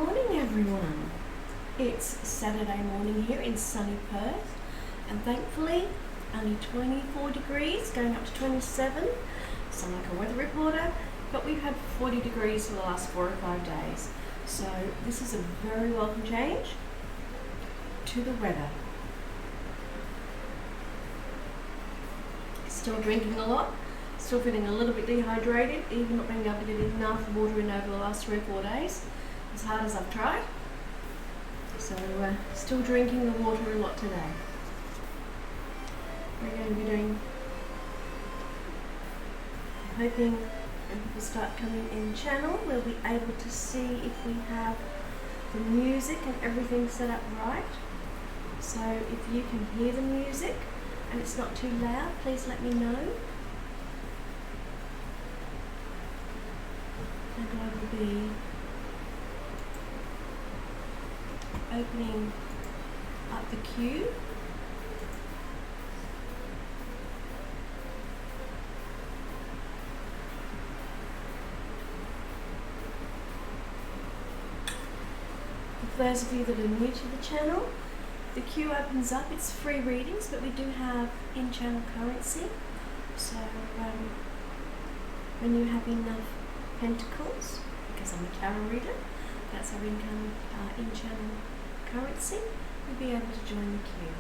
morning, everyone. It's Saturday morning here in sunny Perth, and thankfully only 24 degrees, going up to 27. Sound like a weather reporter, but we've had 40 degrees for the last 4 or 5 days. So this is a very welcome change to the weather. Still drinking a lot, still feeling a little bit dehydrated, even not being able to get enough water in over the last 3 or 4 days, as hard as I've tried. So still drinking the water a lot today. We're going to be doing, I'm hoping when people start coming in channel, we'll be able to see if we have the music and everything set up right. So if you can hear the music and it's not too loud, please let me know. And I will be opening up the queue. For those of you that are new to the channel, the queue opens up. It's free readings, but we do have in-channel currency. So when you have enough pentacles, because I'm a tarot reader, that's our in-channel currency, you'll be able to join the queue.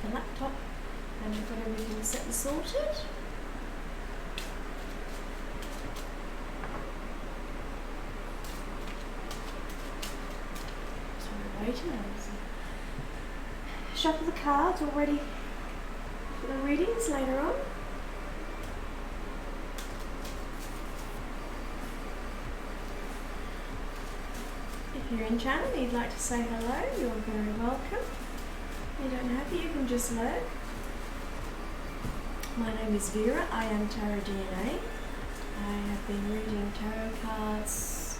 The laptop, and we've got everything set and sorted. So we're waiting. Shuffle the cards all ready for the readings later on. If you're in channel and you'd like to say hello, you're very welcome. You don't have to, you can just lurk. My name is Vera, I am Tarot DNA. I have been reading tarot cards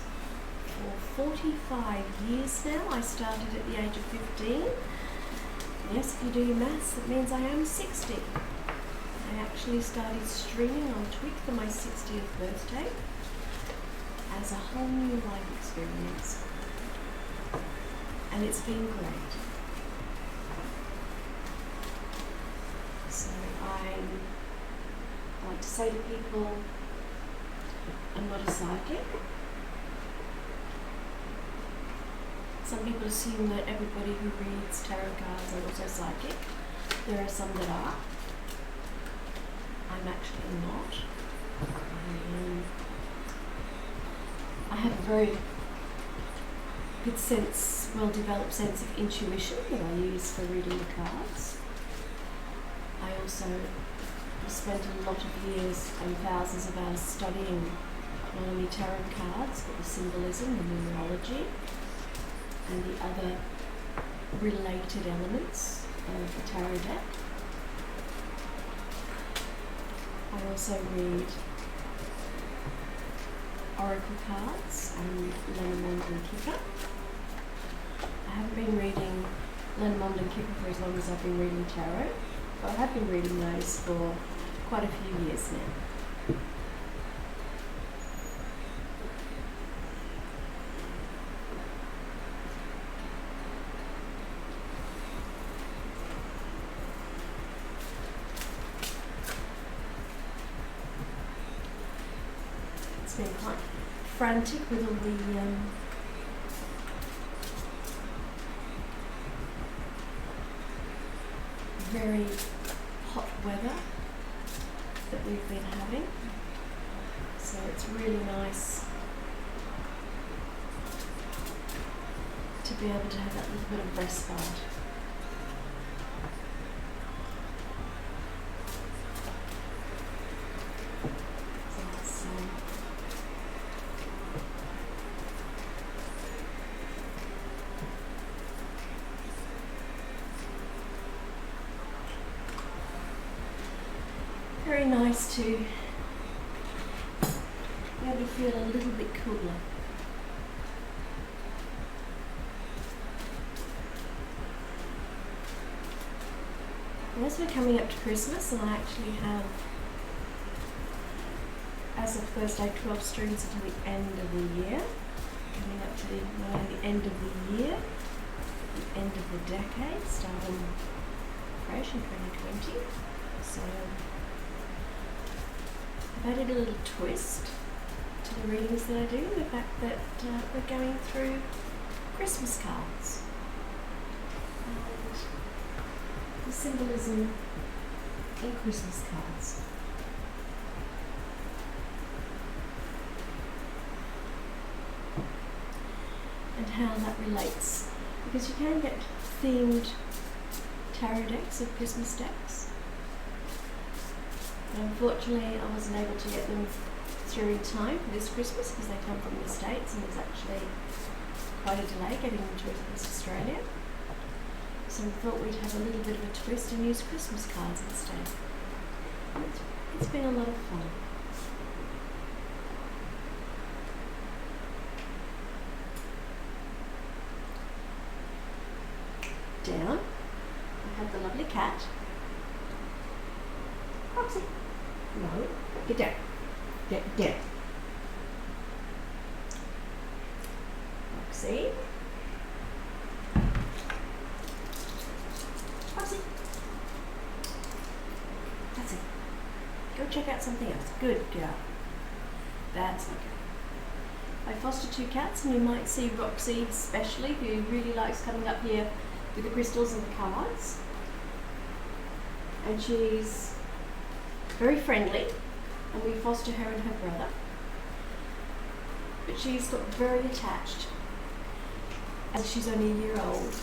for 45 years now. I started at the age of 15. Yes, if you do your maths, that means I am 60. I actually started streaming on Twitch for my 60th birthday as a whole new life experience. And it's been great. So I like to say to people, I'm not a psychic. Some people assume that everybody who reads tarot cards are also psychic. There are some that are. I'm actually not. I have a very good sense, well-developed sense of intuition that I use for reading the cards. I also spent a lot of years and thousands of hours studying not only tarot cards, but the symbolism, the numerology, and the other related elements of the tarot deck. I also read oracle cards and Lenormand and Kipper. I haven't been reading Lenormand and Kipper for as long as I've been reading tarot, but I have been reading those for quite a few years now. It's been quite frantic with all the very hot weather that we've been having, so it's really nice to be able to have that little bit of respite. So very nice to be able to feel a little bit cooler. And as we're coming up to Christmas, and I actually have, as of Thursday, 12 streams until the end of the year, coming up to the end of the year, the end of the decade, starting fresh in 2020. So I've added a little twist to the readings that I do, the fact that we're going through Christmas cards. And the symbolism in Christmas cards. And how that relates. Because you can get themed tarot decks of Christmas decks. But unfortunately I wasn't able to get them through in time for this Christmas because they come from the States and there's actually quite a delay getting them to West Australia. So we thought we'd have a little bit of a twist and use Christmas cards instead. And it's been a lot of fun. Down, I have the lovely cat. Roxy. No, get down. Get down. Roxy. Roxy. That's it. Go check out something else. Good girl. That's okay. I foster two cats, and you might see Roxy especially, who really likes coming up here with the crystals and the cards. And she's very friendly, and we foster her and her brother. But she's got very attached, as she's only a year old,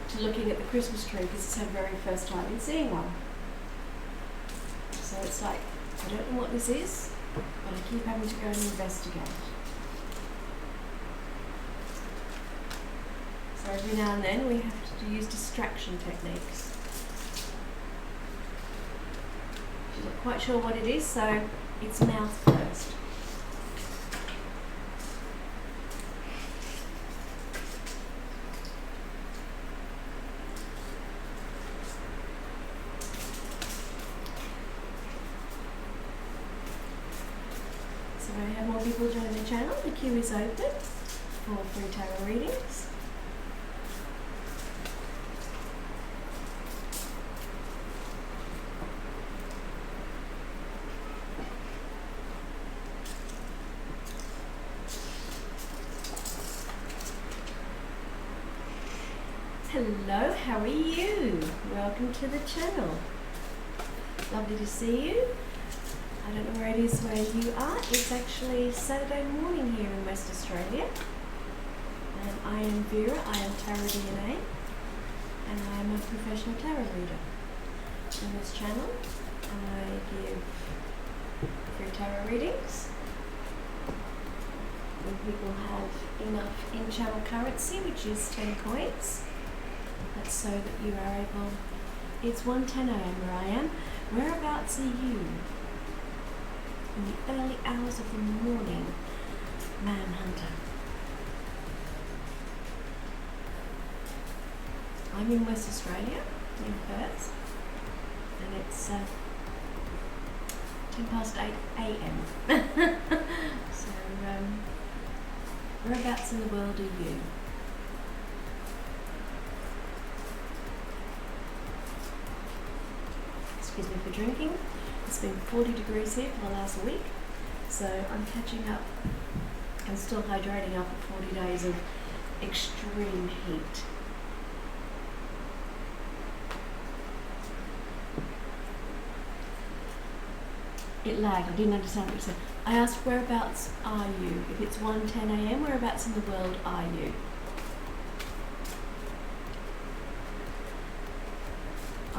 to looking at the Christmas tree because it's her very first time in seeing one. So it's like, I don't know what this is, but I keep having to go and investigate. So every now and then we have to use distraction techniques. She's not quite sure what it is, so it's mouth first. So I have more people join the channel. The queue is open for free tarot readings. Hello, how are you? Welcome to the channel. Lovely to see you. I don't know where it is where you are. It's actually Saturday morning here in West Australia. And I am Vera, I am Tarot DNA, and I am a professional tarot reader. On this channel, I give free tarot readings. When people have enough in-channel currency, which is 10 coins. That's so that you are able. It's 1:10 a.m. where I am. Whereabouts are you? In the early hours of the morning, Manhunter. I'm in West Australia, in Perth, and it's 8:10 a.m. So, whereabouts in the world are you? Excuse me for drinking. It's been 40 degrees here for the last week, so I'm catching up and still hydrating after 40 days of extreme heat. It lagged. I didn't understand what you said. I asked, whereabouts are you? If it's 1:10 a.m., whereabouts in the world are you?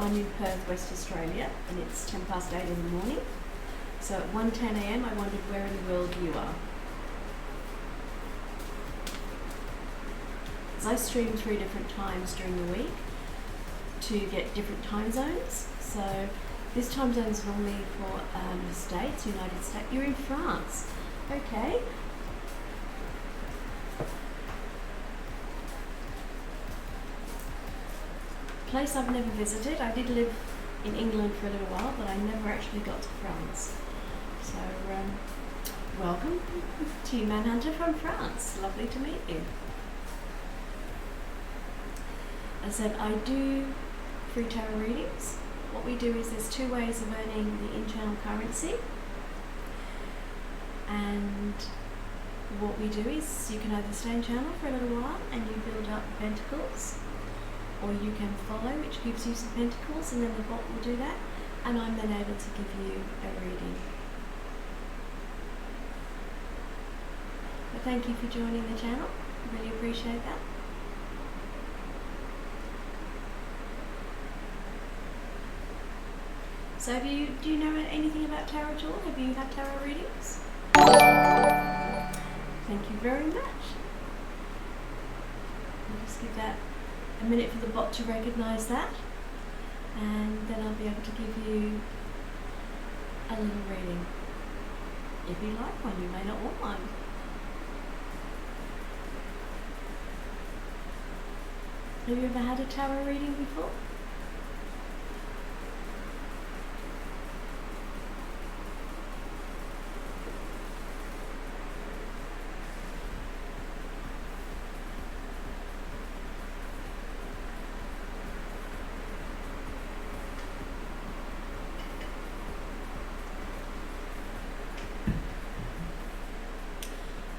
I'm in Perth, West Australia, and it's 8:10 in the morning. So at 1:10 a.m. I wondered where in the world you are. As I stream 3 different times during the week to get different time zones. So This time zone is normally for the States, United States. You're in France. Okay. Place I've never visited. I did live in England for a little while, but I never actually got to France. So, welcome to you, Manhunter from France. Lovely to meet you. As I said, I do free tarot readings. What we do is there's two ways of earning the in-channel currency. And what we do is you can either stay in channel for a little while and you build up pentacles, or you can follow, which gives you some pentacles, and then the bot will do that, and I'm then able to give you a reading. But thank you for joining the channel. I really appreciate that. So do you know anything about tarot at all? Have you had tarot readings? Thank you very much. I'll just give that a minute for the bot to recognise that, and then I'll be able to give you a little reading. If you like one, you may not want one. Have you ever had a tarot reading before?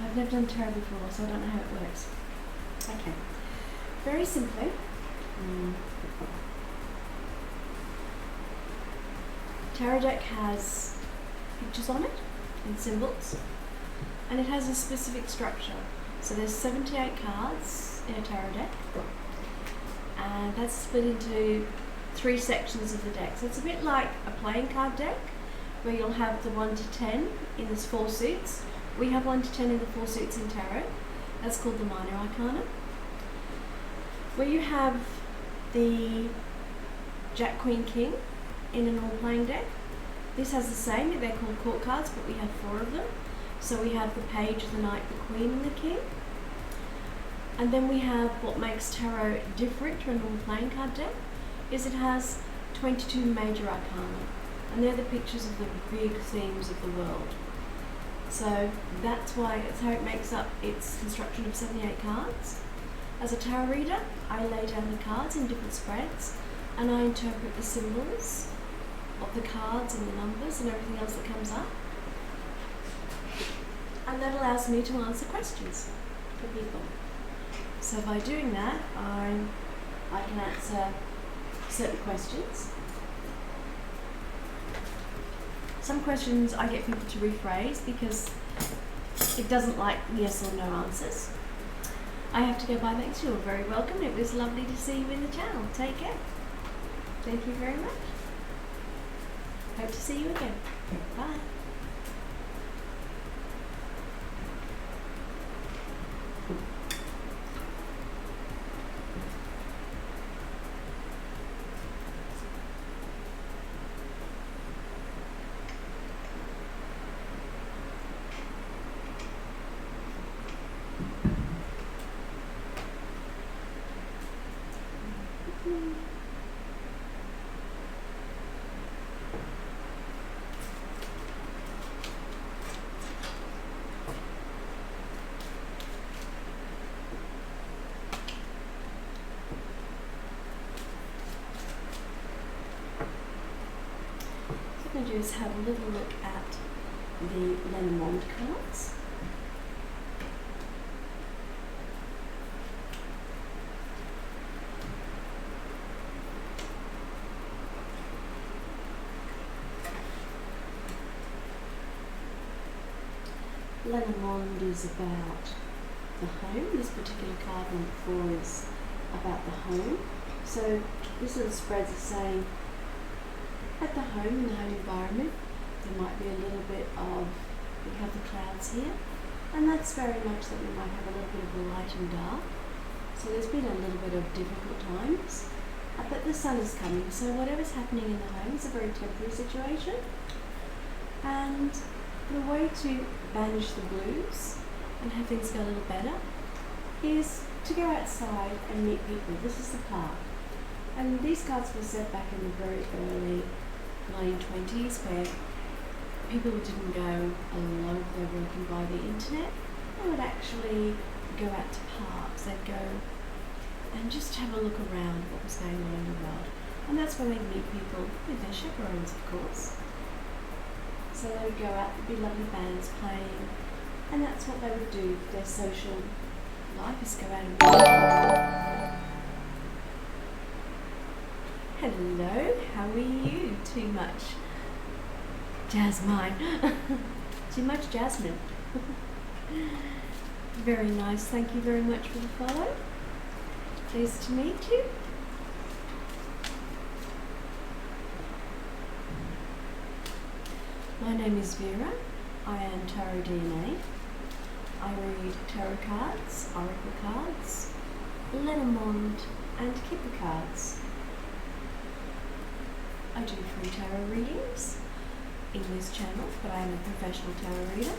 I've never done tarot before, so I don't know how it works. Okay. Very simply, tarot deck has pictures on it and symbols, and it has a specific structure. So there's 78 cards in a tarot deck, and that's split into 3 sections of the deck. So it's a bit like a playing card deck, where you'll have the 1 to 10 in the 4 suits. We have 1 to 10 in the 4 suits in tarot. That's called the minor arcana. Where you have the Jack, Queen, King in a normal playing deck. This has the same, they're called court cards, but we have 4 of them. So we have the Page, the Knight, the Queen, and the King. And then we have what makes tarot different to a normal playing card deck, is it has 22 major arcana. And they're the pictures of the big themes of the world. So that's how it makes up its construction of 78 cards. As a tarot reader, I lay down the cards in different spreads, and I interpret the symbols of the cards and the numbers and everything else that comes up. And that allows me to answer questions for people. So by doing that, I can answer certain questions. Some questions I get people to rephrase because it doesn't like yes or no answers. I have to go bye, thanks. You're very welcome. It was lovely to see you in the channel. Take care. Thank you very much. Hope to see you again. Bye. What I'm going to do is have a little look at the Lenormand cards. Lenormand is about the home. This particular card, number 4, is about the home. So this little spreads are saying at the home, in the home environment, there might be a little bit of, we have the clouds here, and that's very much that we might have a little bit of a light and dark. So there's been a little bit of difficult times, but the sun is coming, so whatever's happening in the home is a very temporary situation. And the way to banish the blues and have things go a little better is to go outside and meet people. This is the park. And these cards were set back in the very early 1920s, where people didn't go alone, they were working by the internet. They would actually go out to parks, they'd go and just have a look around what was going on in the world. And that's where they'd meet people with their chaperones, of course. So they would go out, there'd be lovely bands playing, and that's what they would do. Their social life is go out and meet. Hello, how are you? Too much Jasmine. Too much Jasmine. Very nice, thank you very much for the follow. Pleased to meet you. My name is Vera. I am Tarot DNA. I read tarot cards, oracle cards, Lenormand and Kipper cards. I do free tarot readings in this channel, but I am a professional tarot reader.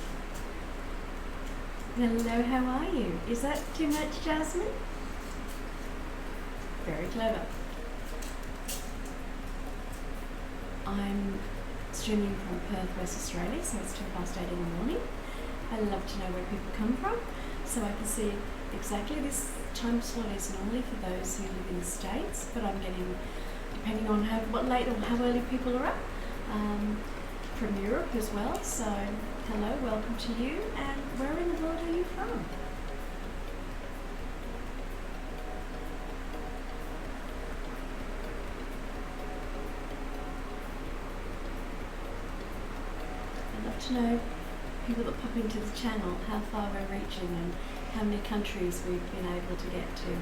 Hello, how are you? Is that too much, Jasmine? Very clever. I'm streaming from Perth, West Australia, so it's 8:10 in the morning. I love to know where people come from, so I can see exactly. This time slot is normally for those who live in the States, but I'm getting, depending on how early people are up, from Europe as well. So hello, welcome to you, and where in the world are you from? I'd love to know, people that pop into the channel, how far we're reaching and how many countries we've been able to get to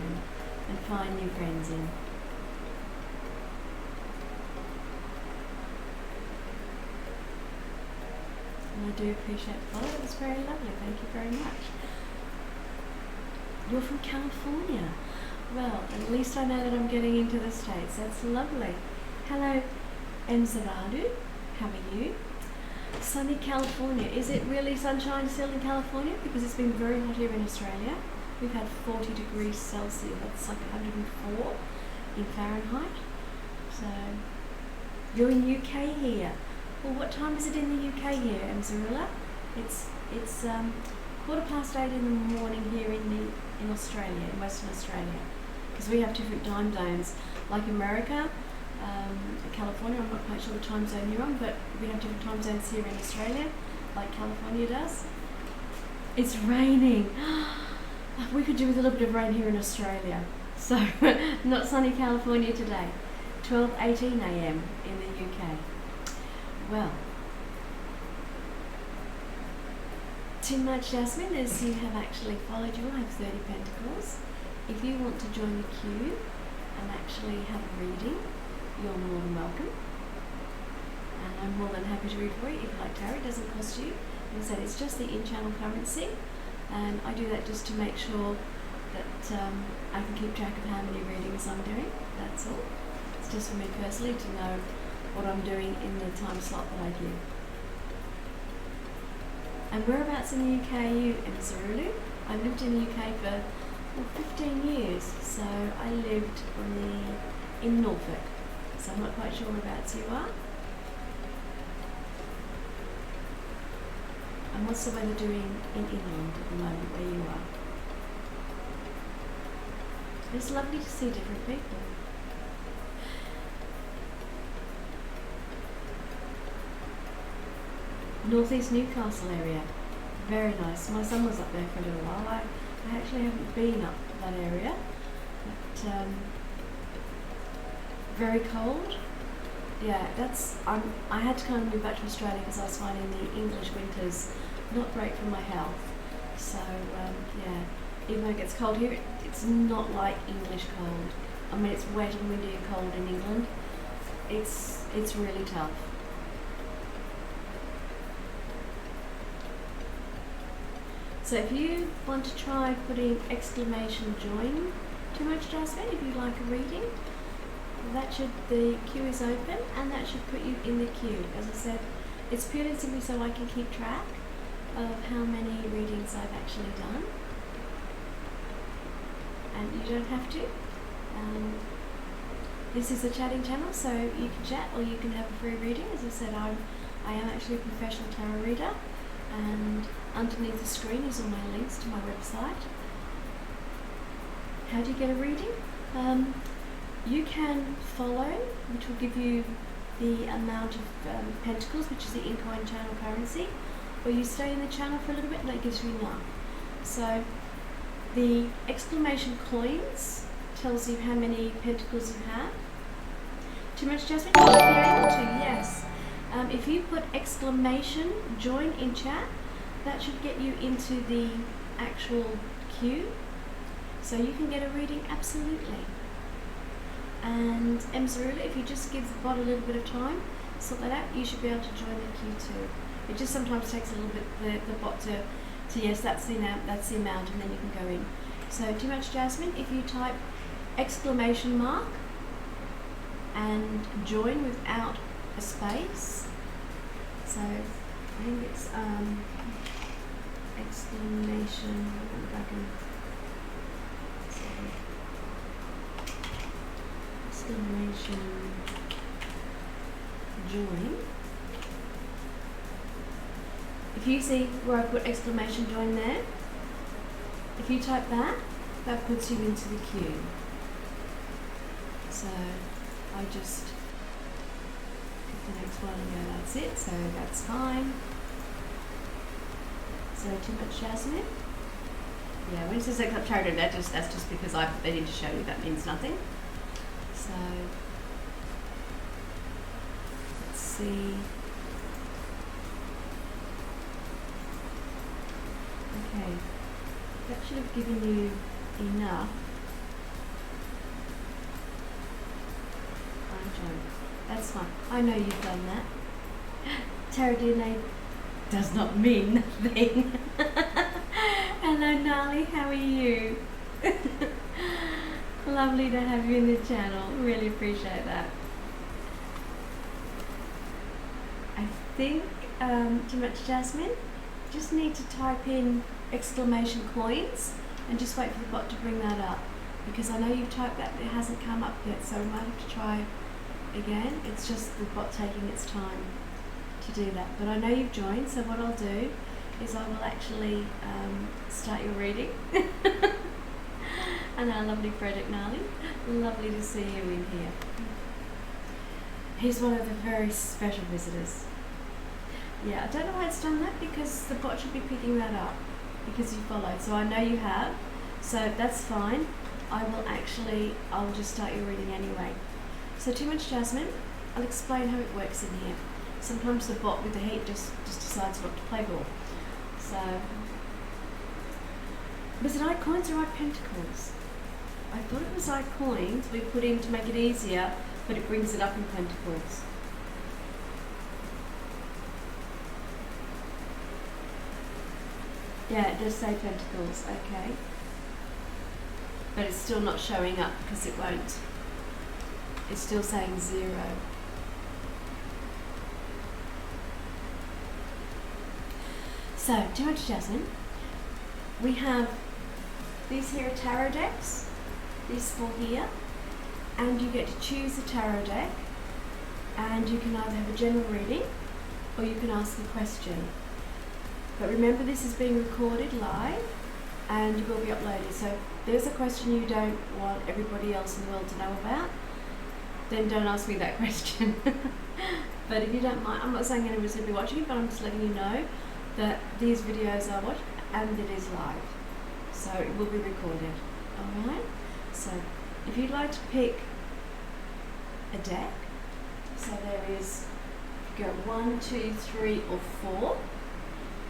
and find new friends in. And I do appreciate the follow. It was very lovely. Thank you very much. You're from California. Well, at least I know that I'm getting into the States. That's lovely. Hello, Emzaradu. How are you? Sunny California. Is it really sunshine still in California? Because it's been very hot here in Australia. We've had 40 degrees Celsius. That's like 104 in Fahrenheit. So, you're in UK here. Well, what time is it in the UK here, Emzarilla? It's 8:15 in the morning here in Australia, in Western Australia, because we have different time zones. Like America, California, I'm not quite sure the time zone you're on, but we have different time zones here in Australia, like California does. It's raining. We could do with a little bit of rain here in Australia. So, not sunny California today. 12:18 a.m. in the UK. Well, too much, Jasmine, as you have actually followed you. I have 30 Pentacles. If you want to join the queue and actually have a reading, you're more than welcome. And I'm more than happy to read for you. If you like tarot, it doesn't cost you. As I said, it's just the in-channel currency. And I do that just to make sure that I can keep track of how many readings I'm doing. That's all. It's just for me personally to know what I'm doing in the time slot that I do. And whereabouts in the UK are you, Emzarulu? I lived in the UK for 15 years, so I lived in Norfolk, so I'm not quite sure whereabouts you are. And what's the weather doing in England at the moment, where you are? It's lovely to see different people. Northeast Newcastle area, very nice. My son was up there for a little while. I actually haven't been up that area, but very cold. Yeah, I had to kind of move back to Australia because I was finding the English winters not great for my health. So yeah, even though it gets cold here, it's not like English cold. I mean, it's wet and windy and cold in England. It's really tough. So if you want to try putting exclamation join too much, Jasmine, if you'd like a reading, the queue is open, and that should put you in the queue. As I said, it's purely and simply so I can keep track of how many readings I've actually done. And you don't have to. This is a chatting channel, so you can chat or you can have a free reading. As I said, I am actually a professional tarot reader, and underneath the screen is all my links to my website. How do you get a reading? You can follow, which will give you the amount of pentacles, which is the in-coin channel currency, or you stay in the channel for a little bit and that gives you enough. So the exclamation coins tells you how many pentacles you have. Too much, Jasmine? You're able to, yes. If you put exclamation join in chat, that should get you into the actual queue, so you can get a reading absolutely. And Emzarula, if you just give the bot a little bit of time, sort that out, you should be able to join the queue too. It just sometimes takes a little bit the bot to yes, that's the amount, and then you can go in. So Too Much Jasmine, if you type exclamation mark and join without a space, so I think it's exclamation, exclamation join. If you see where I put exclamation join there, if you type that, that puts you into the queue. So I just pick the next one and go, that's it, so that's fine. So Too Much Jasmine. Yeah, when it says X Up Tarot, that's just because I put that in to show you, that means nothing. So let's see. Okay, that should have given you enough. That's fine. I know you've done that. Tarot DNA does not mean nothing. Hello, Nali. How are you? Lovely to have you in the channel. Really appreciate that. I think Too Much Jasmine. Just need to type in exclamation coins and just wait for the bot to bring that up, because I know you've typed that, it hasn't come up yet, so we might have to try again. It's just the bot taking its time to do that, but I know you've joined, so what I'll do is I will actually start your reading. And our lovely Frederick Nali, lovely to see you in here. He's one of the very special visitors. Yeah, I don't know why it's done that, because the bot should be picking that up because you followed. So I know you have, so that's fine. I'll just start your reading anyway. So Too Much Jasmine, I'll explain how it works in here. Sometimes the bot with the heat just decides not to play ball. So, was it eye coins or eye pentacles? I thought it was eye coins we put in to make it easier, but it brings it up in pentacles. Yeah, it does say pentacles, okay. But it's still not showing up because it won't. It's still saying 0. So, Too Much Jasmine. We have these here are tarot decks, these 4 here, and you get to choose a tarot deck, and you can either have a general reading or you can ask a question. But remember, this is being recorded live and will be uploaded. So if there's a question you don't want everybody else in the world to know about, then don't ask me that question. But if you don't mind, I'm not saying anybody's going to be watching it, but I'm just letting you know that these videos are watched and it is live. So it will be recorded. Alright? So if you'd like to pick a deck, so there is, go 1, 2, 3 or 4.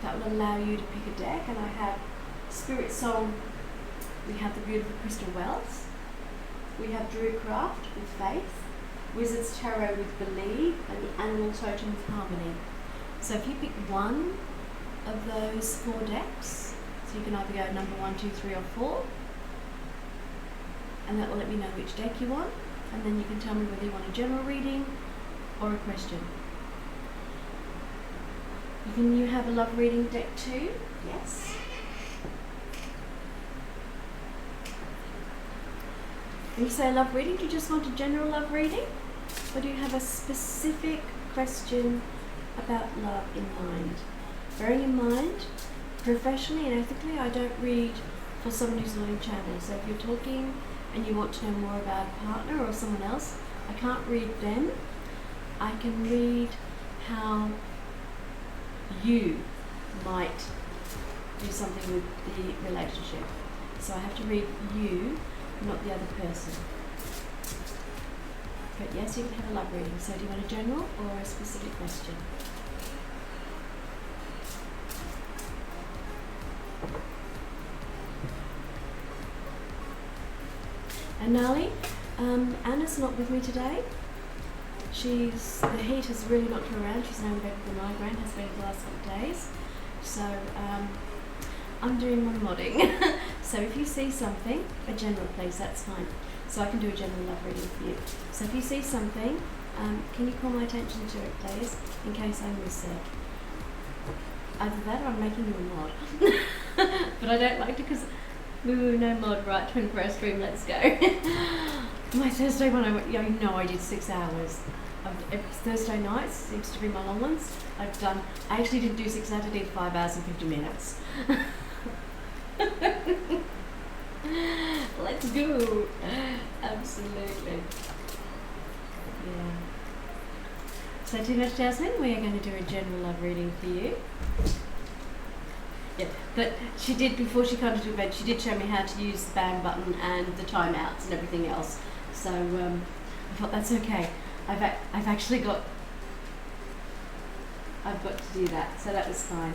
That will allow you to pick a deck, and I have Spirit Song, we have the beautiful Crystal Wells, we have Druidcraft with Faith, Wizard's Tarot with Believe, and the Animal Totem with Harmony. So if you pick one of those 4 decks, so you can either go number 1, 2, 3 or 4, and that will let me know which deck you want. and then you can tell me whether you want a general reading or a question. You have a love reading deck too? Yes. When you say love reading, do you just want a general love reading? Or do you have a specific question about love in mind? Bearing in mind, professionally and ethically, I don't read for someone who's not in channel. So if you're talking and you want to know more about a partner or someone else, I can't read them. I can read how you might do something with the relationship. So I have to read you, not the other person. But yes, you can have a love reading. So do you want a general or a specific question? And Nali, Anna's not with me today. The heat has really knocked her around. She's now in bed with a migraine, has been for the last couple of days. So I'm doing my modding. So if you see something, a general please, that's fine. So I can do a general love reading for you. So if you see something, can you call my attention to it please, in case I miss it? Either that or I'm making you a mod. But I don't like to, because no mod, right, 21st stream, let's go. My Thursday one, I did 6 hours. Thursday nights seems to be my long ones. I actually didn't do 6 hours, I did 5 hours and 50 minutes. Let's go. Absolutely. Yeah. So too much, Jasmine, we are going to do a general love reading for you. Yeah, but she did, before she came to bed, she did show me how to use the bang button and the timeouts and everything else. So I thought that's okay. I've got to do that, so that was fine.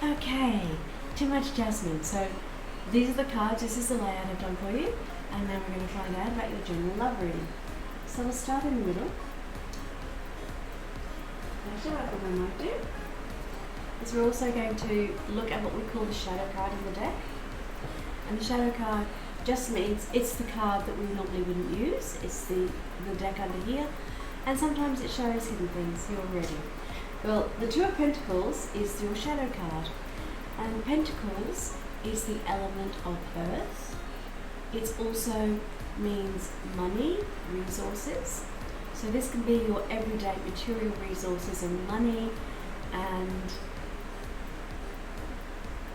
Okay, too much, Jasmine. So these are the cards, this is the layout I've done for you, and now we're going to find out about your general love reading. So we'll start in the middle. Actually, what I might do is we're also going to look at what we call the shadow card in the deck. And the shadow card just means it's the card that we normally wouldn't use. It's the deck under here, and sometimes it shows hidden things. You're ready. Well, the Two of Pentacles is your shadow card, and Pentacles is the element of earth. It also means money, resources. So this can be your everyday material resources and money, and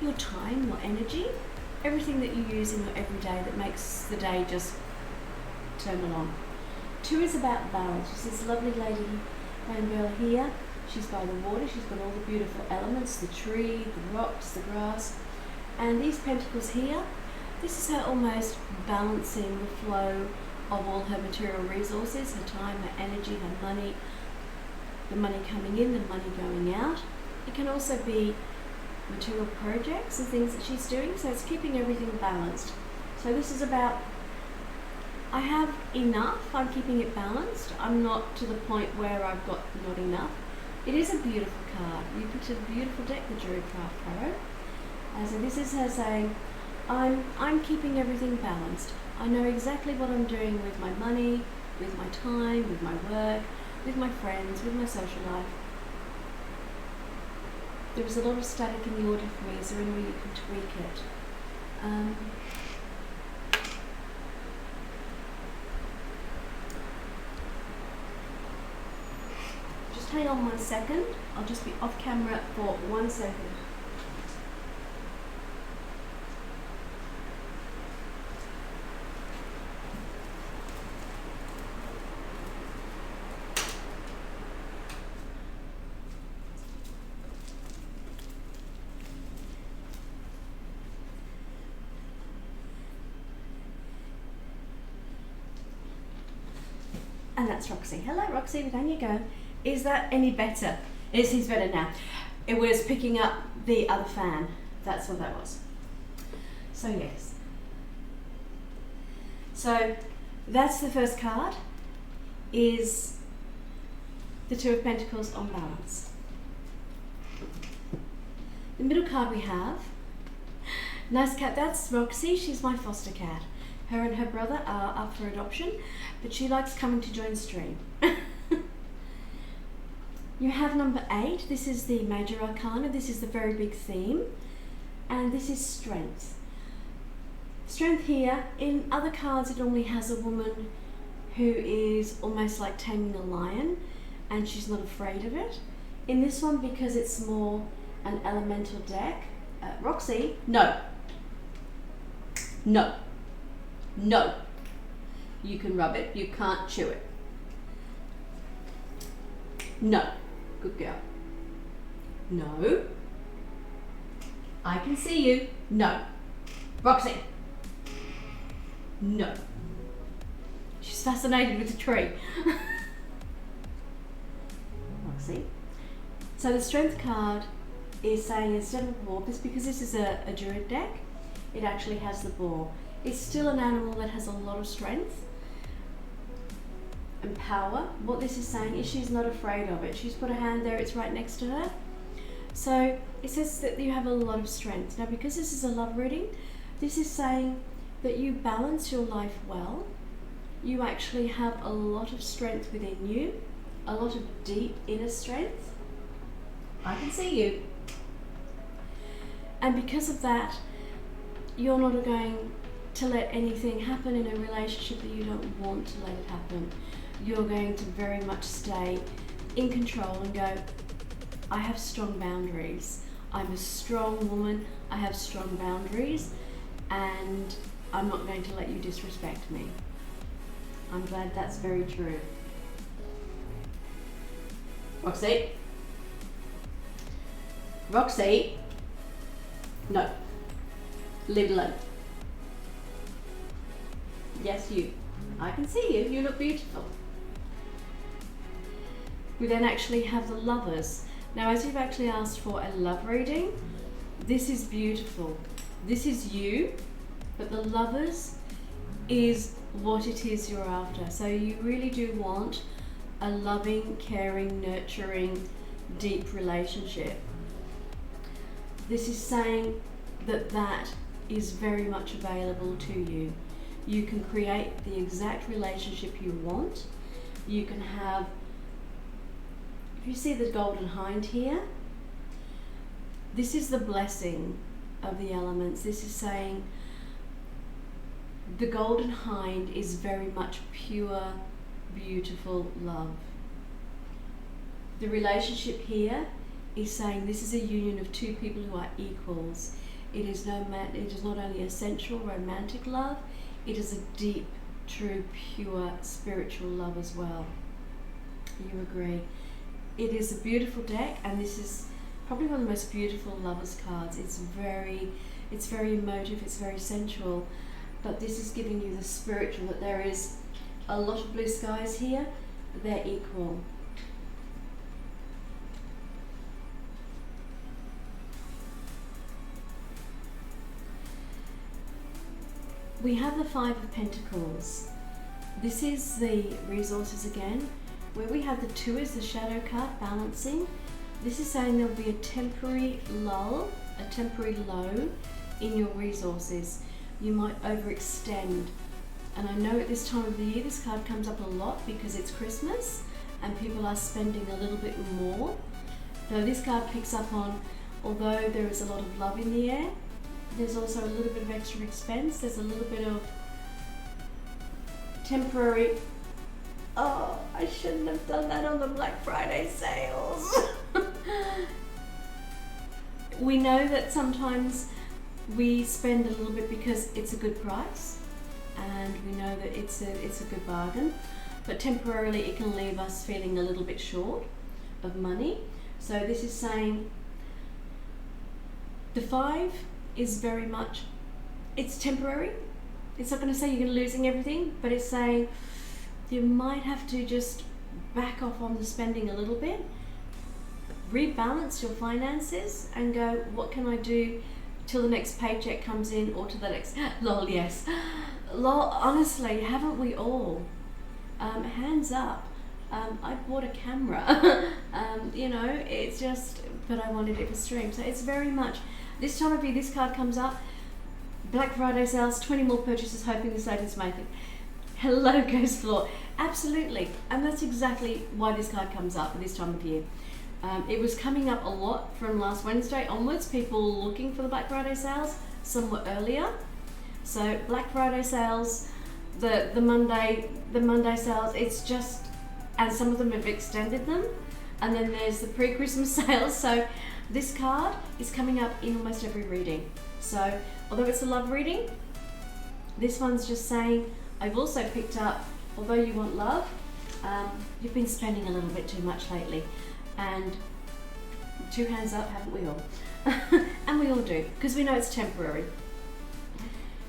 your time, your energy, everything that you use in your everyday that makes the day just turn along. Two is about balance. She's this lovely lady named Bella here. She's by the water, she's got all the beautiful elements, the tree, the rocks, the grass. And these pentacles here, this is her almost balancing the flow of all her material resources, her time, her energy, her money, the money coming in, the money going out. It can also be material projects and things that she's doing, so it's keeping everything balanced. So this is about, I have enough, I'm keeping it balanced. I'm not to the point where I've got not enough. It is a beautiful card. You picked a beautiful deck, the Druid Craft Tarot. So this is her saying, I'm keeping everything balanced. I know exactly what I'm doing with my money, with my time, with my work, with my friends, with my social life. There was a lot of static in the audio for me. Is there any way you can tweak it? Just hang on 1 second. I'll just be off camera for 1 second. And that's Roxy. Hello Roxy, down you go. Is that any better? It seems better now. It was picking up the other fan. That's what that was. So yes. So that's the first card, is the Two of Pentacles on balance. The middle card we have, nice cat, that's Roxy, she's my foster cat. Her and her brother are up for adoption, but she likes coming to join stream. You have number 8, this is the major arcana, this is the very big theme, and this is strength. Strength here, in other cards it normally has a woman who is almost like taming a lion, and she's not afraid of it. In this one, because it's more an elemental deck, Roxy, no. No. No. You can rub it, you can't chew it. No. Good girl. No. I can see you. No. Roxy. No. She's fascinated with the tree. Roxy. So the strength card is saying instead of a boar, because this is a druid deck, it actually has the boar. It's still an animal that has a lot of strength and power. What this is saying is she's not afraid of it. She's put her hand there, it's right next to her. So it says that you have a lot of strength. Now, because this is a love reading, this is saying that you balance your life well. You actually have a lot of strength within you, a lot of deep inner strength. I can see you. And because of that, you're not going to let anything happen in a relationship that you don't want to let it happen. You're going to very much stay in control and go, I have strong boundaries. I'm a strong woman, I have strong boundaries, and I'm not going to let you disrespect me. I'm glad that's very true. Roxy? Roxy? No. Leave it alone. Yes, you. I can see you. You look beautiful. We then actually have the Lovers. Now, as you've actually asked for a love reading, this is beautiful. This is you, but the Lovers is what it is you're after. So you really do want a loving, caring, nurturing, deep relationship. This is saying that that is very much available to you. You can create the exact relationship you want. You can have, if you see the golden hind here, this is the blessing of the elements. This is saying the golden hind is very much pure, beautiful love. The relationship here is saying this is a union of two people who are equals. It is not only a sensual, romantic love, it is a deep, true, pure, spiritual love as well. You agree? It is a beautiful deck, and this is probably one of the most beautiful lovers cards. It's very emotive, it's very sensual, but this is giving you the spiritual, that there is a lot of blue skies here, they're equal. We have the Five of Pentacles. This is the resources again, where we have the Two is the shadow card, balancing. This is saying there'll be a temporary lull, a temporary low in your resources. You might overextend. And I know at this time of the year this card comes up a lot because it's Christmas and people are spending a little bit more. So this card picks up on, although there is a lot of love in the air, there's also a little bit of extra expense. There's a little bit of temporary, oh, I shouldn't have done that on the Black Friday sales. We know that sometimes we spend a little bit because it's a good price, and we know that it's a good bargain, but temporarily it can leave us feeling a little bit short of money. So this is saying the Five is very much, it's temporary. It's not going to say you're losing everything, but it's saying you might have to just back off on the spending a little bit, rebalance your finances and go, what can I do till the next paycheck comes in, or to the next, lol, yes. Lol, honestly, haven't we all? Hands up. I bought a camera. It's just, but I wanted it for stream. So it's very much, this time of year, this card comes up, Black Friday sales, 20 more purchases, hoping the savings make it. Hello, Ghost Floor. Absolutely. And that's exactly why this card comes up at this time of year. It was coming up a lot from last Wednesday onwards, people looking for the Black Friday sales, some were earlier. So Black Friday sales, the Monday sales, it's just, and some of them have extended them. And then there's the pre-Christmas sales. So this card is coming up in almost every reading. So although it's a love reading, this one's just saying, I've also picked up, although you want love, you've been spending a little bit too much lately. And 2 hands up, haven't we all? And we all do, because we know it's temporary.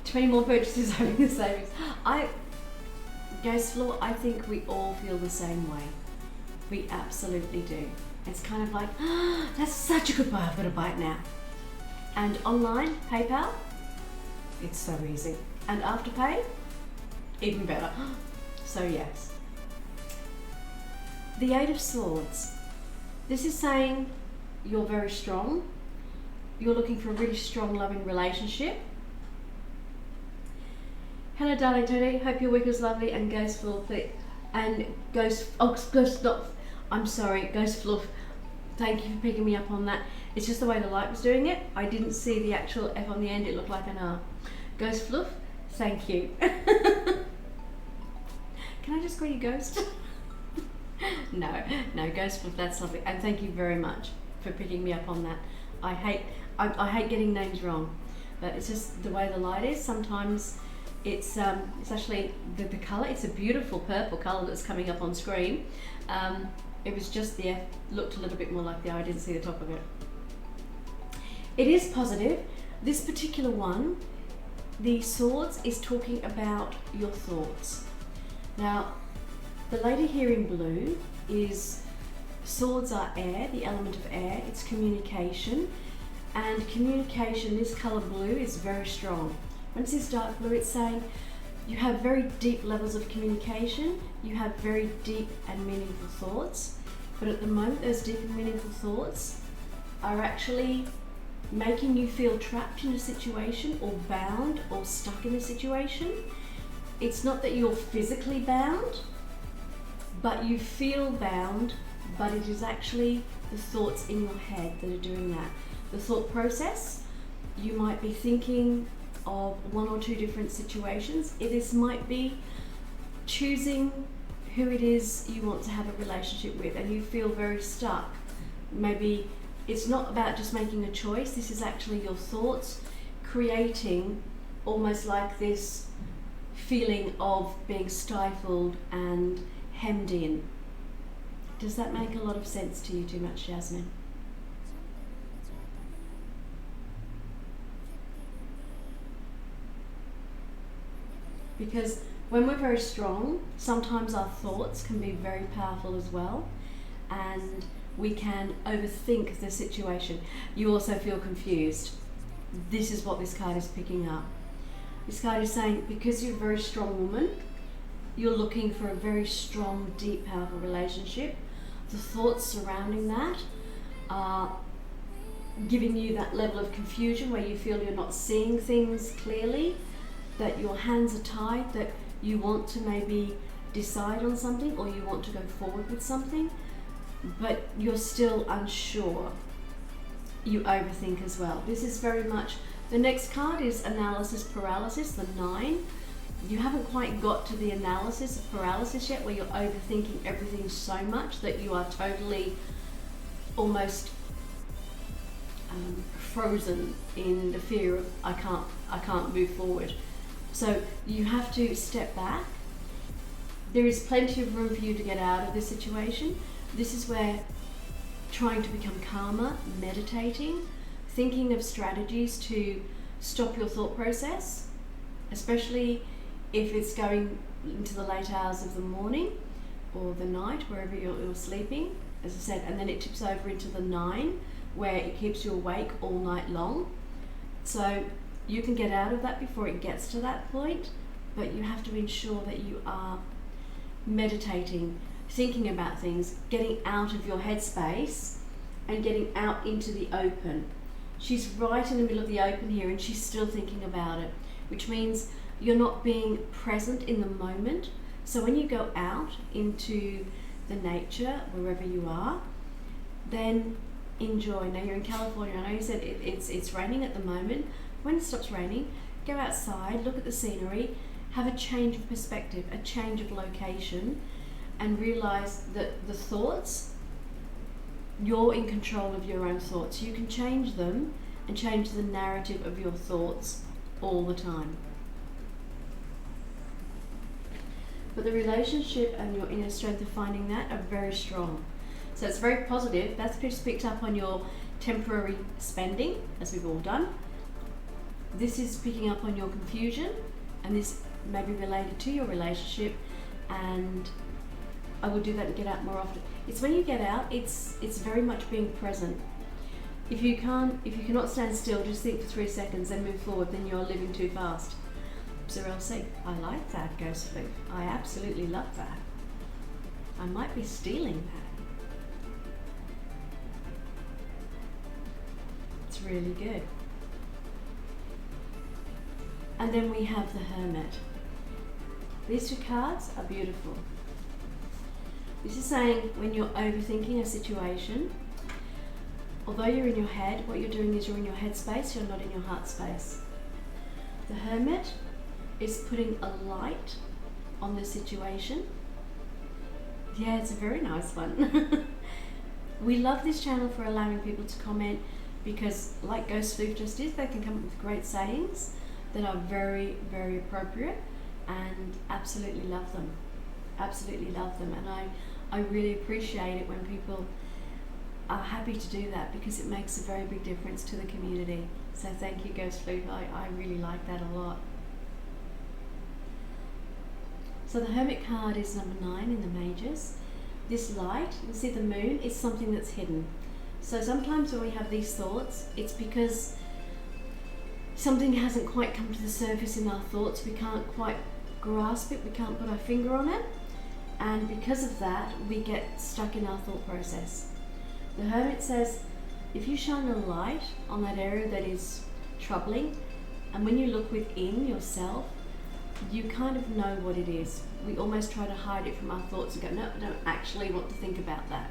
20 more purchases, hoping the savings. Ghost Floor, I think we all feel the same way. We absolutely do. It's kind of like, that's such a good buy, I've got to buy it now. And online, PayPal, it's so easy. And Afterpay, even better. So yes. The Eight of Swords. This is saying you're very strong. You're looking for a really strong, loving relationship. Hello, darling Tony. Hope your week was lovely and Ghost Fluff. And Ghost Fluff. I'm sorry, Ghost Fluff. Thank you for picking me up on that. It's just the way the light was doing it. I didn't see the actual F on the end. It looked like an R. Ghost Fluff. Thank you. Can I just call you Ghost? No, Ghost Fluff. That's lovely. And thank you very much for picking me up on that. I hate getting names wrong, but it's just the way the light is. Sometimes it's actually the colour. It's a beautiful purple colour that's coming up on screen. It was just the F looked a little bit more like the I didn't see the top of it. It is positive. This particular one, the Swords, is talking about your thoughts. Now, the lady here in blue is, swords are air, the element of air. It's communication. And communication, this colour blue, is very strong. When it says dark blue, it's saying you have very deep levels of communication, you have very deep and meaningful thoughts, but at the moment those deep and meaningful thoughts are actually making you feel trapped in a situation or bound or stuck in a situation. It's not that you're physically bound, but you feel bound, but it is actually the thoughts in your head that are doing that. The thought process, you might be thinking of 1 or 2 different situations. This might be choosing who it is you want to have a relationship with and you feel very stuck. Maybe it's not about just making a choice. This is actually your thoughts creating almost like this feeling of being stifled and hemmed in. Does that make a lot of sense to you too much, Jasmine? Because when we're very strong, sometimes our thoughts can be very powerful as well, and we can overthink the situation. You also feel confused. This is what this card is picking up. This card is saying, because you're a very strong woman, you're looking for a very strong, deep, powerful relationship. The thoughts surrounding that are giving you that level of confusion where you feel you're not seeing things clearly, that your hands are tied, that you want to maybe decide on something or you want to go forward with something, but you're still unsure. You overthink as well. This is very much, the next card is analysis paralysis, the 9. You haven't quite got to the analysis of paralysis yet, where you're overthinking everything so much that you are totally almost frozen in the fear of I can't move forward. So you have to step back. There is plenty of room for you to get out of this situation. This is where trying to become calmer, meditating, thinking of strategies to stop your thought process, especially if it's going into the late hours of the morning or the night, wherever you're sleeping, as I said, and then it tips over into the 9, where it keeps you awake all night long. So you can get out of that before it gets to that point, but you have to ensure that you are meditating, thinking about things, getting out of your headspace and getting out into the open. She's right in the middle of the open here and she's still thinking about it, which means you're not being present in the moment. So when you go out into the nature, wherever you are, then enjoy. Now you're in California, I know you said it's raining at the moment. When it stops raining, go outside, look at the scenery, have a change of perspective, a change of location, and realize that the thoughts, you're in control of your own thoughts. You can change them and change the narrative of your thoughts all the time. But the relationship and your inner strength of finding that are very strong. So it's very positive. That's just picked up on your temporary spending, as we've all done. This is picking up on your confusion, and this may be related to your relationship, and I will do that and get out more often. It's when you get out, it's very much being present. If you cannot stand still, just think for 3 seconds, then move forward, then you're living too fast. Cyril C. I like that, Ghost Flute. I absolutely love that. I might be stealing that. It's really good. And then we have the Hermit. These two cards are beautiful. This is saying when you're overthinking a situation, although you're in your head, what you're doing is you're in your head space, you're not in your heart space. The Hermit is putting a light on the situation. Yeah, it's a very nice one. We love this channel for allowing people to comment because, like Ghost Flute just did, they can come up with great sayings that are very, very appropriate, and absolutely love them. Absolutely love them. And I really appreciate it when people are happy to do that because it makes a very big difference to the community. So thank you, Ghost Flute. I really like that a lot. So the Hermit card is number 9 in the Majors. This light, you can see the moon, is something that's hidden. So sometimes when we have these thoughts, it's because something hasn't quite come to the surface in our thoughts. We can't quite grasp it, we can't put our finger on it. And because of that, we get stuck in our thought process. The Hermit says, if you shine a light on that area that is troubling, and when you look within yourself, you kind of know what it is. We almost try to hide it from our thoughts and go, no, I don't actually want to think about that.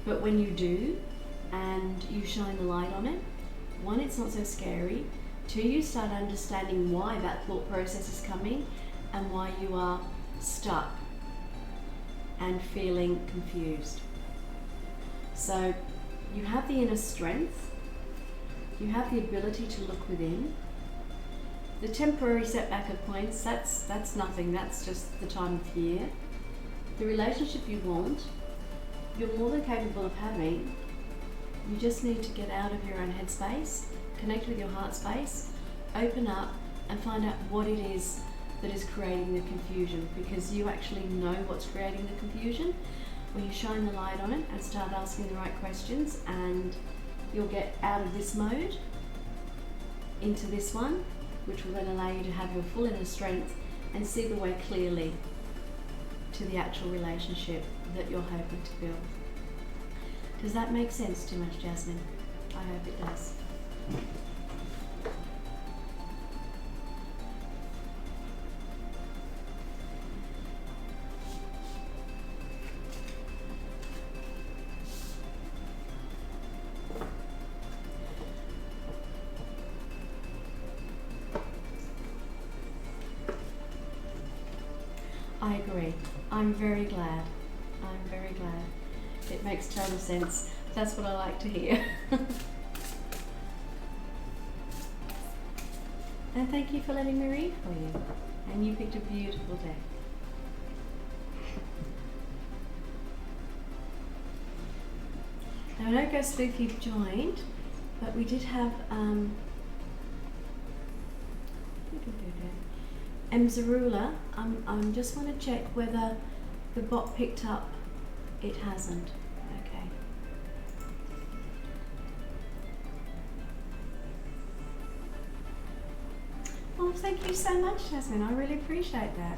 But when you do, and you shine the light on it, 1, it's not so scary. 2, you start understanding why that thought process is coming and why you are stuck and feeling confused. So you have the inner strength, you have the ability to look within. The temporary setback of points, that's nothing, that's just the time of year. The relationship you want, you're more than capable of having. You just need to get out of your own headspace, connect with your heart space, open up and find out what it is that is creating the confusion, because you actually know what's creating the confusion when you shine the light on it and start asking the right questions, and you'll get out of this mode into this one, which will then allow you to have your full inner strength and see the way clearly to the actual relationship that you're hoping to build. Does that make sense too much, Jasmine? I hope it does. I agree. I'm very glad. I'm very glad. It makes total sense. That's what I like to hear. And thank you for letting me read for you. And you picked a beautiful deck. Now I know Ghost Flute you've joined, but we did have Mzarula. I just want to check whether the bot picked up. It hasn't. Okay. Well, thank you so much, Jasmine. I really appreciate that.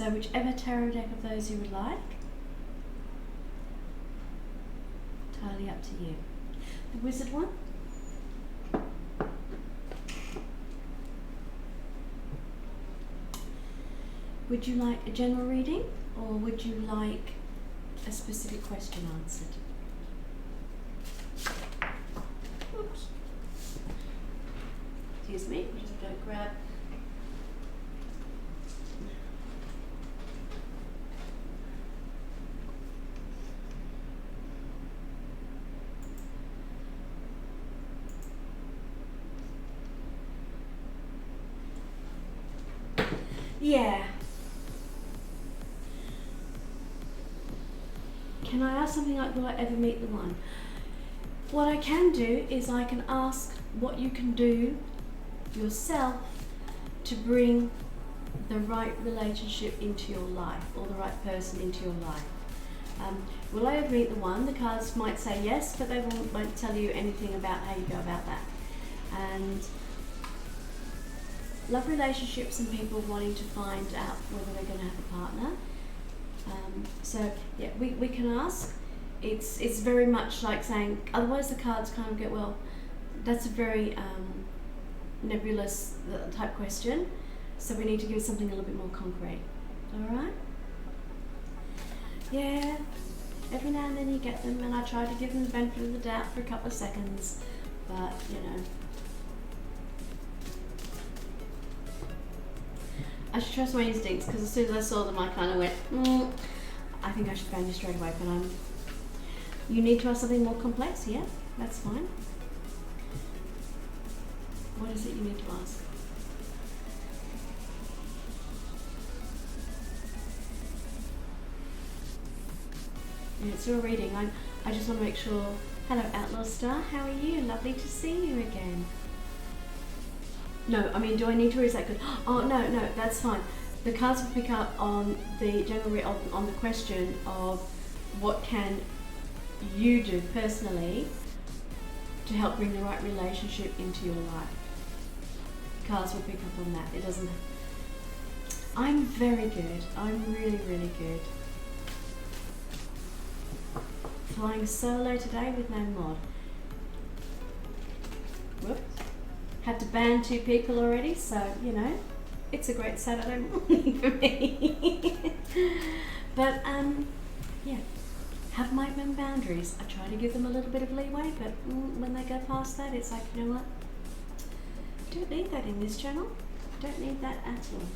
So whichever tarot deck of those you would like. Entirely up to you. The wizard one. Would you like a general reading, or would you like a specific question answered? Oops. Excuse me, I'm just going to grab. Yeah. Can I ask something like, will I ever meet the one? What I can do is I can ask what you can do yourself to bring the right relationship into your life, or the right person into your life. Will I ever meet the one? The cards might say yes, but they won't tell you anything about how you go about that. And love relationships and people wanting to find out whether they're going to have a partner. So yeah, we can ask. It's very much like saying, otherwise the cards kind of get, well, that's a very nebulous type question, so we need to give something a little bit more concrete. Alright? Yeah, every now and then you get them, and I try to give them the benefit of the doubt for a couple of seconds, but you know. I should trust my instincts, because as soon as I saw them I kind of went, I think I should phone you straight away, but you need to ask something more complex, yeah, that's fine. What is it you need to ask? Yeah, it's your reading. I just want to make sure. Hello Outlaw Star, how are you? Lovely to see you again. No, I mean, do I need to, or is that good? Oh, no, that's fine. The cards will pick up on the general, on the question of what can you do personally to help bring the right relationship into your life. Cards will pick up on that. It doesn't. I'm very good. I'm really, really good. Flying solo today with no mod. Whoops. Had to ban 2 people already, so you know, it's a great Saturday morning for me. But yeah, have my own boundaries. I try to give them a little bit of leeway, but when they go past that, it's like, you know what? Don't need that in this channel. Don't need that at all.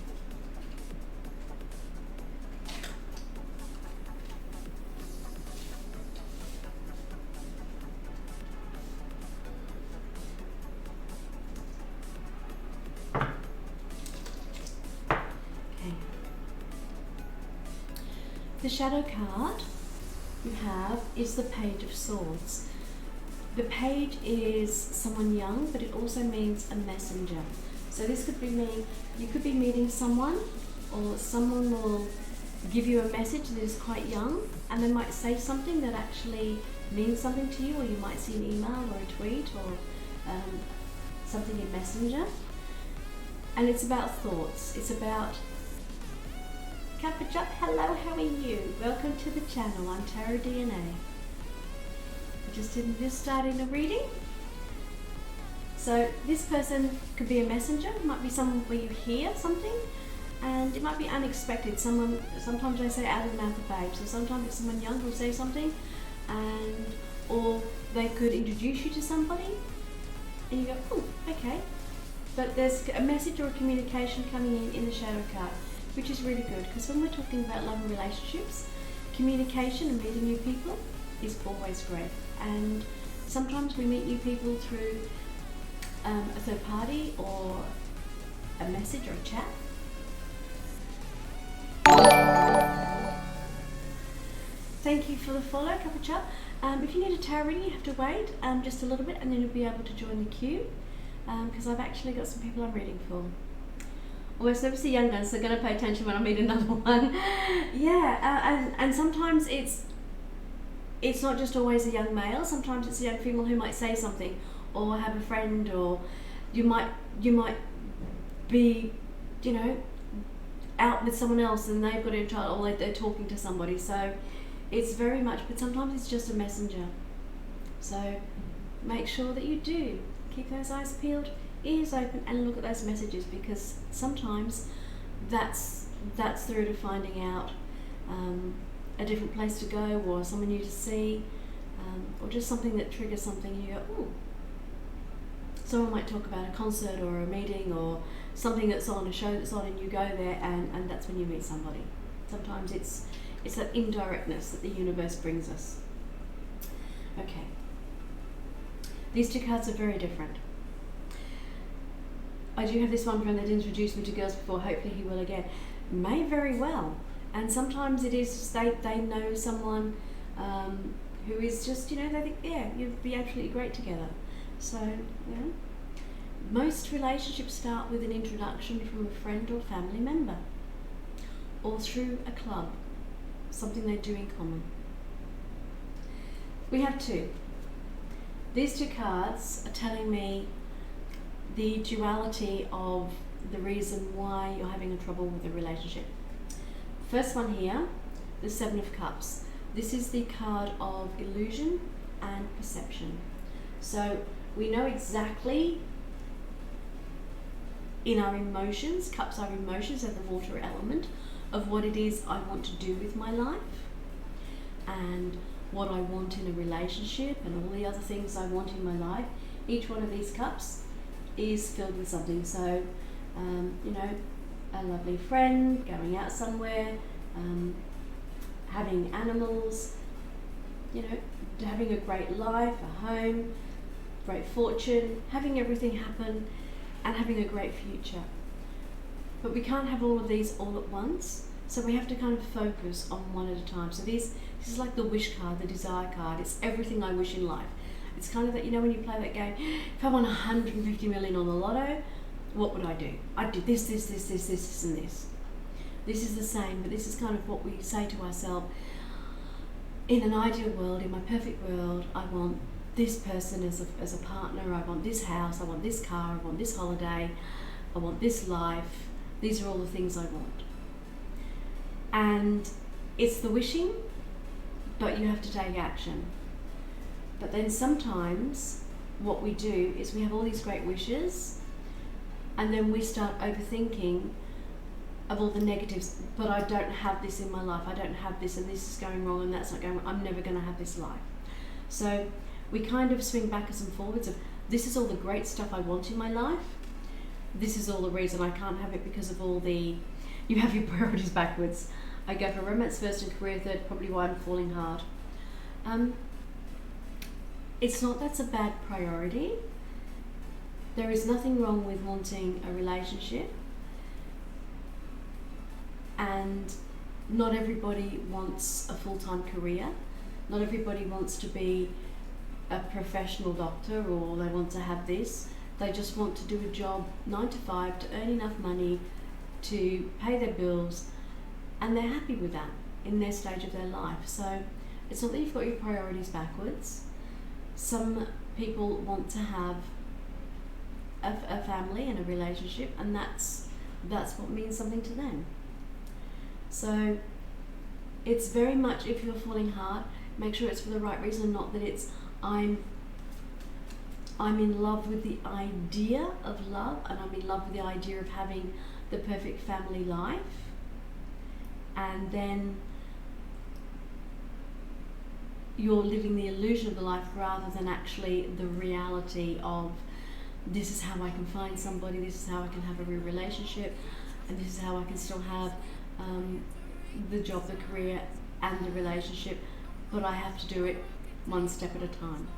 The shadow card you have is the Page of Swords. The page is someone young, but it also means a messenger. So this could be you could be meeting someone, or someone will give you a message that is quite young, and they might say something that actually means something to you, or you might see an email or a tweet or something in Messenger. And it's about thoughts. It's about Kappachup, hello, how are you? Welcome to the channel. I'm Tarot DNA. Just starting the reading. So this person could be a messenger. It might be someone where you hear something, and it might be unexpected. Sometimes they say out of the mouth of babes. So sometimes it's someone young who'll say something, or they could introduce you to somebody, and you go, oh, okay. But there's a message or a communication coming in the shadow card, which is really good, because when we're talking about love and relationships, communication and meeting new people is always great. And sometimes we meet new people through a third party, or a message or a chat. Thank you for the follow, Kappachup. If you need a tarot reading, you have to wait just a little bit, and then you'll be able to join the queue, because I've actually got some people I'm reading for. Almost never see young guns, so they're going to pay attention when I meet another one. Yeah, and sometimes it's not just always a young male. Sometimes it's a young female who might say something, or have a friend, or you might be, you know, out with someone else and they've got a child, or they're talking to somebody. So it's very much, but sometimes it's just a messenger. So make sure that you do keep those eyes peeled, ears open, and look at those messages, because sometimes that's the route of finding out a different place to go, or someone new to see, or just something that triggers something. You go, ooh. Someone might talk about a concert or a meeting or something that's on, a show that's on, and you go there, and that's when you meet somebody. Sometimes it's that indirectness that the universe brings us. Okay. These two cards are very different. I do have this one friend that introduced me to girls before, hopefully he will again. May very well. And sometimes it is just they know someone who is just, they think, yeah, you'd be absolutely great together. So, most relationships start with an introduction from a friend or family member, or through a club, something they do in common. We have two. These two cards are telling me the duality of the reason why you're having trouble with a relationship. First one here, the Seven of Cups. This is the card of illusion and perception. So we know exactly in our emotions, cups are emotions, and the water element, of what it is I want to do with my life and what I want in a relationship and all the other things I want in my life. Each one of these cups is filled with something. So, a lovely friend, going out somewhere, having animals, having a great life, a home, great fortune, having everything happen, and having a great future. But we can't have all of these all at once, so we have to kind of focus on one at a time. So this is like the wish card, the desire card. It's everything I wish in life. It's kind of that, when you play that game, if I won 150 million on the lotto, what would I do? I'd do this, and this. This is the same, but this is kind of what we say to ourselves. In an ideal world, in my perfect world, I want this person as a partner, I want this house, I want this car, I want this holiday, I want this life. These are all the things I want. And it's the wishing, but you have to take action. But then sometimes what we do is we have all these great wishes, and then we start overthinking of all the negatives. But I don't have this in my life, I don't have this, and this is going wrong, and that's not going wrong. I'm never going to have this life. So we kind of swing backwards and forwards of, this is all the great stuff I want in my life. This is all the reason I can't have it, because of all the, you have your priorities backwards. I go for romance first and career third, probably why I'm falling hard. It's not that's a bad priority. There is nothing wrong with wanting a relationship. And not everybody wants a full-time career. Not everybody wants to be a professional doctor, or they want to have this. They just want to do a job 9 to 5 to earn enough money to pay their bills, and they're happy with that in their stage of their life. So it's not that you've got your priorities backwards. Some people want to have a family and a relationship, and that's what means something to them. So it's very much, if you're falling hard, make sure it's for the right reason, not that it's I'm in love with the idea of love, and I'm in love with the idea of having the perfect family life, and then you're living the illusion of the life rather than actually the reality of, this is how I can find somebody, this is how I can have a real relationship, and this is how I can still have the job, the career, and the relationship, but I have to do it one step at a time.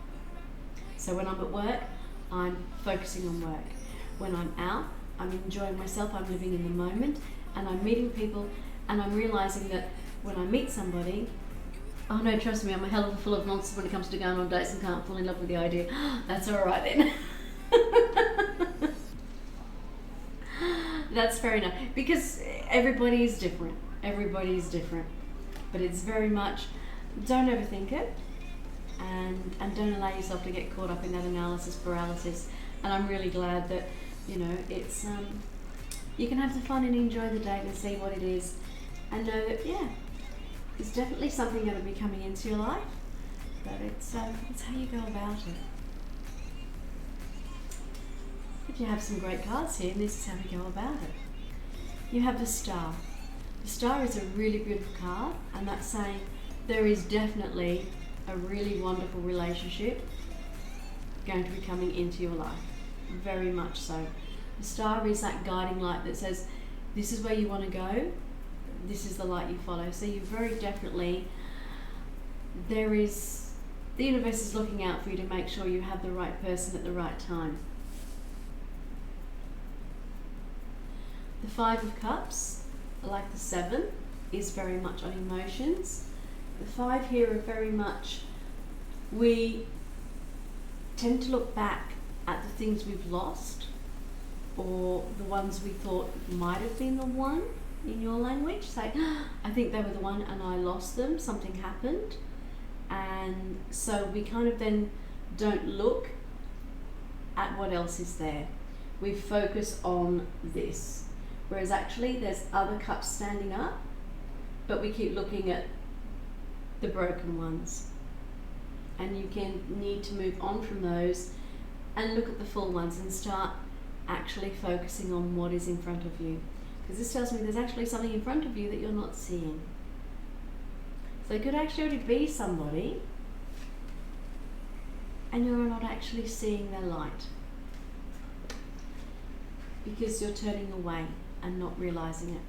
So when I'm at work, I'm focusing on work. When I'm out, I'm enjoying myself, I'm living in the moment, and I'm meeting people, and I'm realizing that when I meet somebody, oh no, trust me, I'm a hell of a full of nonsense when it comes to going on dates and can't fall in love with the idea. That's all right then. That's fair enough, because everybody is different. Everybody is different. But it's very much, don't overthink it, and don't allow yourself to get caught up in that analysis paralysis. And I'm really glad that, it's You can have the fun and enjoy the date and see what it is, and know that, yeah, there's definitely something going to be coming into your life, but it's how you go about it. But you have some great cards here, and this is how we go about it. You have the Star. The Star is a really beautiful card, and that's saying there is definitely a really wonderful relationship going to be coming into your life. Very much so. The Star is that guiding light that says, this is where you want to go, this is the light you follow. So you very definitely, the universe is looking out for you to make sure you have the right person at the right time. The Five of Cups, like the Seven, is very much on emotions. The Five here are very much, we tend to look back at the things we've lost, or the ones we thought might have been the one in your language. Say, I think they were the one and I lost them, something happened. And so we kind of then don't look at what else is there. We focus on this. Whereas actually there's other cups standing up, but we keep looking at the broken ones. And you can need to move on from those and look at the full ones and start actually focusing on what is in front of you. Because this tells me there's actually something in front of you that you're not seeing. So it could actually already be somebody and you're not actually seeing their light because you're turning away and not realizing it.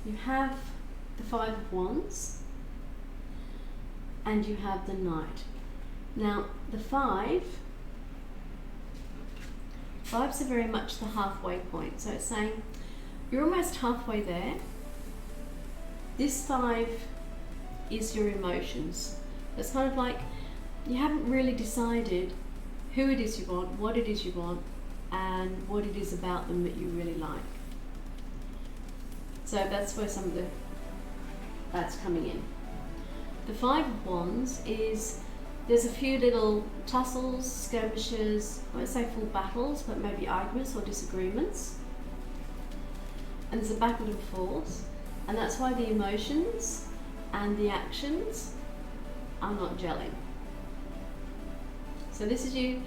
You have the Five of Wands and you have the Knight. Now the fives are very much the halfway point. So it's saying you're almost halfway there. This Five is your emotions. It's kind of like you haven't really decided who it is you want, what it is you want, and what it is about them that you really like. So that's where that's coming in. The Five of Wands is, there's a few little tussles, skirmishes, I won't say full battles, but maybe arguments or disagreements. And there's a backward and forth, and that's why the emotions and the actions are not gelling. So this is you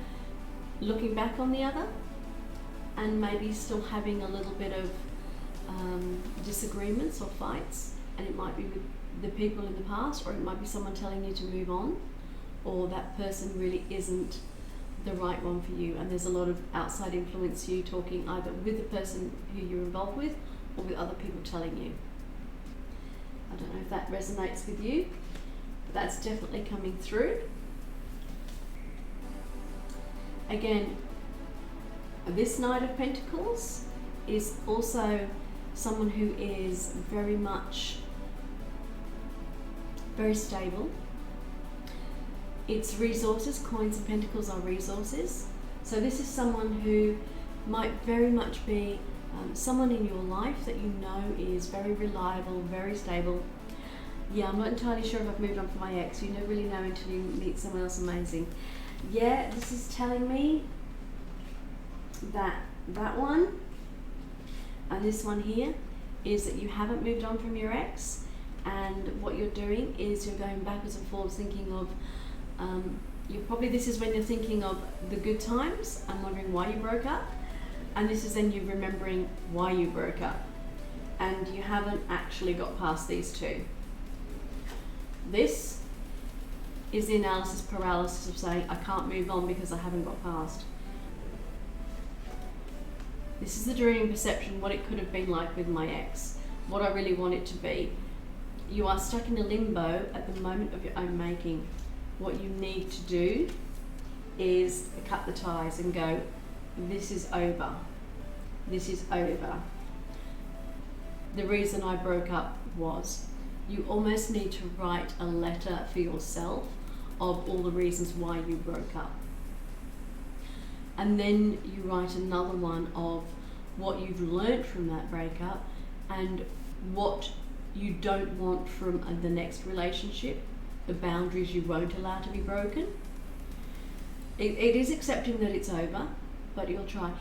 looking back on the other and maybe still having a little bit of disagreements or fights, and it might be with the people in the past, or it might be someone telling you to move on, or that person really isn't the right one for you, and there's a lot of outside influence, you talking either with the person who you're involved with or with other people telling you. I don't know if that resonates with you, but that's definitely coming through. Again, this Knight of Pentacles is also someone who is very much very stable. It's resources, coins and pentacles are resources. So this is someone who might very much be someone in your life that you know is very reliable, very stable. Yeah, I'm not entirely sure if I've moved on from my ex. You never really know until you meet someone else amazing. Yeah, this is telling me that that one and this one here is that you haven't moved on from your ex, and what you're doing is you're going backwards and forwards thinking of this is when you're thinking of the good times and wondering why you broke up, and this is then you remembering why you broke up, and you haven't actually got past these two. This is the analysis paralysis of saying I can't move on because I haven't got past. This is the dreaming perception, what it could have been like with my ex, what I really want it to be. You are stuck in a limbo at the moment of your own making. What you need to do is cut the ties and go, this is over. This is over. The reason I broke up was, you almost need to write a letter for yourself of all the reasons why you broke up. And then you write another one of what you've learned from that breakup and what you don't want from the next relationship, the boundaries you won't allow to be broken. It is accepting that it's over, but you'll try.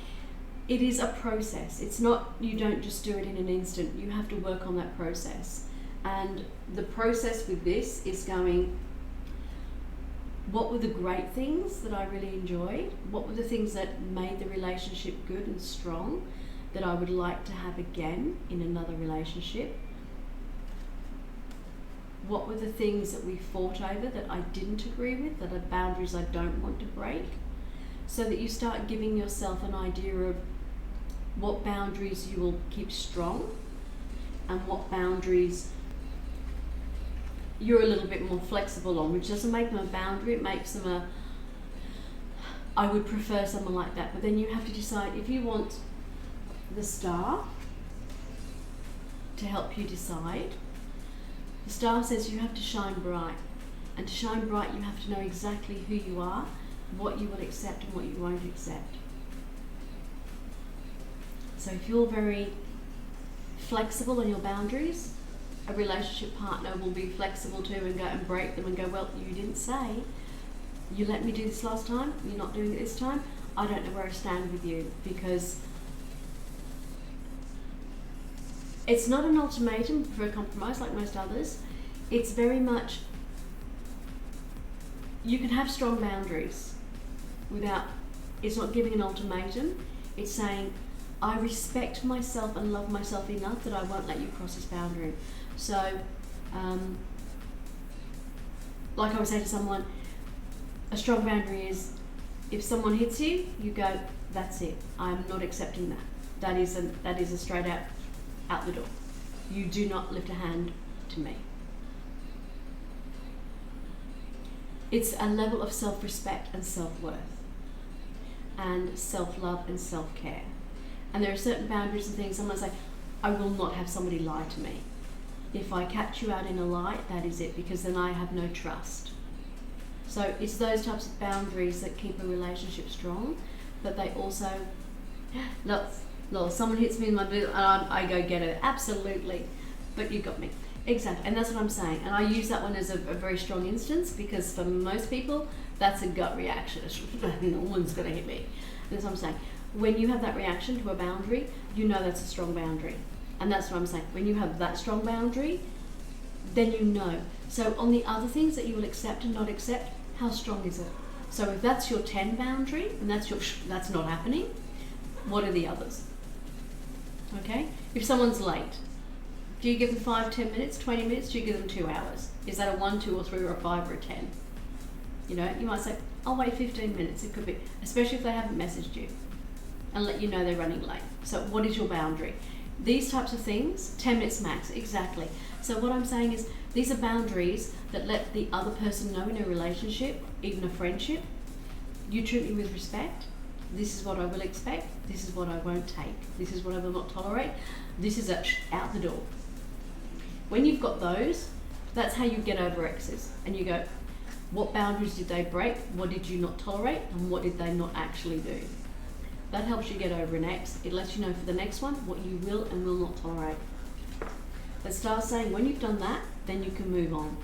It is a process. It's not, you don't just do it in an instant. You have to work on that process. And the process with this is going, what were the great things that I really enjoyed? What were the things that made the relationship good and strong that I would like to have again in another relationship? What were the things that we fought over that I didn't agree with, that are boundaries I don't want to break? So that you start giving yourself an idea of what boundaries you will keep strong and what boundaries you're a little bit more flexible on, which doesn't make them a boundary, it makes them a, I would prefer someone like that. But then you have to decide if you want the star to help you decide. The star says you have to shine bright, and to shine bright you have to know exactly who you are, what you will accept and what you won't accept. So if you're very flexible on your boundaries, a relationship partner will be flexible too and go and break them and go, well, you didn't say, you let me do this last time, you're not doing it this time, I don't know where I stand with you. Because it's not an ultimatum for a compromise like most others. It's very much, you can have strong boundaries without, it's not giving an ultimatum, it's saying, I respect myself and love myself enough that I won't let you cross this boundary. So, like I would say to someone, a strong boundary is, if someone hits you, you go, that's it, I'm not accepting that. That is a straight out the door. You do not lift a hand to me. It's a level of self-respect and self-worth and self-love and self-care. And there are certain boundaries and things. Someone say, I will not have somebody lie to me. If I catch you out in a lie, that is it, because then I have no trust. So it's those types of boundaries that keep a relationship strong, but they also, look, someone hits me in my boot and I go get it. Absolutely. But you got me. Exactly. And that's what I'm saying. And I use that one as a very strong instance, because for most people, that's a gut reaction. No one's going to hit me. And that's what I'm saying. When you have that reaction to a boundary, you know that's a strong boundary. And that's what I'm saying. When you have that strong boundary, then you know. So on the other things that you will accept and not accept, how strong is it? So if that's your 10 boundary, and that's not happening, what are the others? Okay? If someone's late, do you give them 5, 10 minutes, 20 minutes? Do you give them 2 hours? Is that a 1, 2, or 3, or a 5, or a 10? You know, you might say, I'll wait 15 minutes. It could be, especially if they haven't messaged you and let you know they're running late. So what is your boundary? These types of things, 10 minutes max, exactly. So what I'm saying is, these are boundaries that let the other person know in a relationship, even a friendship, you treat me with respect. This is what I will expect. This is what I won't take. This is what I will not tolerate. This is out the door. When you've got those, that's how you get over exes. And you go, what boundaries did they break? What did you not tolerate? And what did they not actually do? That helps you get over an ex. It lets you know for the next one what you will and will not tolerate. But start saying, when you've done that, then you can move on.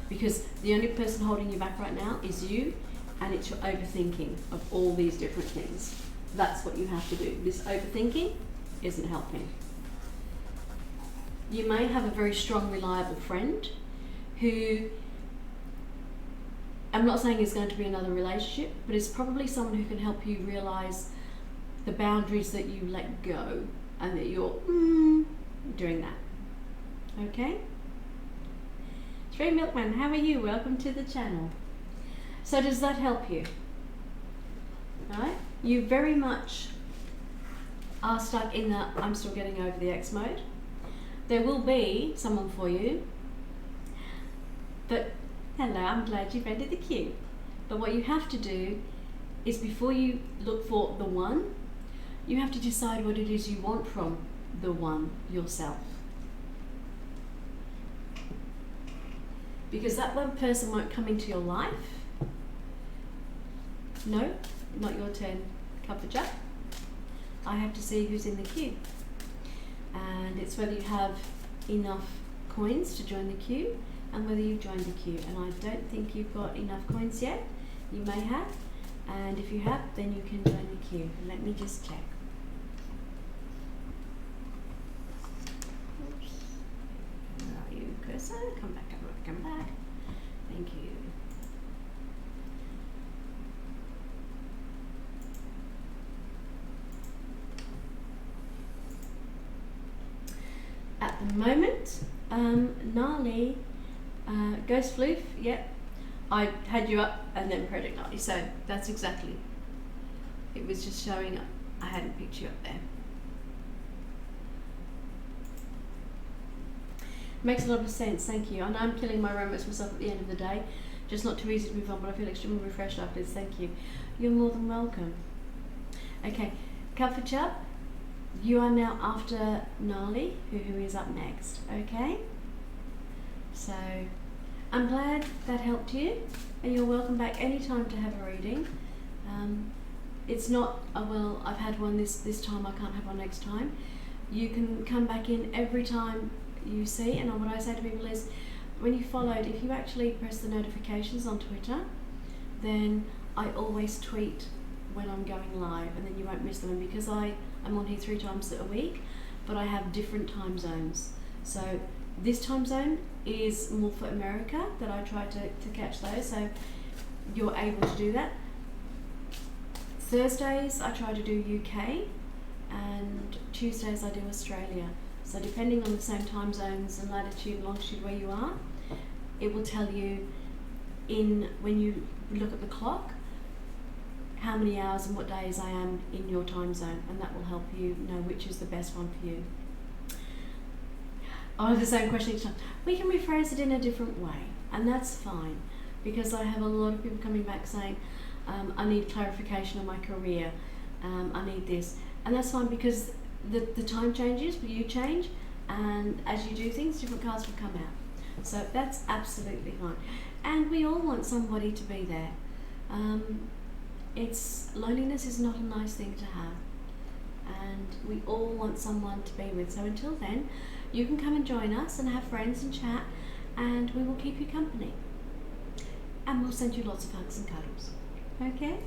Because the only person holding you back right now is you, and it's your overthinking of all these different things. That's what you have to do. This overthinking isn't helping. You may have a very strong, reliable friend who, I'm not saying is going to be another relationship, but it's probably someone who can help you realize the boundaries that you let go and that you're doing that. Okay? Stray Milkman, how are you? Welcome to the channel. So does that help you? Right? You very much are stuck in the I'm still getting over the ex mode. There will be someone for you, but hello, I'm glad you've entered the queue. But what you have to do is, before you look for the one, you have to decide what it is you want from the one yourself. Because that one person won't come into your life. No, not your turn, Cuppa. I have to see who's in the queue. And it's whether you have enough coins to join the queue and whether you've joined the queue. And I don't think you've got enough coins yet. You may have, and if you have, then you can join the queue. Let me just check. Oops. Where are you, cursor? Come back, come back, come back. Thank you. At the moment, Gnarly, Ghost Floof, yep. I had you up and then Project Gnarly, so that's exactly. It was just showing up. I hadn't picked you up there. Makes a lot of sense, thank you. And I'm killing my romance myself at the end of the day. Just not too easy to move on, but I feel extremely refreshed after this, thank you. You're more than welcome. Okay, Comfort Chub, you are now after Gnarly, who is up next, okay? So, I'm glad that helped you, and you're welcome back anytime to have a reading. It's not, oh well, I've had one this time, I can't have one next time. You can come back in every time you see, and what I say to people is, when you followed, if you actually press the notifications on Twitter, then I always tweet when I'm going live, and then you won't miss them. And because I'm on here 3 times a week, but I have different time zones. So this time zone is more for America, that I try to catch those, so you're able to do that. Thursdays I try to do UK, and Tuesdays I do Australia. So depending on the same time zones and latitude and longitude where you are, it will tell you when you look at the clock how many hours and what days I am in your time zone, and that will help you know which is the best one for you. I have the same question each time. We can rephrase it in a different way, and that's fine, because I have a lot of people coming back saying, I need clarification on my career, I need this, and that's fine, because the time changes, but you change, and as you do things, different cards will come out. So that's absolutely fine. And we all want somebody to be there. Loneliness is not a nice thing to have, and we all want someone to be with. So until then, you can come and join us and have friends and chat, and we will keep you company. And we'll send you lots of hugs and cuddles. Okay?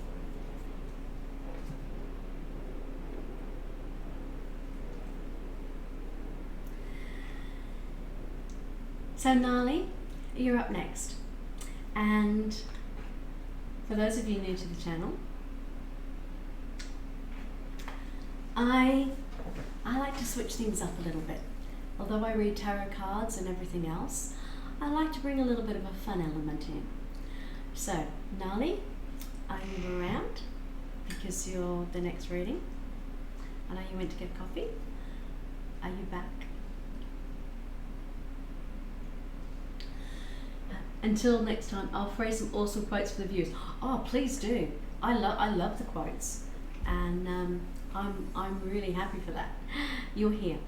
So Gnarly, you're up next. And for those of you new to the channel, I like to switch things up a little bit. Although I read tarot cards and everything else, I like to bring a little bit of a fun element in. So, Gnarly, are you around? Because you're the next reading. I know you went to get coffee. Are you back? Until next time, I'll phrase some awesome quotes for the viewers. Oh, please do. I love the quotes, and I'm really happy for that. You're here,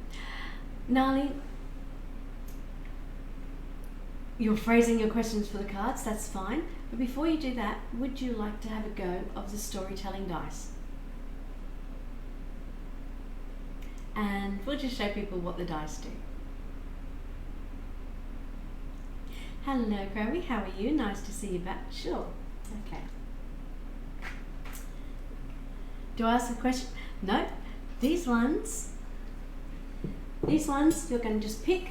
Gnarly. You're phrasing your questions for the cards. That's fine. But before you do that, would you like to have a go of the storytelling dice? And we'll just show people what the dice do. Hello, Chloe. How are you? Nice to see you back. Sure. Okay. Do I ask a question? No. These ones, you're going to just pick.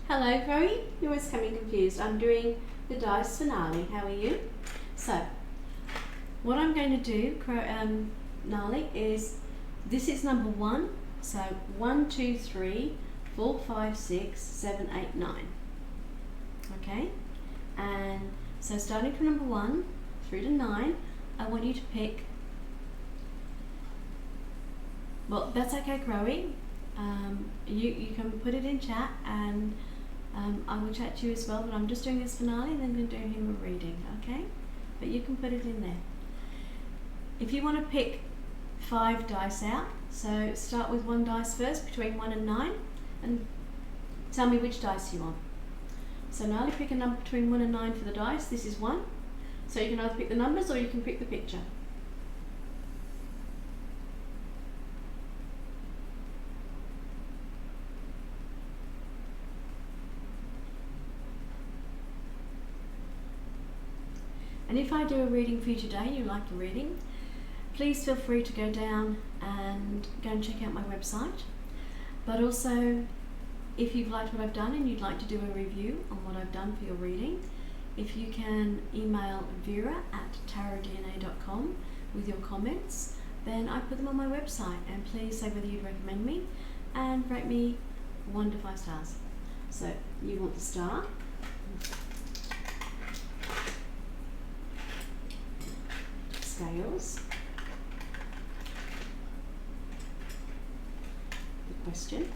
Hello, Chloe. You're always coming confused. I'm doing the dice for Gnarly. How are you? So, what I'm going to do, Gnarly, is this is number 1. So 1, 2, 3, 4, 5, 6, 7, 8, 9. Okay, and so starting from number 1 through to 9, I want you to pick. Well, that's okay, Chloe. You can put it in chat, and I will chat to you as well. But I'm just doing this finale, and then going to do him a reading. Okay, but you can put it in there. If you want to pick 5 dice out, so start with 1 dice first, between 1 and 9, and tell me which dice you want. So Gnarly, pick a number between 1 and 9 for the dice. This is 1. So you can either pick the numbers or you can pick the picture. And if I do a reading for you today and you like the reading, please feel free to go down and check out my website. But also, if you've liked what I've done and you'd like to do a review on what I've done for your reading, if you can email vera@tarotdna.com with your comments, then I put them on my website, and please say whether you'd recommend me and rate me 1 to 5 stars. So you want the star, scales, the question,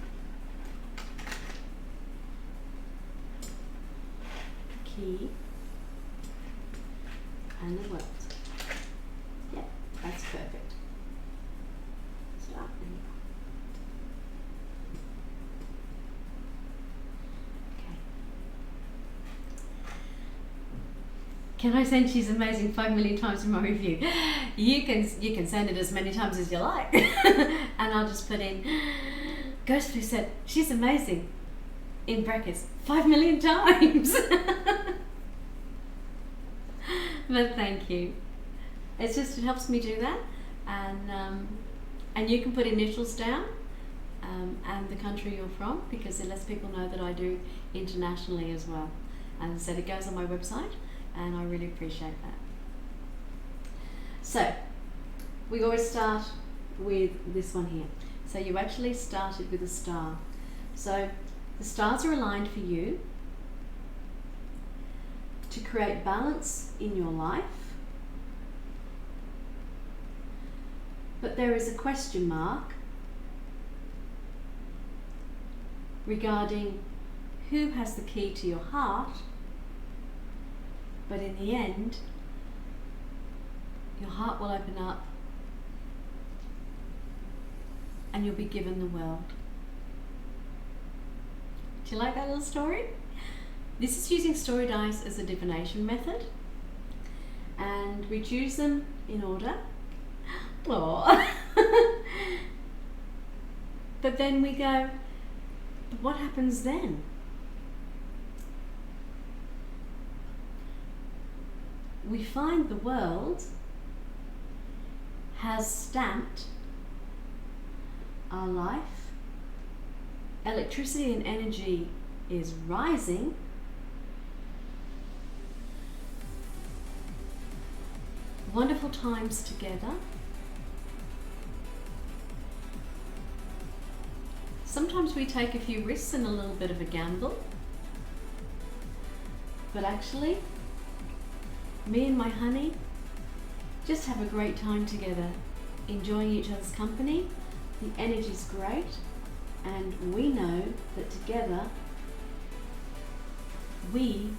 key, and the world. Yep, that's perfect. Start. Okay. Can I send She's Amazing 5 million times in my review? You can send it as many times as you like. And I'll just put in Ghost Blue said she's amazing in brackets 5 million times. But thank you. It helps me do that, and you can put initials down and the country you're from, because it lets people know that I do internationally as well. And so it goes on my website, and I really appreciate that. So we always start with this one here. So you actually started with a star. So the stars are aligned for you to create balance in your life. But there is a question mark regarding who has the key to your heart, but in the end, your heart will open up and you'll be given the world. Do you like that little story? This is using story dice as a divination method, and we choose them in order. Aww. But then we go, but what happens then? We find the world has stamped our life. Electricity and energy is rising. Wonderful times together. Sometimes we take a few risks and a little bit of a gamble. But actually, me and my honey just have a great time together, enjoying each other's company. The energy's great, and we know that together we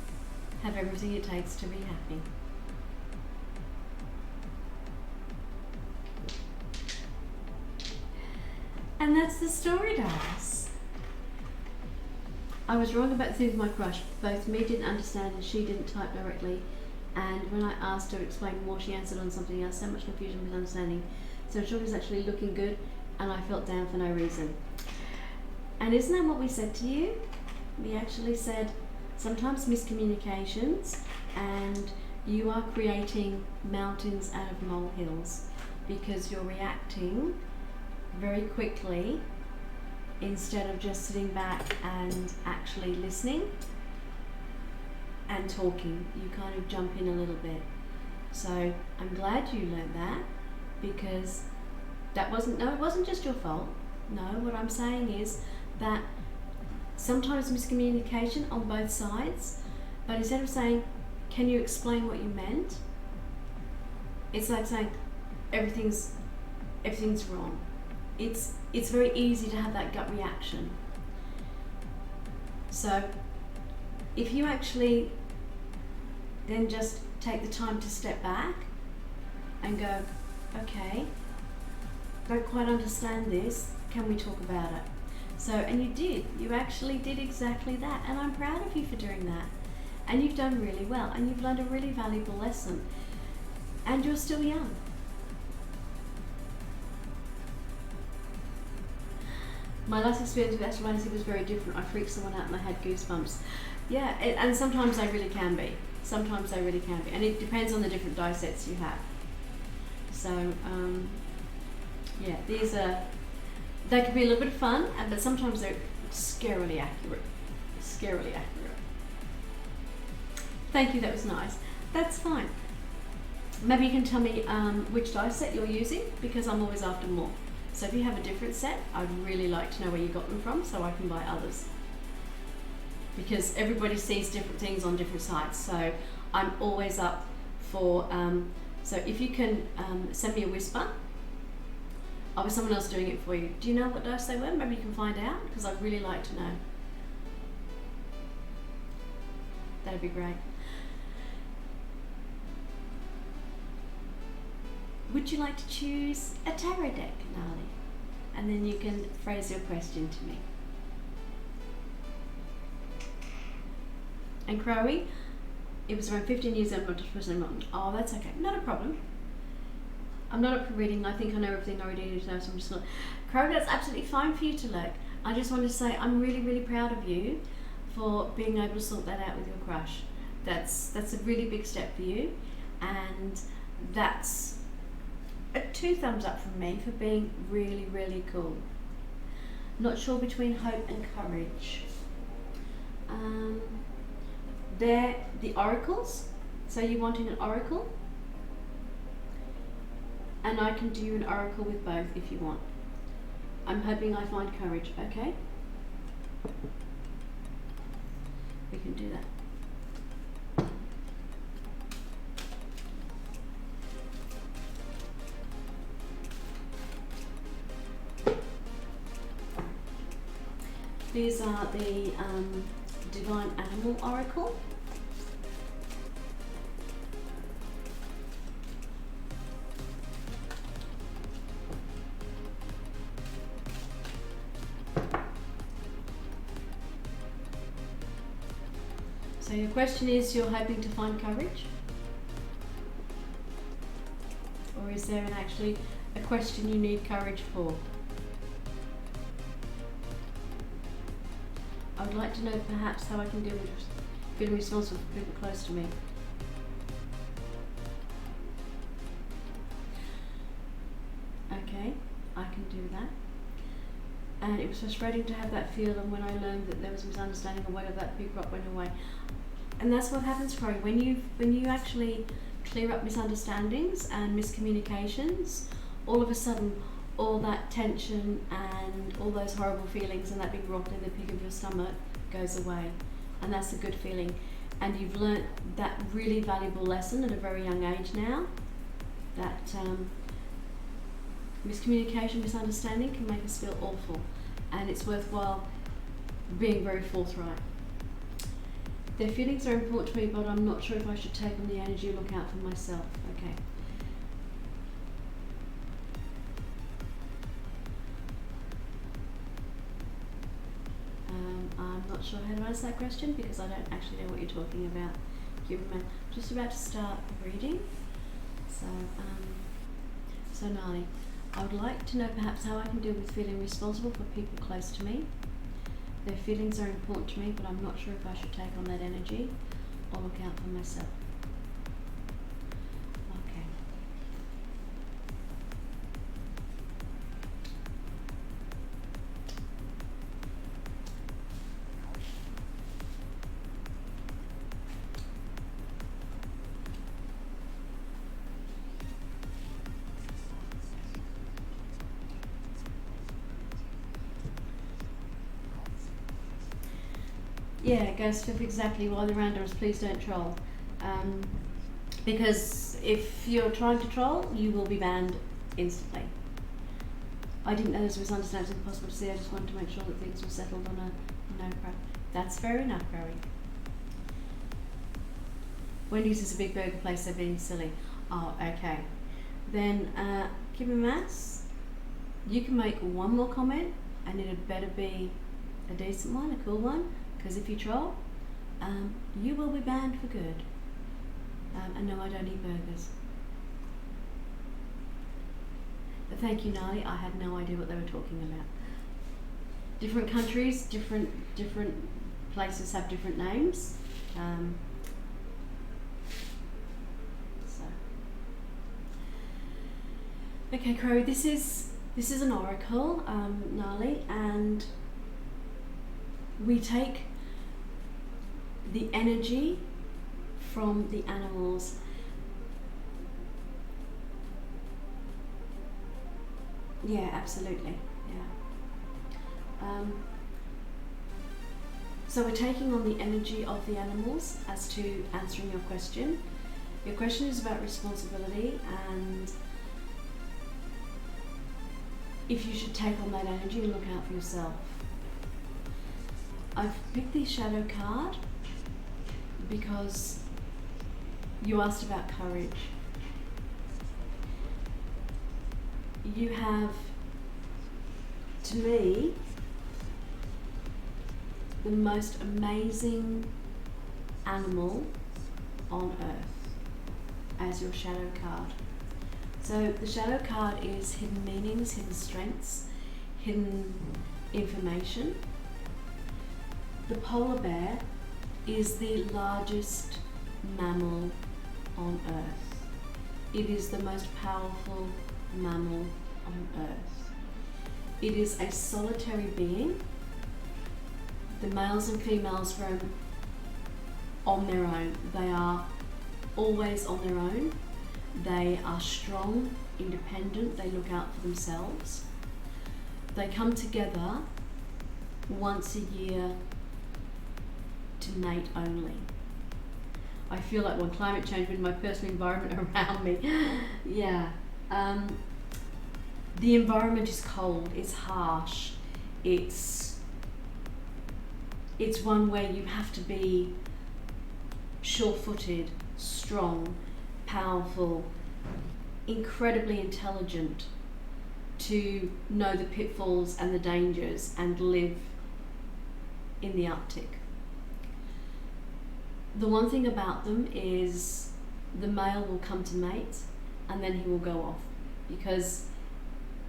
have everything it takes to be happy. And that's the story, dice. I was wrong about the thing with my crush. Both me didn't understand and she didn't type directly. And when I asked her to explain more, she answered on something else. So much confusion and misunderstanding. So she was actually looking good, and I felt down for no reason. And isn't that what we said to you? We actually said sometimes miscommunications, and you are creating mountains out of molehills because you're reacting very quickly instead of just sitting back and actually listening and talking. You kind of jump in a little bit. So I'm glad you learned that, because it wasn't just your fault. No, what I'm saying is that sometimes miscommunication on both sides, but instead of saying, can you explain what you meant? It's like saying everything's wrong. It's very easy to have that gut reaction. So if you actually then just take the time to step back and go, okay, don't quite understand this, can we talk about it? So, and you actually did exactly that, and I'm proud of you for doing that. And you've done really well, and you've learned a really valuable lesson, and you're still young. My last experience with astral was very different. I freaked someone out and I had goosebumps. Yeah, and sometimes I really can be. Sometimes they really can be, and it depends on the different die sets you have. So yeah, they can be a little bit of fun, but sometimes they're scarily accurate. Scarily accurate. Thank you, that was nice. That's fine. Maybe you can tell me which die set you're using, because I'm always after more. So if you have a different set, I'd really like to know where you got them from so I can buy others. Because everybody sees different things on different sites, so I'm always up for, so if you can send me a whisper, or was someone else doing it for you? Do you know what dice they were? Maybe you can find out, because I'd really like to know. That'd be great. Would you like to choose a tarot deck, Nali? And then you can phrase your question to me. And Crowy, it was around 15 years old, not just person. Oh, that's okay, not a problem. I'm not up for reading. I think I know everything I already need to know, so I'm just not. Crowy, that's absolutely fine for you to look. I just want to say I'm really, really proud of you for being able to sort that out with your crush. That's a really big step for you, and that's a 2 thumbs up from me for being really, really cool. Not sure between hope and courage. They're the oracles, so you're wanting an oracle, and I can do an oracle with both if you want. I'm hoping I find courage, okay? We can do that. These are the Divine Animal Oracle. So your question is, you're hoping to find courage? Or is there actually a question you need courage for? I would like to know perhaps how I can deal with feeling responsible for people close to me. Okay, I can do that. And it was frustrating to have that feel, and when I learned that there was a misunderstanding or whether that big rock went away. And that's what happens, Corey, when you actually clear up misunderstandings and miscommunications, all of a sudden all that tension and all those horrible feelings and that big rock in the pit of your stomach goes away, and that's a good feeling. And you've learnt that really valuable lesson at a very young age now, that miscommunication, misunderstanding can make us feel awful, and it's worthwhile being very forthright. Their feelings are important to me, but I'm not sure if I should take on the energy or look out for myself. Okay. I'm not sure how to answer that question because I don't actually know what you're talking about. I'm just about to start reading. So Nali, I would like to know perhaps how I can deal with feeling responsible for people close to me. Their feelings are important to me, but I'm not sure if I should take on that energy or look out for myself. Okay. Yeah, Ghost of exactly why the randoms, please don't troll. Because if you're trying to troll, you will be banned instantly. I didn't know this was misunderstanding, it was impossible to see, I just wanted to make sure that things were settled on a no crap. That's fair enough, Rowie. Wendy's is a big burger place, they're being silly. Oh, okay. Then, Kimmy Mass, you can make one more comment, and it'd better be a decent one, a cool one. Because if you troll, you will be banned for good. And no, I don't eat burgers. But thank you, Nali. I had no idea what they were talking about. Different countries, different places have different names. Okay, Crow, this is an oracle, Nali, and we take the energy from the animals. Yeah, absolutely. Yeah. So we're taking on the energy of the animals as to answering your question. Your question is about responsibility and if you should take on that energy and look out for yourself. I've picked the shadow card because you asked about courage. You have, to me, the most amazing animal on earth as your shadow card. So the shadow card is hidden meanings, hidden strengths, hidden information. The polar bear is the largest mammal on earth. It is the most powerful mammal on earth. It is a solitary being. The males and females roam on their own. They are always on their own. They are strong, independent, they look out for themselves. They come together once a year to mate only. I feel like when climate change with my personal environment around me, yeah. The environment is cold, it's harsh, it's one where you have to be sure-footed, strong, powerful, incredibly intelligent to know the pitfalls and the dangers and live in the Arctic. The one thing about them is the male will come to mate and then he will go off, because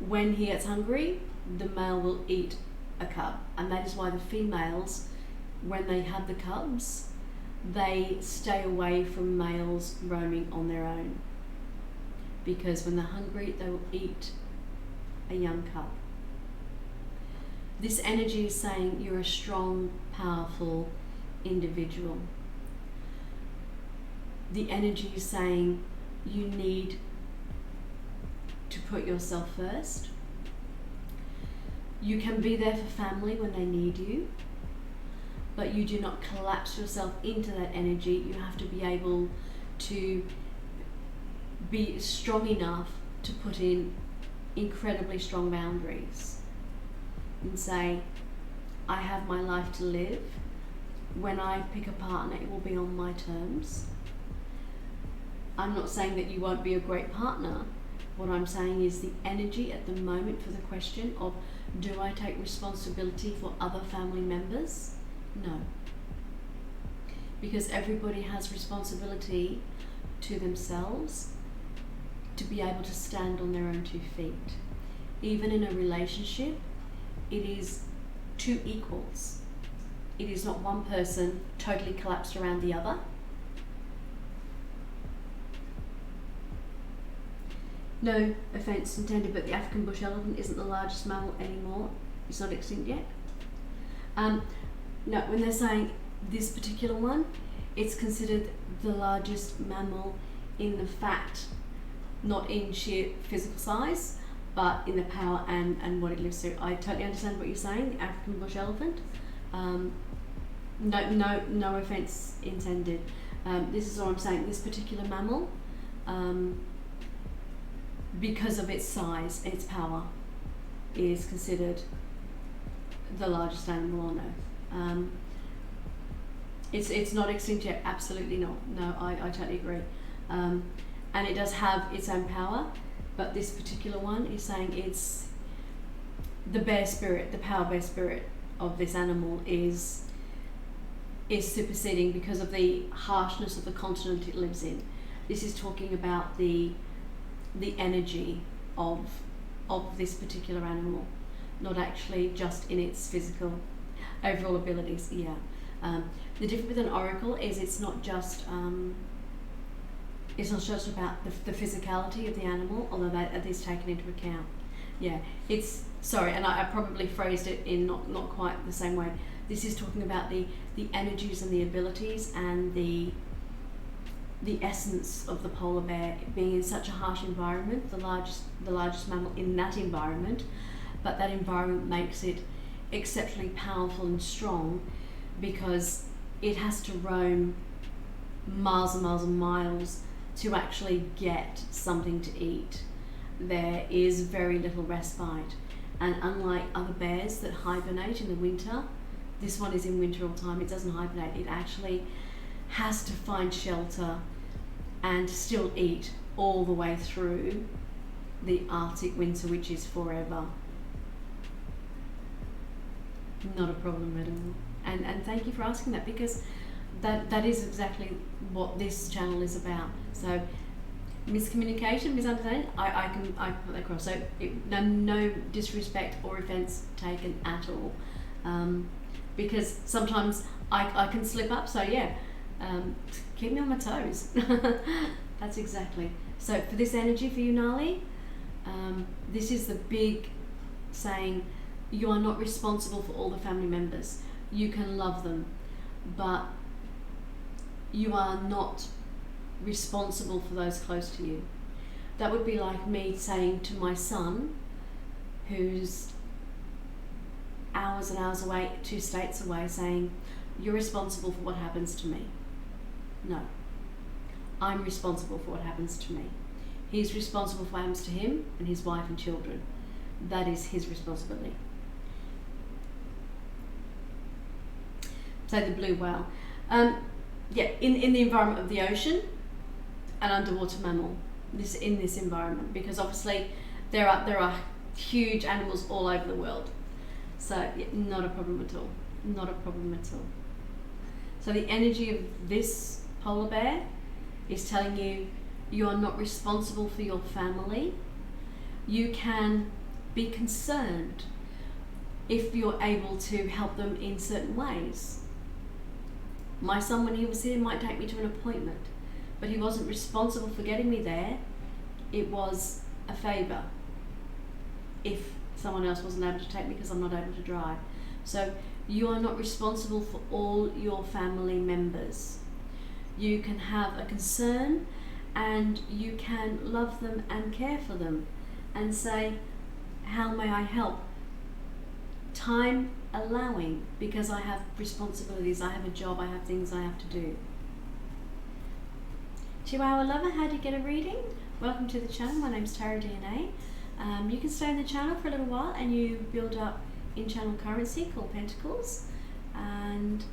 when he gets hungry, the male will eat a cub, and that is why the females, when they have the cubs, they stay away from males roaming on their own, because when they're hungry, they will eat a young cub. This energy is saying you're a strong, powerful individual. The energy is saying you need to put yourself first. You can be there for family when they need you, but you do not collapse yourself into that energy. You have to be able to be strong enough to put in incredibly strong boundaries and say, I have my life to live. When I pick a partner, it will be on my terms. I'm not saying that you won't be a great partner. What I'm saying is the energy at the moment for the question of, do I take responsibility for other family members? No. Because everybody has responsibility to themselves to be able to stand on their own 2 feet. Even in a relationship, it is 2 equals. It is not one person totally collapsed around the other. No offence intended, but the African bush elephant isn't the largest mammal anymore. It's not extinct yet. No, when they're saying this particular one, it's considered the largest mammal in the fact, not in sheer physical size, but in the power and what it lives through. I totally understand what you're saying, the African bush elephant. No offence intended. This is what I'm saying, this particular mammal, because of its size, its power, is considered the largest animal on Earth. It's not extinct yet, absolutely not. No, I totally agree. And it does have its own power, but this particular one is saying it's the bear spirit, the power bear spirit of this animal is superseding because of the harshness of the continent it lives in. This is talking about the energy of this particular animal, not actually just in its physical overall abilities. Yeah. The difference with an oracle is it's not just it's not just about the physicality of the animal, although that is taken into account. Yeah, it's, sorry, and I probably phrased it in not quite the same way. This is talking about the energies and the abilities and the essence of the polar bear being in such a harsh environment, the largest mammal in that environment, but that environment makes it exceptionally powerful and strong because it has to roam miles and miles and miles to actually get something to eat. There is very little respite, and unlike other bears that hibernate in the winter, this one is in winter all the time. It doesn't hibernate, it actually has to find shelter and still eat all the way through the Arctic winter, which is forever. Not a problem at all. And thank you for asking that, because that is exactly what this channel is about. So miscommunication, misunderstanding, I put that across. So no disrespect or offence taken at all, because sometimes I can slip up. So yeah, keep me on my toes. That's exactly. So for this energy for you, Nali, this is the big saying: you are not responsible for all the family members. You can love them, but you are not responsible for those close to you. That would be like me saying to my son, who's hours and hours away, 2 states away, saying, you're responsible for what happens to me. No. I'm responsible for what happens to me. He's responsible for what happens to him and his wife and children. That is his responsibility. So the blue whale. Yeah, in the environment of the ocean, an underwater mammal. In this environment, because obviously there are huge animals all over the world. So yeah, not a problem at all. Not a problem at all. So the energy of this polar bear is telling you you are not responsible for your family. You can be concerned if you're able to help them in certain ways. My son, when he was here, might take me to an appointment, but he wasn't responsible for getting me there. It was a favour if someone else wasn't able to take me because I'm not able to drive. So you are not responsible for all your family members. You can have a concern and you can love them and care for them and say, how may I help? Time allowing, because I have responsibilities, I have a job, I have things I have to do. Chihuahua lover, how do you get a reading? Welcome to the channel. My name's Tarot DNA. You can stay in the channel for a little while and you build up in-channel currency called Pentacles, and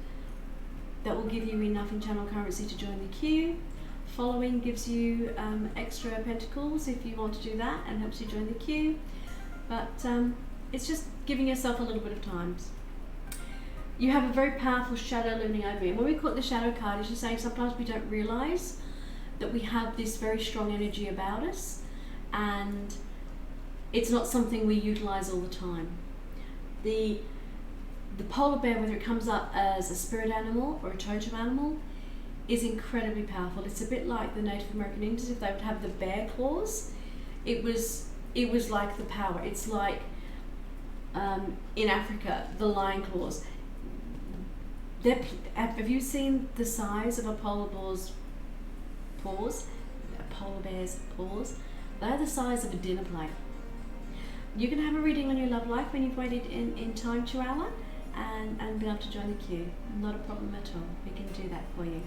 that will give you enough in-channel currency to join the queue. Following gives you extra Pentacles if you want to do that, and helps you join the queue. But it's just giving yourself a little bit of time. You have a very powerful shadow looming over you. When we call it the shadow card, it's just saying sometimes we don't realise that we have this very strong energy about us, and it's not something we utilise all the time. The polar bear, whether it comes up as a spirit animal or a totem animal, is incredibly powerful. It's a bit like the Native American Indians, if they would have the bear claws. It was like the power. It's like in Africa, the lion claws. Have you seen the size of a polar bear's paws? A polar bear's paws? They're the size of a dinner plate. You can have a reading on your love life when you've waited in time, Chihuahua, and be able to join the queue. Not a problem at all. We can do that for you.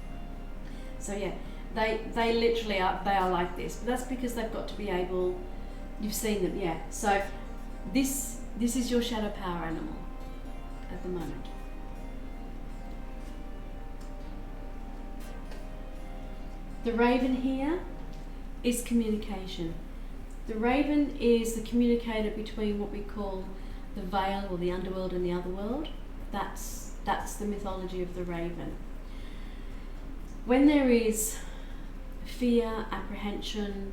So yeah, they literally are, they are like this. But that's because they've got to be able, you've seen them, yeah. So this is your shadow power animal at the moment. The raven here is communication. The raven is the communicator between what we call the veil or the underworld and the otherworld. That's the mythology of the raven. When there is fear, apprehension,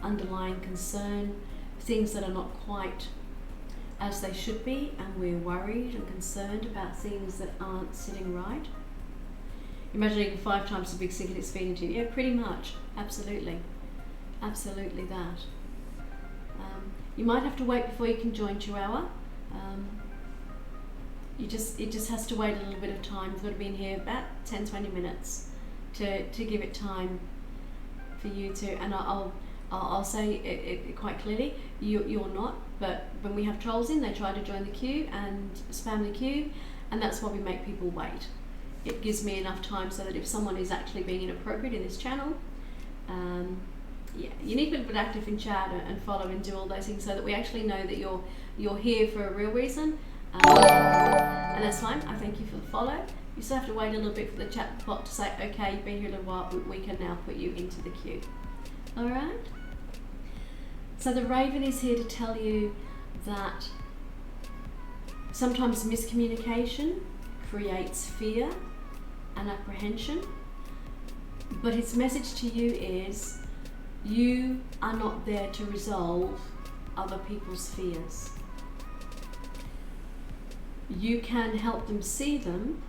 underlying concern, things that are not quite as they should be, and we're worried and concerned about things that aren't sitting right, Imagining 5 times the big sink it's feeding to you. Yeah, pretty much. Absolutely. Absolutely that. You might have to wait before you can join Chihuahua. It just has to wait a little bit of time. You've got to be in here about 10-20 minutes to give it time for you to, and I'll say it quite clearly, you're not, but when we have trolls in, they try to join the queue and spam the queue, and that's why we make people wait. It gives me enough time so that if someone is actually being inappropriate in this channel, you need to be a bit active in chat and follow and do all those things so that we actually know that you're here for a real reason, and that's fine. I thank you for the follow. You still have to wait a little bit for the chat bot to say, okay, you've been here a little while, we can now put you into the queue. Alright? So the Raven is here to tell you that sometimes miscommunication creates fear and apprehension, but its message to you is you are not there to resolve other people's fears. You can help them see them.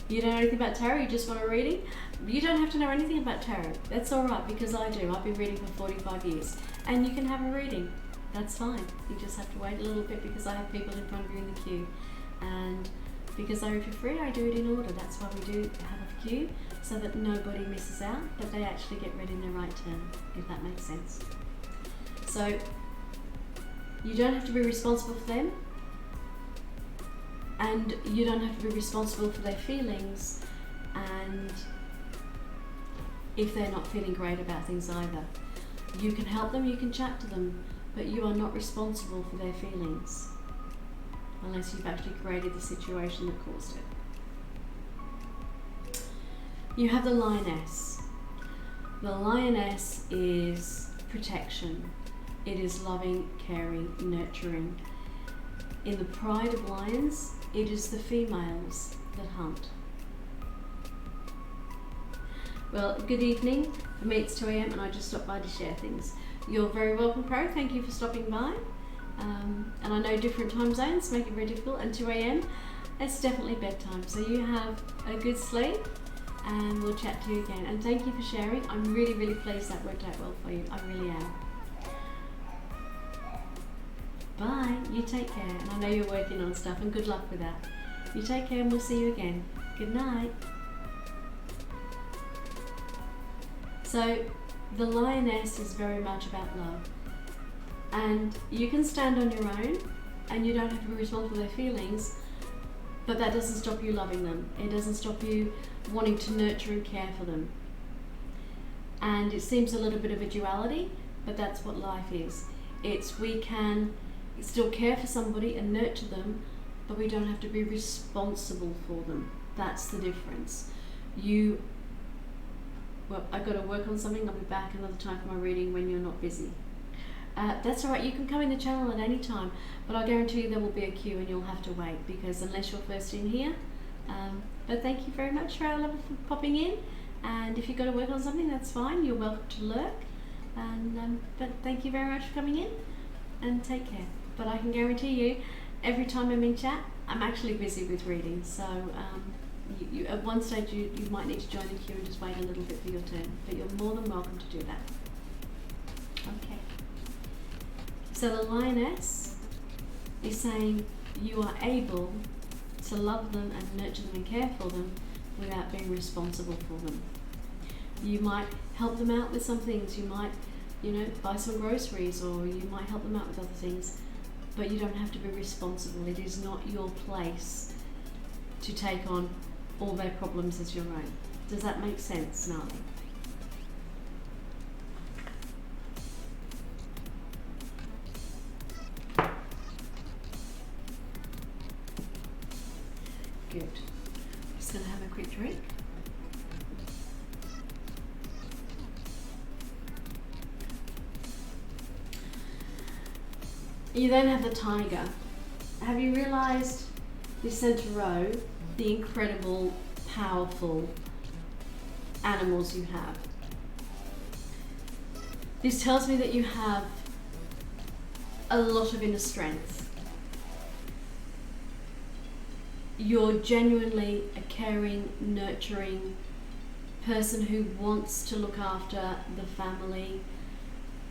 You don't know anything about tarot, you just want a reading? You don't have to know anything about tarot. That's alright, because I do. I've been reading for 45 years. And you can have a reading. That's fine. You just have to wait a little bit because I have people in front of you in the queue. And because I read for free, I do it in order. That's why we do have a queue, so that nobody misses out, but they actually get read in their right turn, if that makes sense. So, you don't have to be responsible for them, and you don't have to be responsible for their feelings, and if they're not feeling great about things either. You can help them, you can chat to them, but you are not responsible for their feelings unless you've actually created the situation that caused it. You have the Lioness. The Lioness is protection. It is loving, caring, nurturing. In the pride of lions, it is the females that hunt. Well, good evening. For me it's 2 AM and I just stopped by to share things. You're very welcome, Pro. Thank you for stopping by. And I know different time zones make it very difficult, and 2 AM, it's definitely bedtime. So you have a good sleep and we'll chat to you again. And thank you for sharing. I'm really, really pleased that worked out well for you. I really am. Bye. You take care. And I know you're working on stuff, and good luck with that. You take care and we'll see you again. Good night. So the Lioness is very much about love. And you can stand on your own and you don't have to be responsible for their feelings, but that doesn't stop you loving them. It doesn't stop you wanting to nurture and care for them. And it seems a little bit of a duality, but that's what life is. We can still care for somebody and nurture them, but we don't have to be responsible for them. That's the difference. Well, I've got to work on something. I'll be back another time for my reading when you're not busy. That's alright, you can come in the channel at any time, but I guarantee you there will be a queue and you'll have to wait, because unless you're first in here. But thank you very much, Farrell, for popping in, and if you've got to work on something, that's fine, you're welcome to lurk. But thank you very much for coming in, and take care. But I can guarantee you, every time I'm in chat, I'm actually busy with reading, so you at one stage you might need to join the queue and just wait a little bit for your turn, but you're more than welcome to do that. Okay. So the Lioness is saying you are able to love them and nurture them and care for them without being responsible for them. You might help them out with some things, you might, buy some groceries, or you might help them out with other things, but you don't have to be responsible. It is not your place to take on all their problems as your own. Does that make sense, Nali? Good. I'm just going to have a quick drink. You then have the Tiger. Have you realised this centre row, the incredible, powerful animals you have? This tells me that you have a lot of inner strength. You're genuinely a caring, nurturing person who wants to look after the family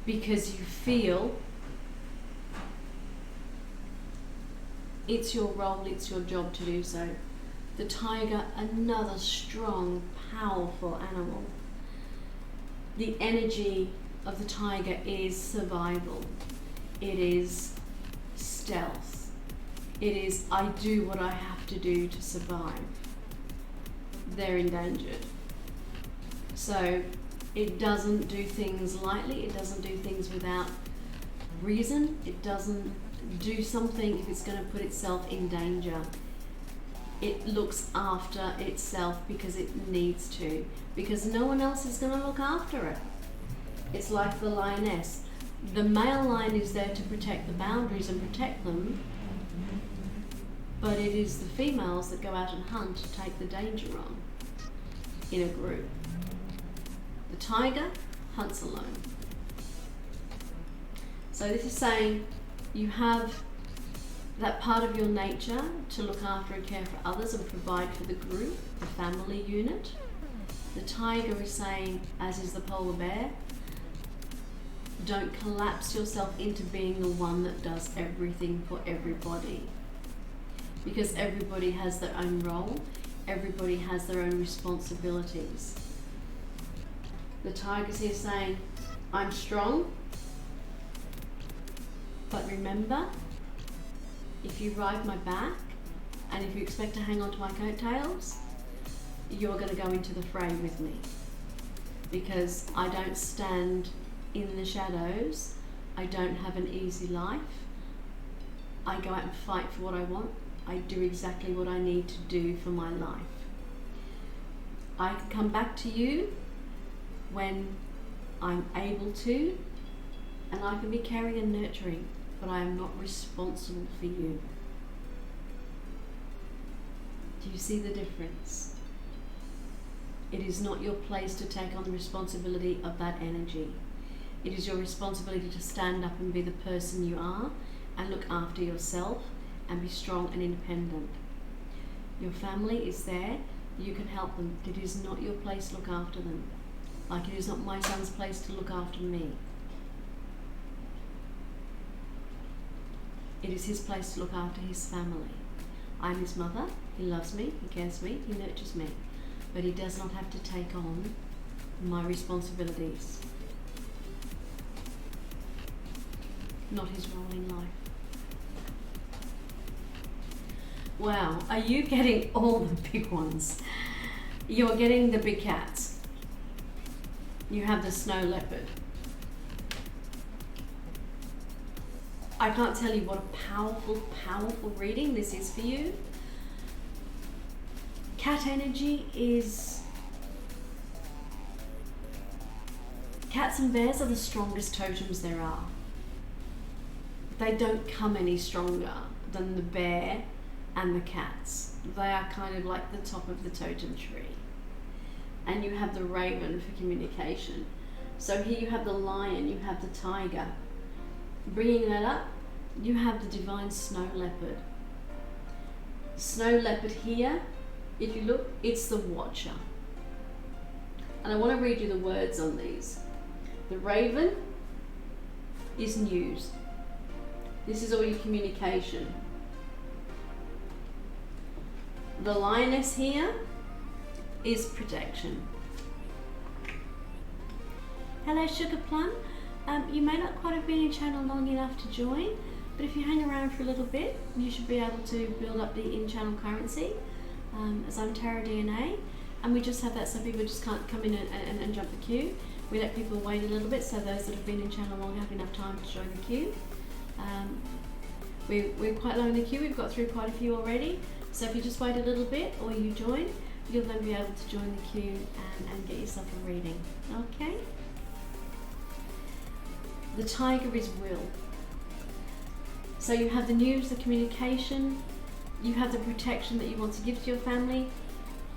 because you feel it's your role, it's your job to do so. The tiger, another strong, powerful animal. The energy of the tiger is survival. It is stealth. It is, I do what I have to do to survive. They're endangered. So it doesn't do things lightly. It doesn't do things without reason. It doesn't do something if it's going to put itself in danger. It looks after itself because it needs to, because no one else is going to look after it. It's like the lioness. The male lion is there to protect the boundaries and protect them, but it is the females that go out and hunt to take the danger on in a group. The tiger hunts alone. So this is saying you have that part of your nature to look after and care for others and provide for the group, the family unit. The tiger is saying, as is the polar bear, don't collapse yourself into being the one that does everything for everybody. Because everybody has their own role, everybody has their own responsibilities. The tiger's here saying, I'm strong, but remember, if you ride my back and if you expect to hang on to my coattails, you're going to go into the fray with me. Because I don't stand in the shadows, I don't have an easy life. I go out and fight for what I want. I do exactly what I need to do for my life. I can come back to you when I'm able to, and I can be caring and nurturing, but I am not responsible for you. Do you see the difference? It is not your place to take on the responsibility of that energy. It is your responsibility to stand up and be the person you are and look after yourself and be strong and independent. Your family is there, you can help them. It is not your place to look after them. Like it is not my son's place to look after me. It is his place to look after his family. I'm his mother, he loves me, he cares for me, he nurtures me. But he does not have to take on my responsibilities. Not his role in life. Wow, are you getting all the big ones? You're getting the big cats. You have the snow leopard. I can't tell you what a powerful, powerful reading this is for you. Cat energy is... Cats and bears are the strongest totems there are. They don't come any stronger than the bear and the cats. They are kind of like the top of the totem tree. And you have the raven for communication. So here you have the lion, you have the tiger. Bringing that up, you have the divine snow leopard. Snow leopard here, if you look, it's the watcher. And I want to read you the words on these. The raven is news. This is all your communication. The lioness here is protection. Hello Sugar Plum. You may not quite have been in channel long enough to join, but if you hang around for a little bit, you should be able to build up the in-channel currency. As I'm Tarot DNA, and we just have that so people just can't come in and jump the queue. We let people wait a little bit so those that have been in channel long have enough time to join the queue. We're quite low in the queue, we've got through quite a few already, so if you just wait a little bit or you join, you'll then be able to join the queue and get yourself a reading. Okay? The tiger is will. So you have the news, the communication, you have the protection that you want to give to your family,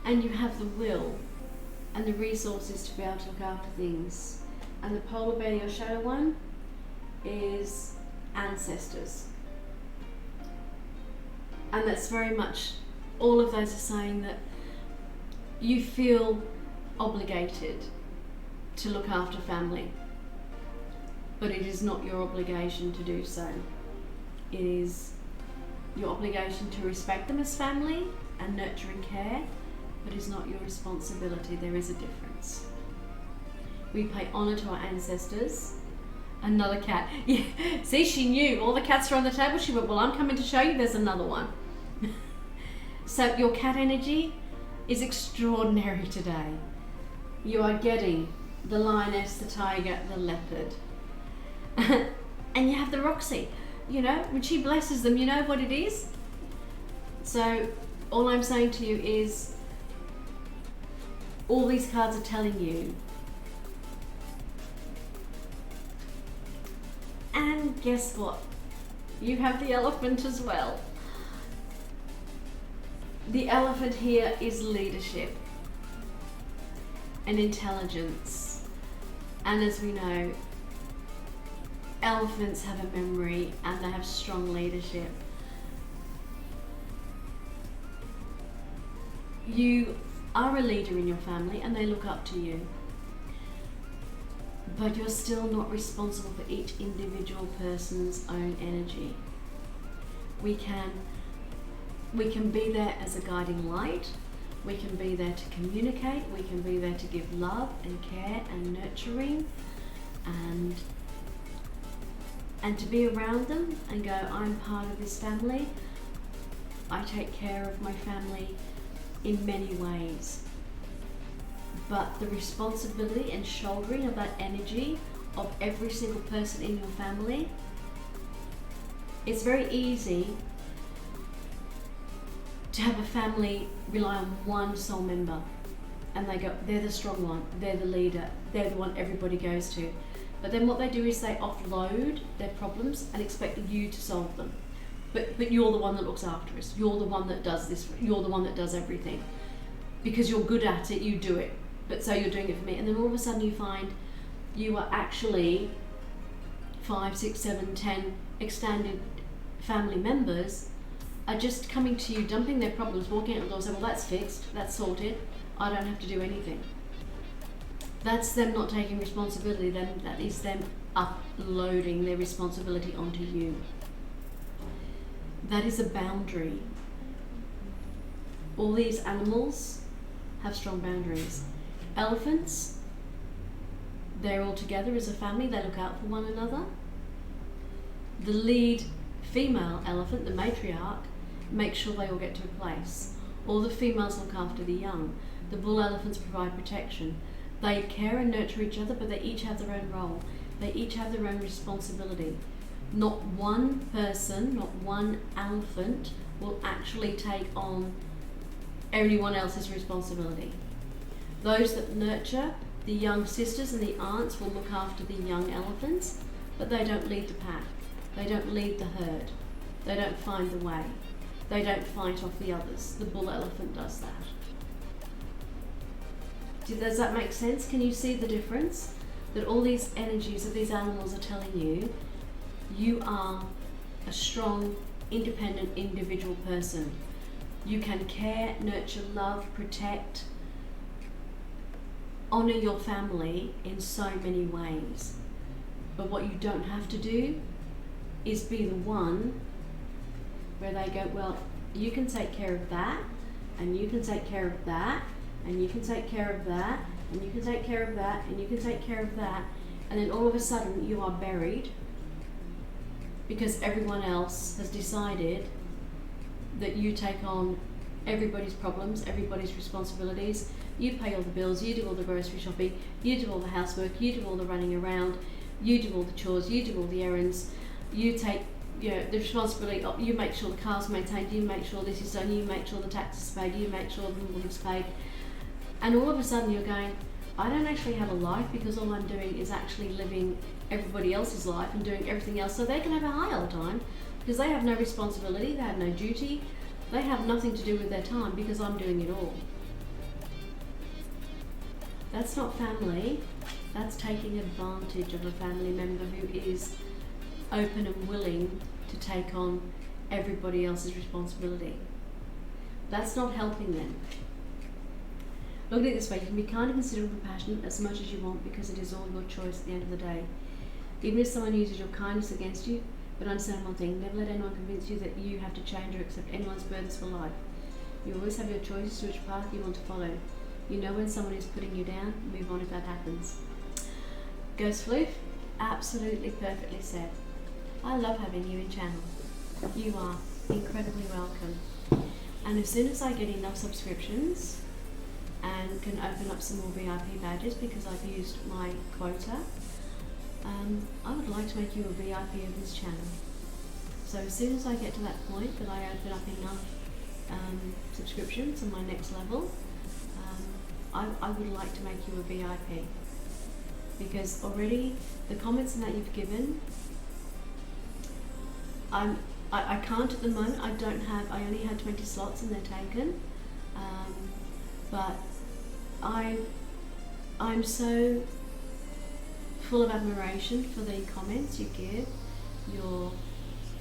and you have the will and the resources to be able to look after things. And the polar bear, your shadow one, is ancestors. And that's very much all of those are saying that you feel obligated to look after family, but it is not your obligation to do so. It is your obligation to respect them as family and nurture and care, but it's not your responsibility. There is a difference. We pay honour to our ancestors. Another cat. Yeah. See, she knew. All the cats are on the table. She went, well, I'm coming to show you there's another one. So your cat energy is extraordinary today. You are getting the lioness, the tiger, the leopard. And you have the Roxy. You know, when she blesses them, you know what it is? So all I'm saying to you is, all these cards are telling you, and guess what? You have the elephant as well. The elephant here is leadership and intelligence. And as we know, elephants have a memory and they have strong leadership. You are a leader in your family and they look up to you. But you're still not responsible for each individual person's own energy. We can be there as a guiding light. We can be there to communicate. We can be there to give love and care and nurturing, and to be around them and go, I'm part of this family. I take care of my family in many ways. But the responsibility and shouldering of that energy of every single person in your family, it's very easy to have a family rely on one soul member and they go, they're the strong one, they're the leader, they're the one everybody goes to. But then what they do is they offload their problems and expect you to solve them. But you're the one that looks after us, you're the one that does this, you're the one that does everything. Because you're good at it, you do it. But so you're doing it for me. And then all of a sudden you find you are actually 5, 6, 7, 10 extended family members are just coming to you, dumping their problems, walking out the door, saying, well, that's fixed, that's sorted, I don't have to do anything. That's them not taking responsibility, then that is them uploading their responsibility onto you. That is a boundary. All these animals have strong boundaries. Elephants, they're all together as a family, they look out for one another. The lead female elephant, the matriarch, makes sure they all get to a place. All the females look after the young. The bull elephants provide protection. They care and nurture each other, but they each have their own role. They each have their own responsibility. Not one person, not one elephant will actually take on everyone else's responsibility. Those that nurture the young sisters and the aunts will look after the young elephants, but they don't lead the pack. They don't lead the herd. They don't find the way. They don't fight off the others. The bull elephant does that. Does that make sense? Can you see the difference? That all these energies of these animals are telling you, you are a strong, independent, individual person. You can care, nurture, love, protect, honour your family in so many ways. But what you don't have to do is be the one where they go, well, you can take care of that, and you can take care of that, and you can take care of that, and you can take care of that, and you can take care of that, and then all of a sudden you are buried because everyone else has decided that you take on everybody's problems, everybody's responsibilities. You pay all the bills, you do all the grocery shopping, you do all the housework, you do all the running around, you do all the chores, you do all the errands, you take the responsibility of, you make sure the car's maintained, you make sure this is done, you make sure the tax is paid, you make sure the mortgage is paid. And all of a sudden you're going, I don't actually have a life because all I'm doing is actually living everybody else's life and doing everything else, so they can have a high old time because they have no responsibility, they have no duty, they have nothing to do with their time because I'm doing it all. That's not family, that's taking advantage of a family member who is open and willing to take on everybody else's responsibility. That's not helping them. Look at it this way, you can be kind and considerate and compassionate as much as you want because it is all your choice at the end of the day. Even if someone uses your kindness against you, but understand one thing, never let anyone convince you that you have to change or accept anyone's burdens for life. You always have your choices to which path you want to follow. You know when someone is putting you down, move on if that happens. Ghost Floof, absolutely perfectly said. I love having you in channel. You are incredibly welcome. And as soon as I get enough subscriptions and can open up some more VIP badges because I've used my quota, I would like to make you a VIP of this channel. So as soon as I get to that point that I open up enough subscriptions on my next level, I would like to make you a VIP. Because already the comments that you've given, I can't at the moment. I only had 20 slots and they're taken. But I'm so full of admiration for the comments you give, your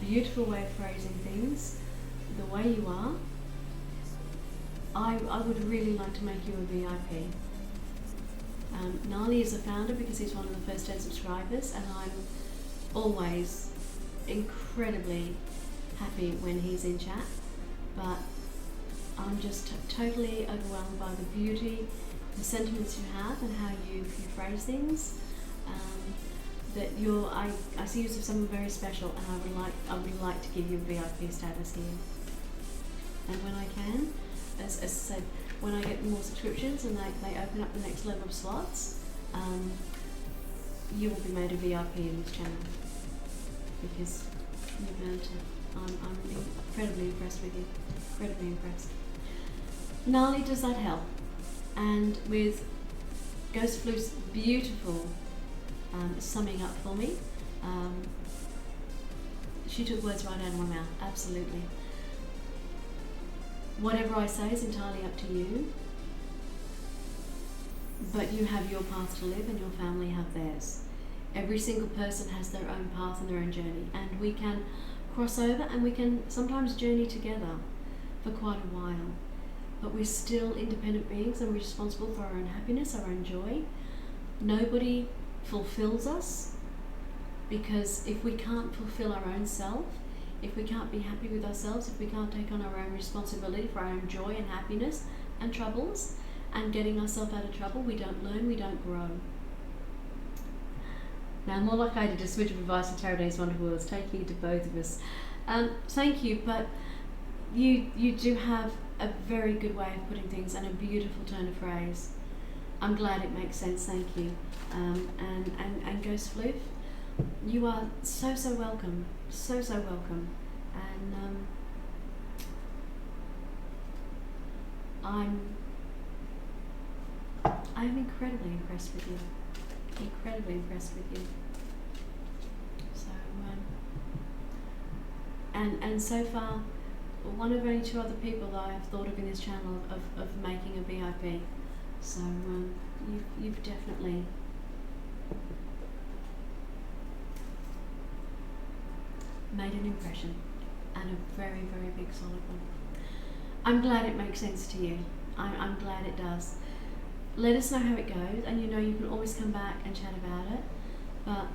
beautiful way of phrasing things, the way you are. I would really like to make you a VIP. Nali is a founder because he's one of the first 10 subscribers, and I'm always incredibly happy when he's in chat, but I'm just totally overwhelmed by the beauty, the sentiments you have and how you phrase things. That I see you as someone very special, and I would like to give you a VIP status here. And when I can, as I said, when I get more subscriptions and they open up the next level of slots, you will be made a VIP in this channel because you've earned it. I'm incredibly impressed with you. Incredibly impressed. Nali, does that help? And with Ghost Floof's beautiful summing up for me, she took words right out of my mouth. Absolutely. Whatever I say is entirely up to you, but you have your path to live and your family have theirs. Every single person has their own path and their own journey, and we can cross over and we can sometimes journey together for quite a while, but we're still independent beings and we're responsible for our own happiness, our own joy. Nobody fulfills us, because if we can't fulfill our own self, if we can't be happy with ourselves, if we can't take on our own responsibility for our own joy and happiness and troubles and getting ourselves out of trouble, we don't learn, we don't grow. Now, more like I did a switch of advice to Tarot Days Wonderful Worlds, taking it to both of us. Thank you, but you do have a very good way of putting things and a beautiful turn of phrase. I'm glad it makes sense, thank you. And Ghost Floof, you are so welcome, so welcome, and I'm incredibly impressed with you, So and so far, one of only 2 other people that I've thought of in this channel of making a VIP. So you've definitely made an impression, and a very big solid one. I'm glad it makes sense to you. I'm glad it does. Let us know how it goes, and you know you can always come back and chat about it. But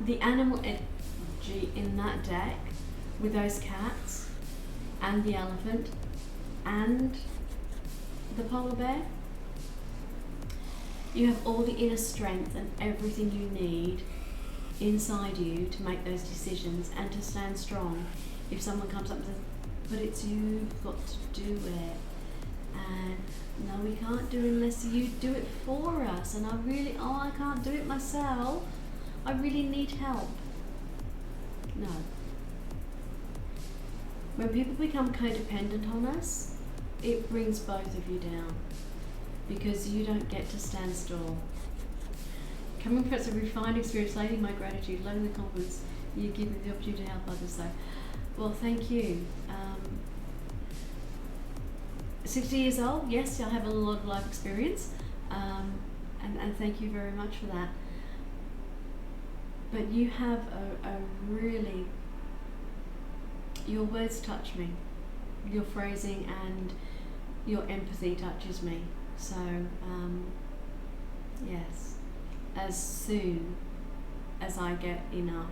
the animal energy in that deck, with those cats and the elephant and the polar bear, you have all the inner strength and everything you need inside you to make those decisions and to stand strong. If someone comes up and says, but it's you've got to do it, and no, we can't do it unless you do it for us, and I can't do it myself, I really need help. No. When people become codependent on us, it brings both of you down, because you don't get to stand still. Coming from a refined experience, lady, my gratitude, loving the confidence you give me the opportunity to help others. So, well, thank you. 60 years old, yes, I have a lot of life experience, and thank you very much for that. But you have a really, your words touch me. your phrasing and your empathy touches me. So, yes, as soon as I get enough,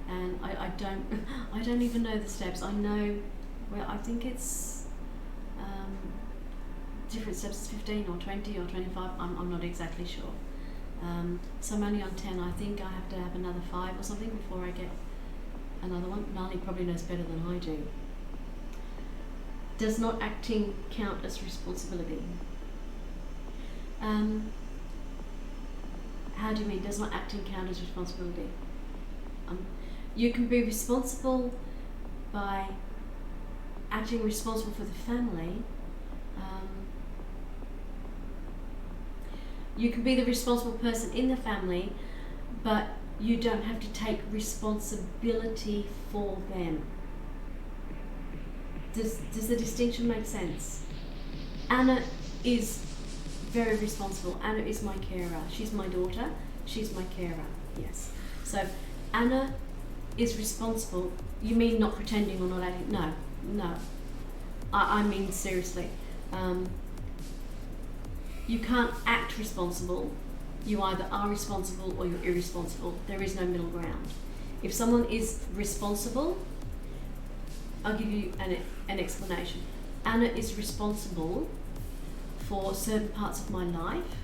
and I don't I don't even know the steps. I know, well, I think it's different steps, 15 or 20 or 25, I'm not exactly sure. So I'm only on 10. I think I have to have another 5 or something before I get another one. Nani probably knows better than I do. Does not acting count as responsibility? How do you mean, does not acting count as responsibility? You can be responsible by acting responsible for the family. You can be the responsible person in the family, but you don't have to take responsibility for them. Does the distinction make sense? Anna is very responsible. Anna is my carer. She's my daughter. She's my carer. Yes. So Anna is responsible. You mean not pretending or not acting? No. I mean seriously. You can't act responsible. You either are responsible or you're irresponsible. There is no middle ground. If someone is responsible, I'll give you an explanation. Anna is responsible for certain parts of my life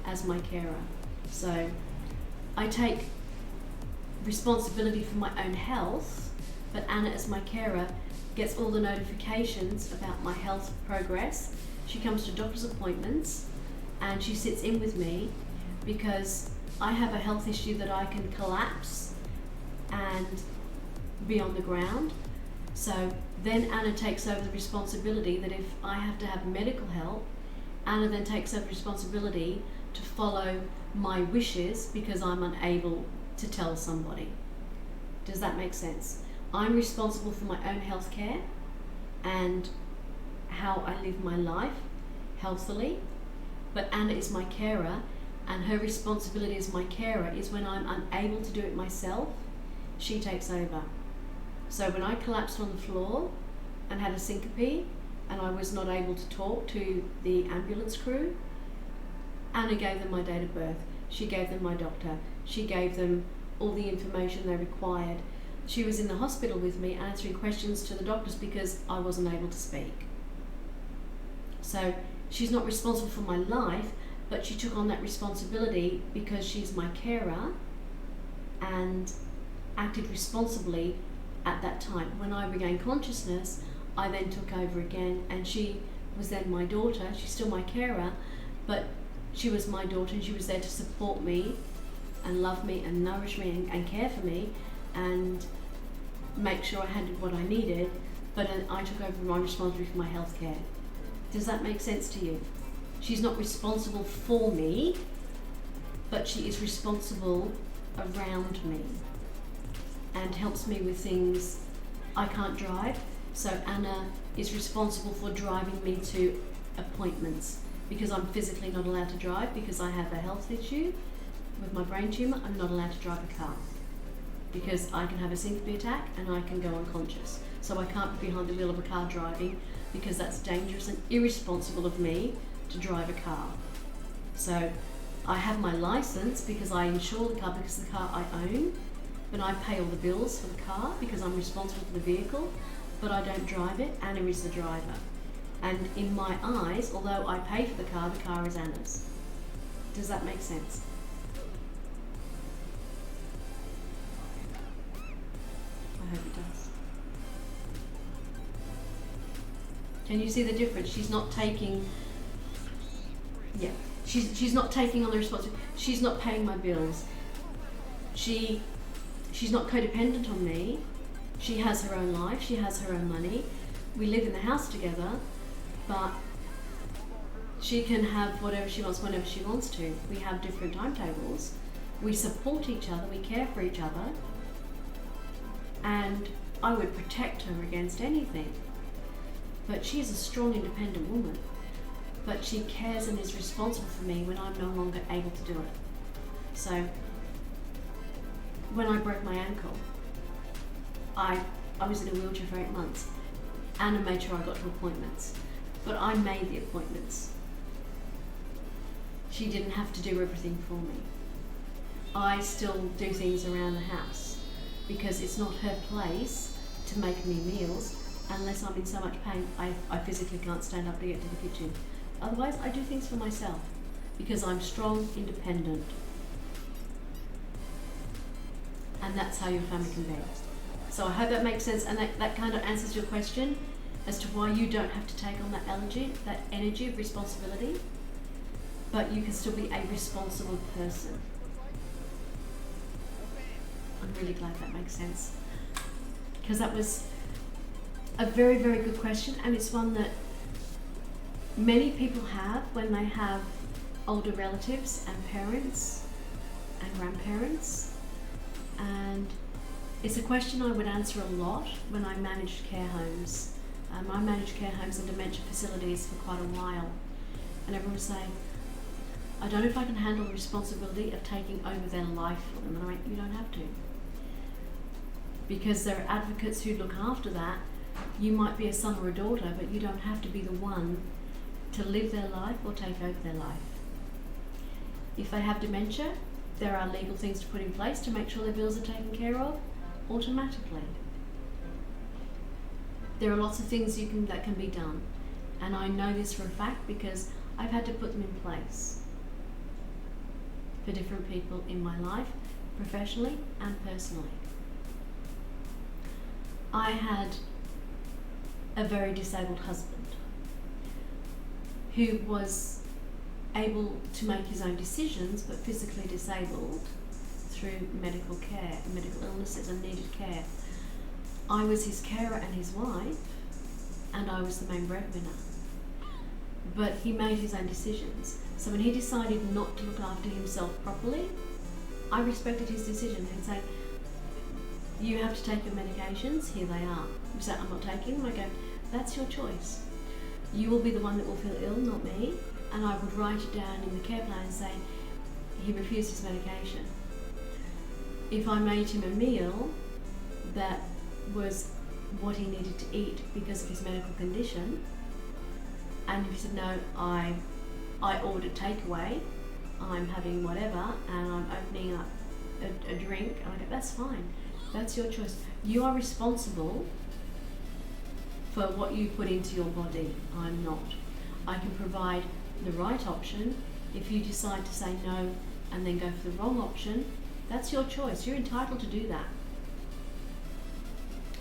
as my carer. So I take responsibility for my own health, but Anna as my carer gets all the notifications about my health progress. She comes to doctor's appointments and she sits in with me because I have a health issue that I can collapse and be on the ground. So then Anna takes over the responsibility that if I have to have medical help, Anna then takes over responsibility to follow my wishes because I'm unable to tell somebody. Does that make sense? I'm responsible for my own health care and how I live my life healthily, but Anna is my carer, and her responsibility as my carer is when I'm unable to do it myself, she takes over. So when I collapsed on the floor and had a syncope and I was not able to talk to the ambulance crew, Anna gave them my date of birth. She gave them my doctor. She gave them all the information they required. She was in the hospital with me answering questions to the doctors because I wasn't able to speak. So she's not responsible for my life, but she took on that responsibility because she's my carer and acted responsibly at that time. When I regained consciousness, I then took over again, and she was then my daughter. She's still my carer, but she was my daughter, and she was there to support me and love me and nourish me and care for me and make sure I had what I needed, but I took over my responsibility for my health care. Does that make sense to you? She's not responsible for me, but she is responsible around me and helps me with things. I can't drive, so Anna is responsible for driving me to appointments because I'm physically not allowed to drive because I have a health issue with my brain tumour. I'm not allowed to drive a car because I can have a syncope attack and I can go unconscious. So I can't be behind the wheel of a car driving because that's dangerous and irresponsible of me to drive a car. So I have my license because I insure the car because the car I own, but I pay all the bills for the car because I'm responsible for the vehicle, but I don't drive it. Anna is the driver. And in my eyes, although I pay for the car is Anna's. Does that make sense? I hope it does. Can you see the difference? She's not taking, she's not taking on the responsibility. She's not paying my bills. She's not codependent on me. She has her own life. She has her own money. We live in the house together, but she can have whatever she wants whenever she wants to. We have different timetables. We support each other. We care for each other. And I would protect her against anything. But she's a strong, independent woman. But she cares and is responsible for me when I'm no longer able to do it. So when I broke my ankle, I was in a wheelchair for 8 months. and I made sure I got to appointments. But I made the appointments. She didn't have to do everything for me. I still do things around the house because it's not her place to make me meals unless I'm in so much pain I physically can't stand up to get to the kitchen. Otherwise, I do things for myself because I'm strong, independent. And that's how your family can be. So I hope that makes sense, and that kind of answers your question as to why you don't have to take on that energy of responsibility, but you can still be a responsible person. I'm really glad that makes sense, because that was a very, very good question, and it's one that many people have when they have older relatives and parents and grandparents, and it's a question I would answer a lot when I managed care homes. I managed care homes and dementia facilities for quite a while, and everyone would say, I don't know if I can handle the responsibility of taking over their life for them. And I went, you don't have to. Because there are advocates who look after that. You might be a son or a daughter, but you don't have to be the one to live their life or take over their life. If they have dementia, there are legal things to put in place to make sure their bills are taken care of automatically. There are lots of things that can be done, and I know this for a fact because I've had to put them in place for different people in my life, professionally and personally. I had a very disabled husband who was able to make his own decisions but physically disabled through medical care, medical illnesses, and needed care. I was his carer and his wife, and I was the main breadwinner. But he made his own decisions. So when he decided not to look after himself properly, I respected his decision and said, you have to take your medications, here they are. You say, I'm not taking them, I go, that's your choice. You will be the one that will feel ill, not me. And I would write it down in the care plan and say, he refused his medication. If I made him a meal that was what he needed to eat because of his medical condition, and if he said, no, I ordered takeaway, I'm having whatever, and I'm opening up a drink, and I go, that's fine. That's your choice. You are responsible for what you put into your body. I'm not. I can provide the right option. If you decide to say no and then go for the wrong option, that's your choice. You're entitled to do that.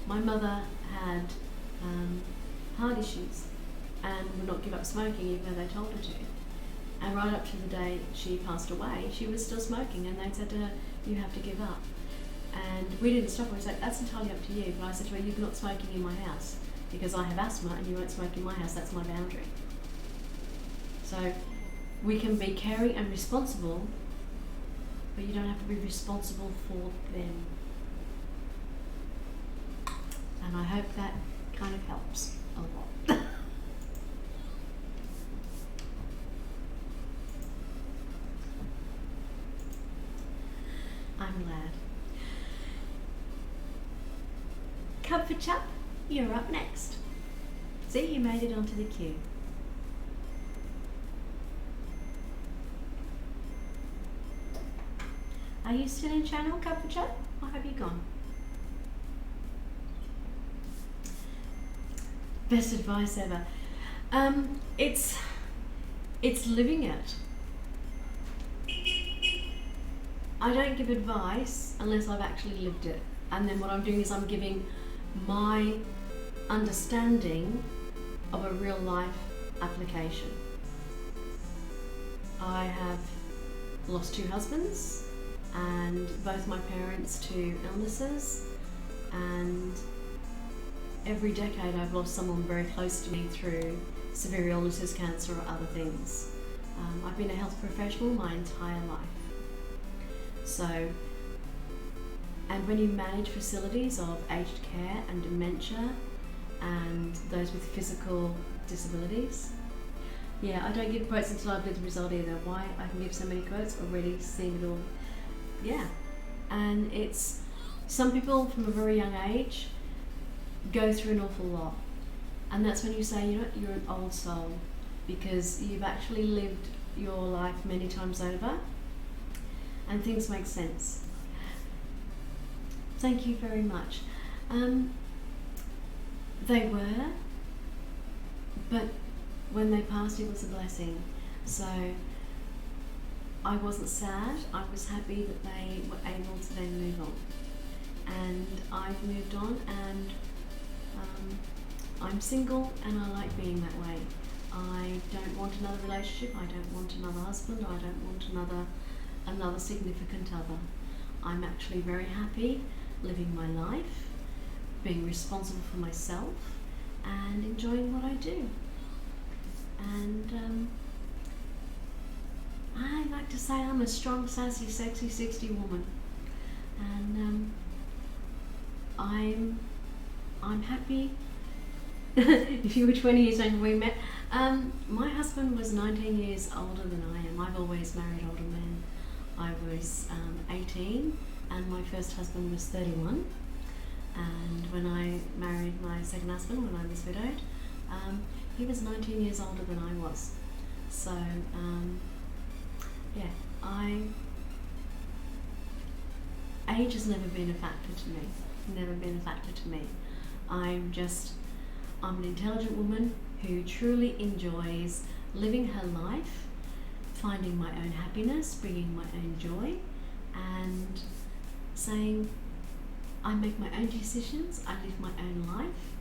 My mother had heart issues and would not give up smoking even though they told her to. And right up to the day she passed away, she was still smoking, and they said to her, you have to give up. And we didn't stop her. We said, that's entirely up to you. But I said to her, you're not smoking in my house because I have asthma and you won't smoke in my house. That's my boundary. So we can be caring and responsible, but you don't have to be responsible for them. And I hope that kind of helps a lot. I'm glad. Comfort Chap, you're up next. See, you made it onto the queue. Are you still in channel, Comfort Chap, or have you gone? Best advice ever. It's living it. I don't give advice unless I've actually lived it. And then what I'm doing is I'm giving my understanding of a real life application. I have lost 2 husbands and both my parents to illnesses, and every decade I've lost someone very close to me through severe illnesses, cancer or other things. I've been a health professional my entire life. So, and when you manage facilities of aged care and dementia and those with physical disabilities, yeah, I don't give quotes until I've lived the result either. Why? I can give so many quotes, already seen it all. Yeah, and it's, some people from a very young age go through an awful lot. And that's when you say, you know, you're an old soul, because you've actually lived your life many times over and things make sense. Thank you very much. They were, but when they passed, it was a blessing. So I wasn't sad, I was happy that they were able to then move on. And I've moved on, and I'm single and I like being that way. I don't want another relationship, I don't want another husband, I don't want another significant other. I'm actually very happy living my life, being responsible for myself and enjoying what I do. And I like to say I'm a strong, sassy, sexy 60 woman. And I'm happy. If you were 20 years younger when we met, my husband was 19 years older than I am. I've always married older men. I was 18 and my first husband was 31. And when I married my second husband, when I was widowed, he was 19 years older than I was. So, age has never been a factor to me. Never been a factor to me. I'm an intelligent woman who truly enjoys living her life, finding my own happiness, bringing my own joy, and saying, I make my own decisions, I live my own life,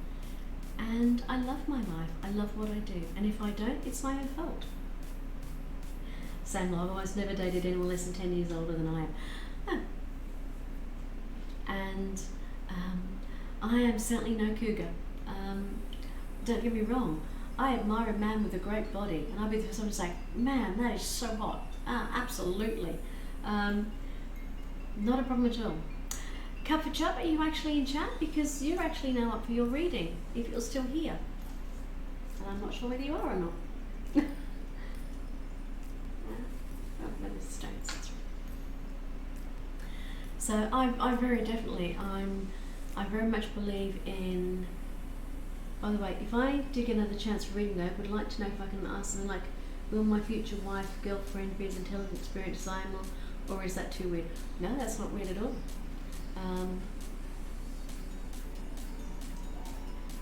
and I love my life, I love what I do, and if I don't, it's my own fault. Same, I've almost never dated anyone less than 10 years older than I am. Oh. And I am certainly no cougar. Don't get me wrong, I admire a man with a great body, and I'll be the first one to say, man, that is so hot. Absolutely. Not a problem at all. Cup for Chup, are you actually in chat? Because you're actually now up for your reading, if you're still here. And I'm not sure whether you are or not. So I very definitely, I very much believe in, by the way, if I do get another chance for reading though, I would like to know if I can ask something like, will my future wife, girlfriend be as intelligent, experienced as I am, or is that too weird? No, that's not weird at all.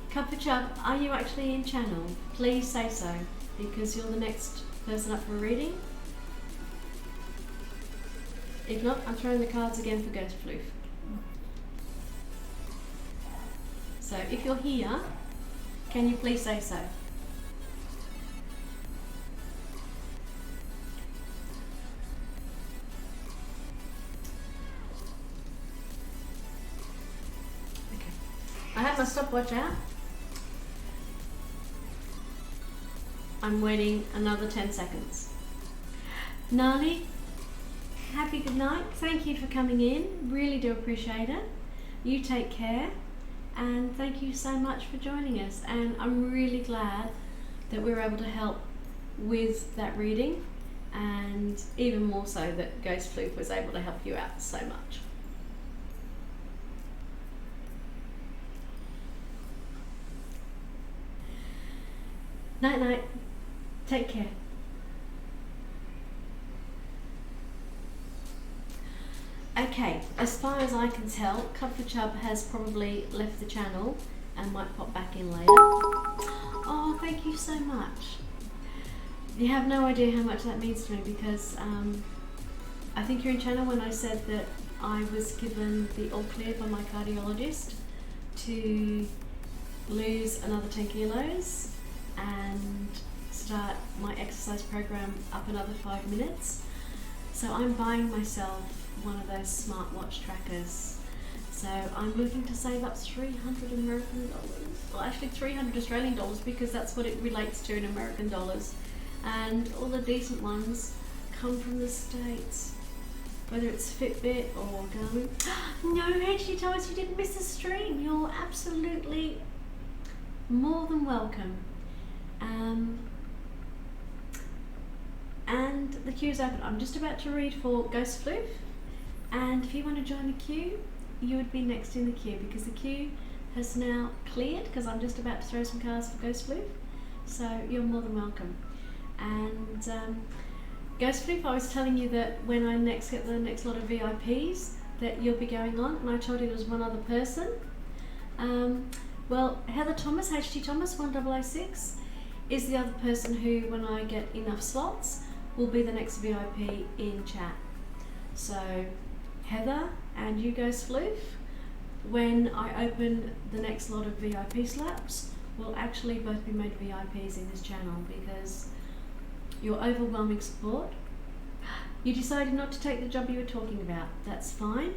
Cup for Chup, are you actually in channel? Please say so, because you're the next person up for a reading. If not, I'm throwing the cards again for Ghost Floof. So if you're here, can you please say so? Okay. I have my stopwatch out. I'm waiting another 10 seconds. Nali, happy good night. Thank you for coming in. Really do appreciate it. You take care. And thank you so much for joining us. And I'm really glad that we were able to help with that reading. And even more so that Ghost Floof was able to help you out so much. Night night. Take care. Okay, as far as I can tell, Cup for Chup has probably left the channel and might pop back in later. Oh, thank you so much. You have no idea how much that means to me, because I think you're in channel when I said that I was given the all clear by my cardiologist to lose another 10 kilos and start my exercise program up another 5 minutes. So I'm buying myself one of those smartwatch trackers. So I'm looking to save up 300 American dollars. Well, actually 300 Australian dollars, because that's what it relates to in American dollars. And all the decent ones come from the States. Whether it's Fitbit or Garmin. No, Reggie told us you didn't miss the stream. You're absolutely more than welcome. And the queue's open. I'm just about to read for Ghost Floof. And if you want to join the queue, you would be next in the queue, because the queue has now cleared because I'm just about to throw some cards for Ghost Floof. So you're more than welcome. And Ghost Floof, I was telling you that when I next get the next lot of VIPs that you'll be going on, and I told you there was one other person. Well, Heather Thomas, HT Thomas 1006, is the other person who, when I get enough slots, will be the next VIP in chat. So Heather and you, Ghost Floof, when I open the next lot of VIP slots, will actually both be made VIPs in this channel because your overwhelming support. You decided not to take the job you were talking about. That's fine.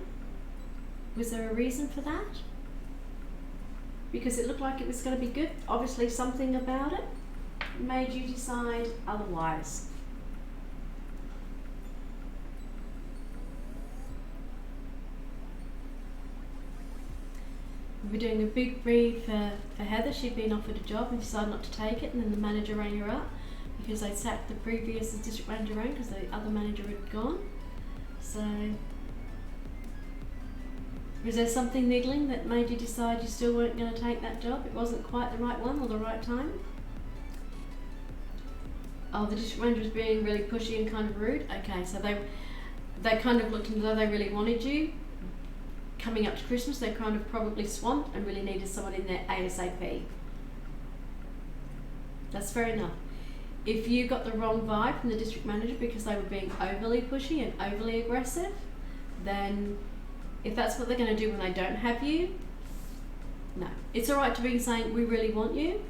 Was there a reason for that? Because it looked like it was going to be good. Obviously something about it made you decide otherwise. We're doing a big read for Heather. She'd been offered a job and decided not to take it, and then the manager rang her up because they sacked the previous district manager rang because the other manager had gone. So, was there something niggling that made you decide you still weren't going to take that job? It wasn't quite the right one or the right time? Oh, the district manager was being really pushy and kind of rude? Okay, so they kind of looked as though they really wanted you. Coming up to Christmas, they're kind of probably swamped and really needed someone in there ASAP. That's fair enough. If you got the wrong vibe from the district manager because they were being overly pushy and overly aggressive, then if that's what they're going to do when they don't have you, no. It's alright to be saying, we really want you,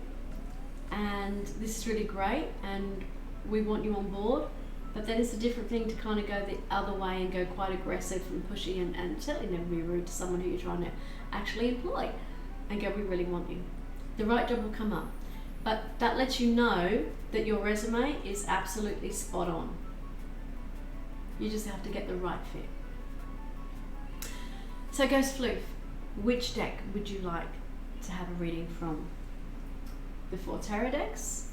and this is really great, and we want you on board. But then it's a different thing to kind of go the other way and go quite aggressive and pushy and certainly never be rude to someone who you're trying to actually employ and go, we really want you. The right job will come up. But that lets you know that your resume is absolutely spot on. You just have to get the right fit. So Ghost Floof, which deck would you like to have a reading from? The 4 tarot decks?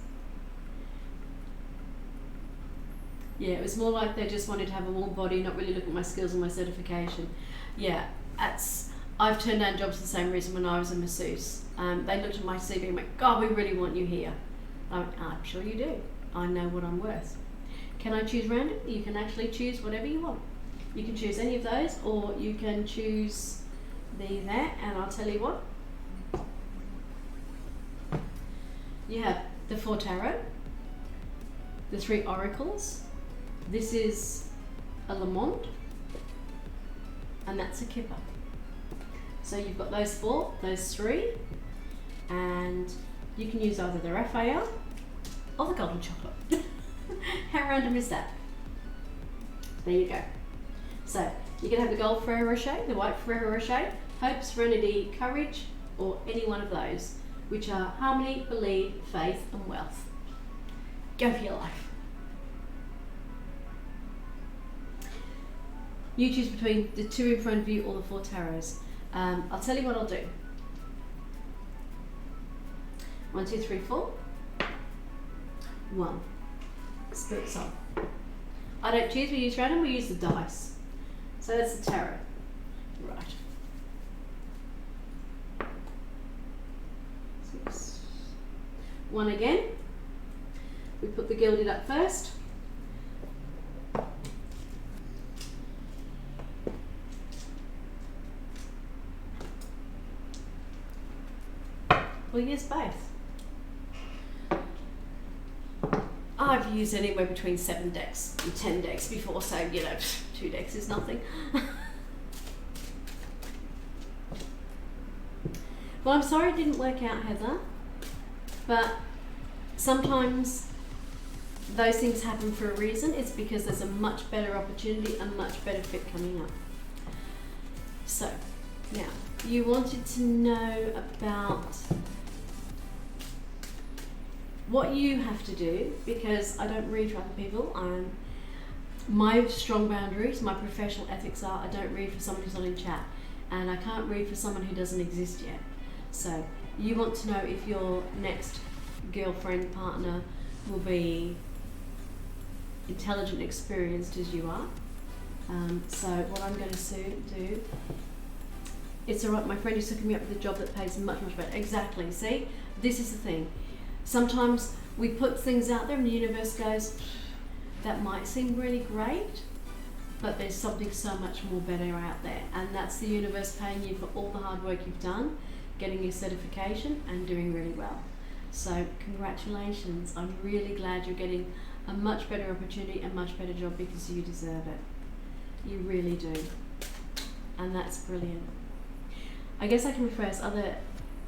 Yeah, it was more like they just wanted to have a warm body, not really look at my skills and my certification. Yeah, I've turned down jobs for the same reason when I was a masseuse. They looked at my CV and went, God, we really want you here. I went, I'm sure you do. I know what I'm worth. Can I choose random? You can actually choose whatever you want. You can choose any of those, or you can choose there, and I'll tell you what. You have the 4 tarot, the 3 oracles. This is a Lamont, and that's a Kipper. So you've got those 4, those 3, and you can use either the Raphael or the Golden Chocolate. How random is that? There you go. So you can have the Gold Ferrero Rocher, the White Ferrero Rocher, Hope, Serenity, Courage, or any one of those, which are Harmony, Believe, Faith, and Wealth. Go for your life. You choose between the 2 in front of you or the 4 tarots. I'll tell you what I'll do. 1, 2, 3, 4. 1. Spirit Soul. I don't choose, we use random, we use the dice. So that's the tarot. Right. 6. 1 again. We put the gilded up first. We'll use both. I've used anywhere between 7 decks and 10 decks before, so 2 decks is nothing. Well, I'm sorry it didn't work out, Heather, but sometimes those things happen for a reason. It's because there's a much better opportunity, a much better fit coming up. So, now, you wanted to know about what you have to do, because I don't read for other people. My strong boundaries, my professional ethics are I don't read for someone who's not in chat, and I can't read for someone who doesn't exist yet. So you want to know if your next girlfriend, partner will be intelligent, experienced as you are. So what I'm going to do It's all right, my friend is hooking me up with a job that pays much, much better. Exactly, see? This is the thing. Sometimes we put things out there and the universe goes, that might seem really great, but there's something so much more better out there. And that's the universe paying you for all the hard work you've done, getting your certification and doing really well. So congratulations. I'm really glad you're getting a much better opportunity, a much better job, because you deserve it. You really do. And that's brilliant. I guess I can reverse, are there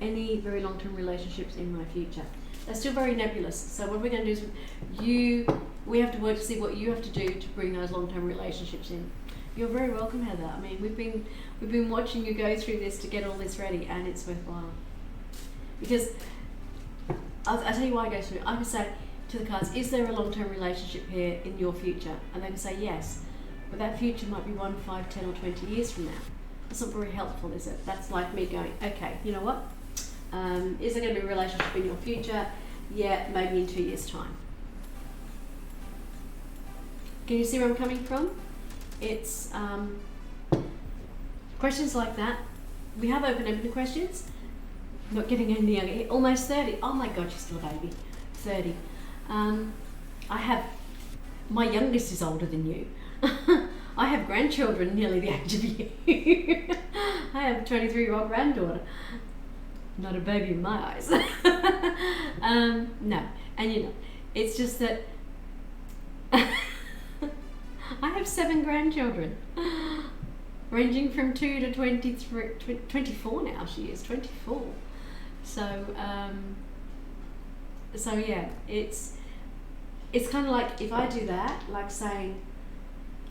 any very long-term relationships in my future? They're still very nebulous. So what we're going to do is we have to work to see what you have to do to bring those long-term relationships in. You're very welcome, Heather. I mean, we've been watching you go through this to get all this ready, and it's worthwhile. Because I'll tell you why I go through it. I can say to the cards, is there a long-term relationship here in your future? And they can say yes, but that future might be 1, 5, 10 or 20 years from now. That's not very helpful, is it? That's like me going, okay, you know what? Is there going to be a relationship in your future? Yeah, maybe in 2 years' time. Can you see where I'm coming from? It's questions like that. We have open-ended questions. Not getting any younger. Almost 30. Oh my God, she's still a baby. 30. My youngest is older than you. I have grandchildren nearly the age of you. I have a 23-year-old granddaughter. Not a baby in my eyes. No, and you know, it's just that I have 7 grandchildren, ranging from 2 to 23, 24 now. She is 24. So yeah, it's kind of like, if I do that, like saying,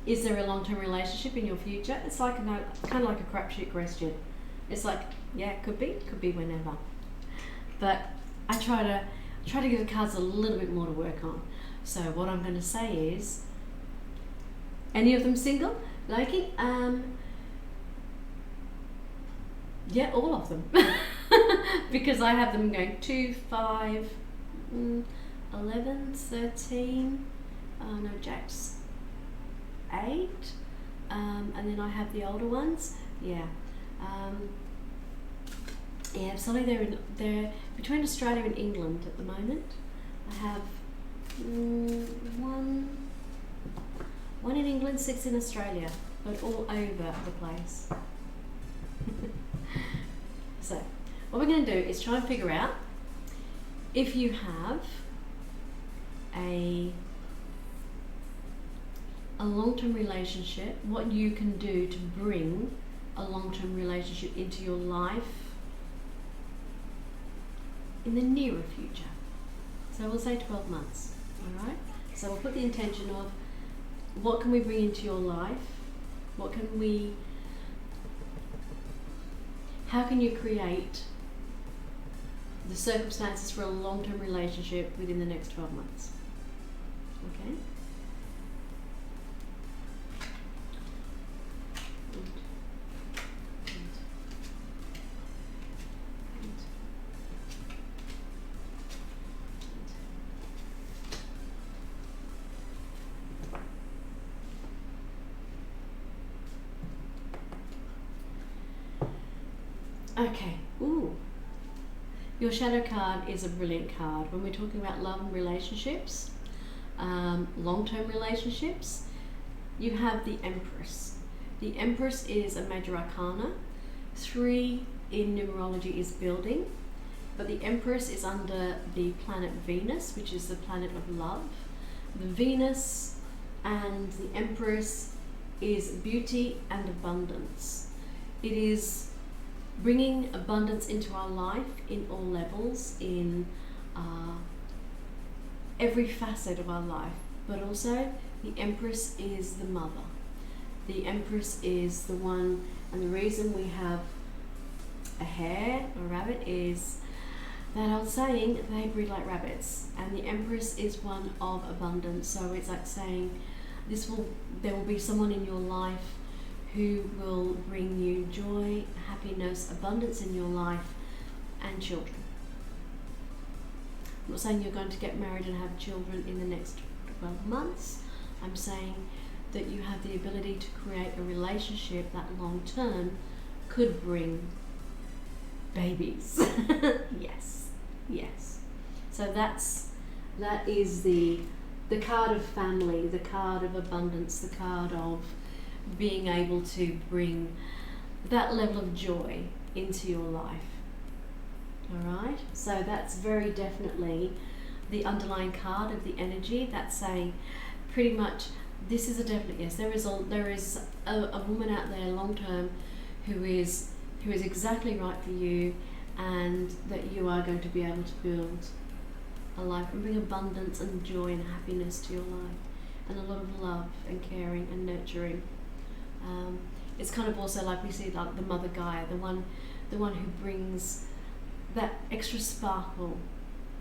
is there a long-term relationship in your future? It's like kind of like a crapshoot question. It's like, yeah, could be whenever. But I try to give the cards a little bit more to work on. So what I'm going to say is, any of them single, liking? Yeah, all of them. Because I have them going 2, 5, 11, 13, no, Jack's 8, and then I have the older ones. Yeah. Yeah, sorry, they're between Australia and England at the moment. I have one in England, 6 in Australia, but all over the place. So, what we're going to do is try and figure out if you have a long-term relationship, what you can do to bring a long-term relationship into your life in the nearer future. So we'll say 12 months, all right? So we'll put the intention of, what can we bring into your life? How can you create the circumstances for a long-term relationship within the next 12 months? Okay? Okay, ooh. Your shadow card is a brilliant card. When we're talking about love and relationships, long-term relationships, you have the Empress. The Empress is a major arcana. 3 in numerology is building, but the Empress is under the planet Venus, which is the planet of love. The Venus and the Empress is beauty and abundance. It is bringing abundance into our life in all levels, in every facet of our life. But also, the Empress is the mother. The Empress is the one, and the reason we have a hare, a rabbit, is that old saying, they breed like rabbits. And the Empress is one of abundance. So it's like saying, there will be someone in your life who will bring you joy, happiness, abundance in your life, and children. I'm not saying you're going to get married and have children in the next 12 months. I'm saying that you have the ability to create a relationship that long term could bring babies. Yes, yes. So that is the card of family, the card of abundance, the card of being able to bring that level of joy into your life. All right, so that's very definitely the underlying card of the energy. That's saying pretty much this is a definite yes. There is a woman out there long term who is exactly right for you, and that you are going to be able to build a life and bring abundance and joy and happiness to your life, and a lot of love and caring and nurturing. It's kind of also like we see like the mother Gaia, the one who brings that extra sparkle.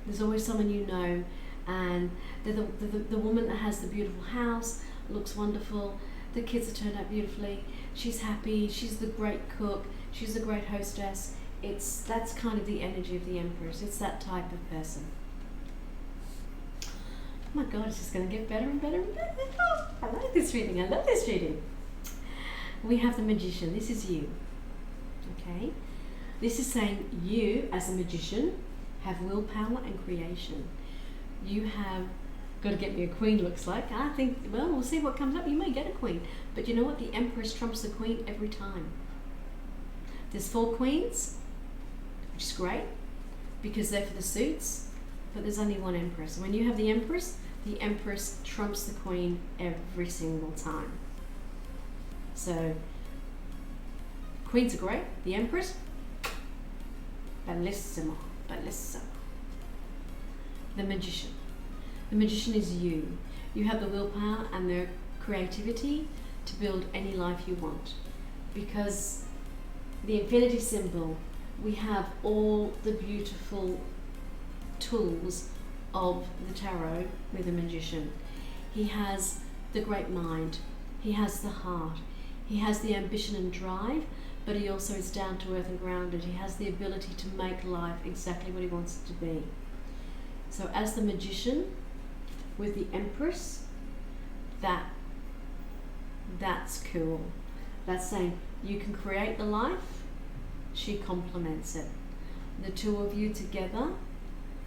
There's always someone you know, and they're the woman that has the beautiful house, looks wonderful, the kids have turned out beautifully, she's happy, she's the great cook, she's the great hostess. That's kind of the energy of the Empress. It's that type of person. Oh my God, it's just going to get better and better and better. Oh, I like this reading. I love this reading. We have the Magician. This is you. Okay? This is saying you, as a magician, have willpower and creation. You have got to get me a queen, looks like. I think, well, we'll see what comes up. You may get a queen. But you know what? The Empress trumps the queen every time. There's 4 queens, which is great, because they're for the suits, but there's only 1 Empress. When you have the Empress trumps the queen every single time. So, queens are great. The Empress, bellissimo, bellissimo. The Magician. The Magician is you. You have the willpower and the creativity to build any life you want. Because the infinity symbol, we have all the beautiful tools of the tarot with the Magician. He has the great mind. He has the heart. He has the ambition and drive, but he also is down to earth and grounded. He has the ability to make life exactly what he wants it to be. So as the Magician with the Empress, that's cool. That's saying you can create the life, she complements it. The two of you together,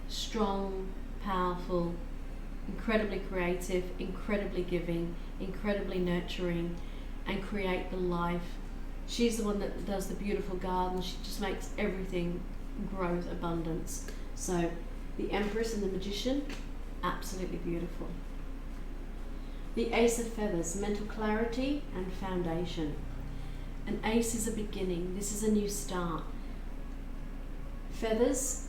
strong, powerful, incredibly creative, incredibly giving, incredibly nurturing, and create the life. She's the one that does the beautiful garden. She just makes everything growth, abundance. So the Empress and the Magician, absolutely beautiful. The Ace of Feathers, mental clarity and foundation. An ace is a beginning. This is a new start. Feathers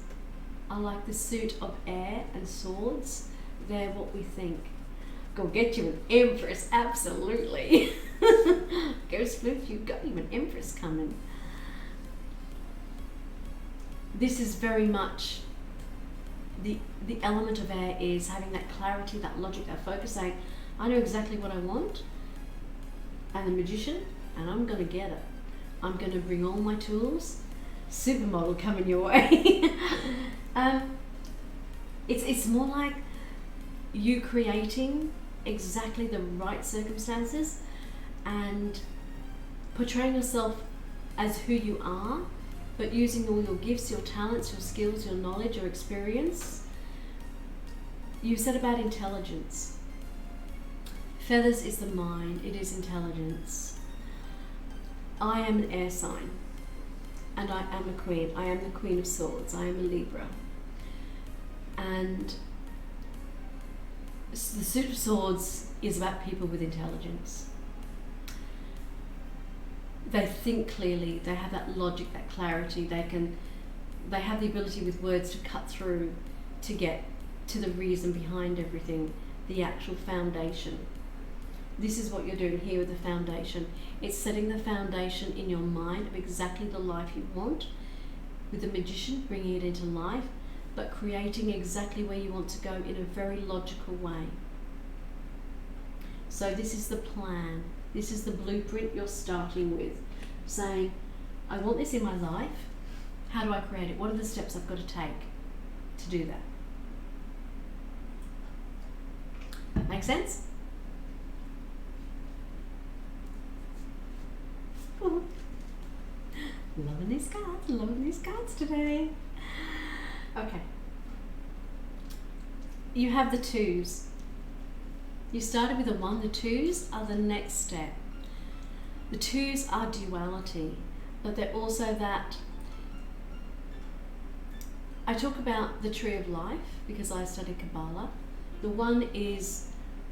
are like the suit of air, and swords, they're what we think. Go get you an Empress, absolutely. Go split, you got you an Empress coming. This is very much the element of air is having that clarity, that logic, that focus, saying, I know exactly what I want. And the Magician, and I'm going to get it. I'm going to bring all my tools. Supermodel coming your way. It's more like you creating exactly the right circumstances and portraying yourself as who you are, but using all your gifts, your talents, your skills, your knowledge, your experience. You said about intelligence. Feathers is the mind, it is intelligence. I am an air sign, and I am a queen. I am the Queen of Swords. I am a Libra. And the suit of swords is about people with intelligence. They think clearly, they have that logic, that clarity, they have the ability with words to cut through to get to the reason behind everything, the actual foundation. This is what you're doing here with the foundation. It's setting the foundation in your mind of exactly the life you want, with the Magician bringing it into life, but creating exactly where you want to go in a very logical way. So this is the plan. This is the blueprint you're starting with, saying, I want this in my life. How do I create it? What are the steps I've got to take to do that? Make sense? Loving these cards today. Okay. You have the twos. You started with a one. The twos are the next step. The twos are duality, but they're also that. I talk about the tree of life because I study Kabbalah. The one is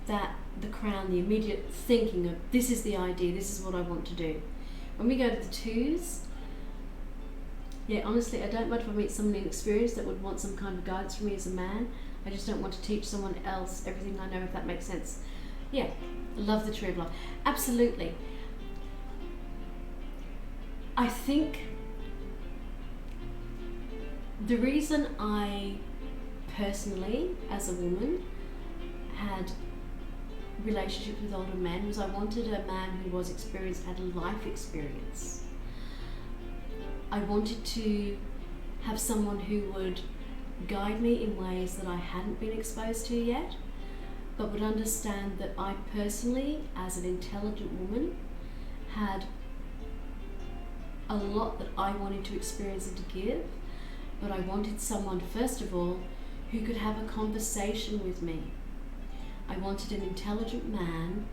that the crown, the immediate thinking of this is the idea, this is what I want to do. When we go to the twos, yeah, honestly, I don't mind if I meet someone inexperienced that would want some kind of guidance from me as a man. I just don't want to teach someone else everything I know, if that makes sense. Yeah, I love the tree of life. Absolutely. I think the reason I personally, as a woman, had relationships with older men was I wanted a man who was experienced, had a life experience. I wanted to have someone who would guide me in ways that I hadn't been exposed to yet, but would understand that I personally, as an intelligent woman, had a lot that I wanted to experience and to give, but I wanted someone, first of all, who could have a conversation with me. I wanted an intelligent man,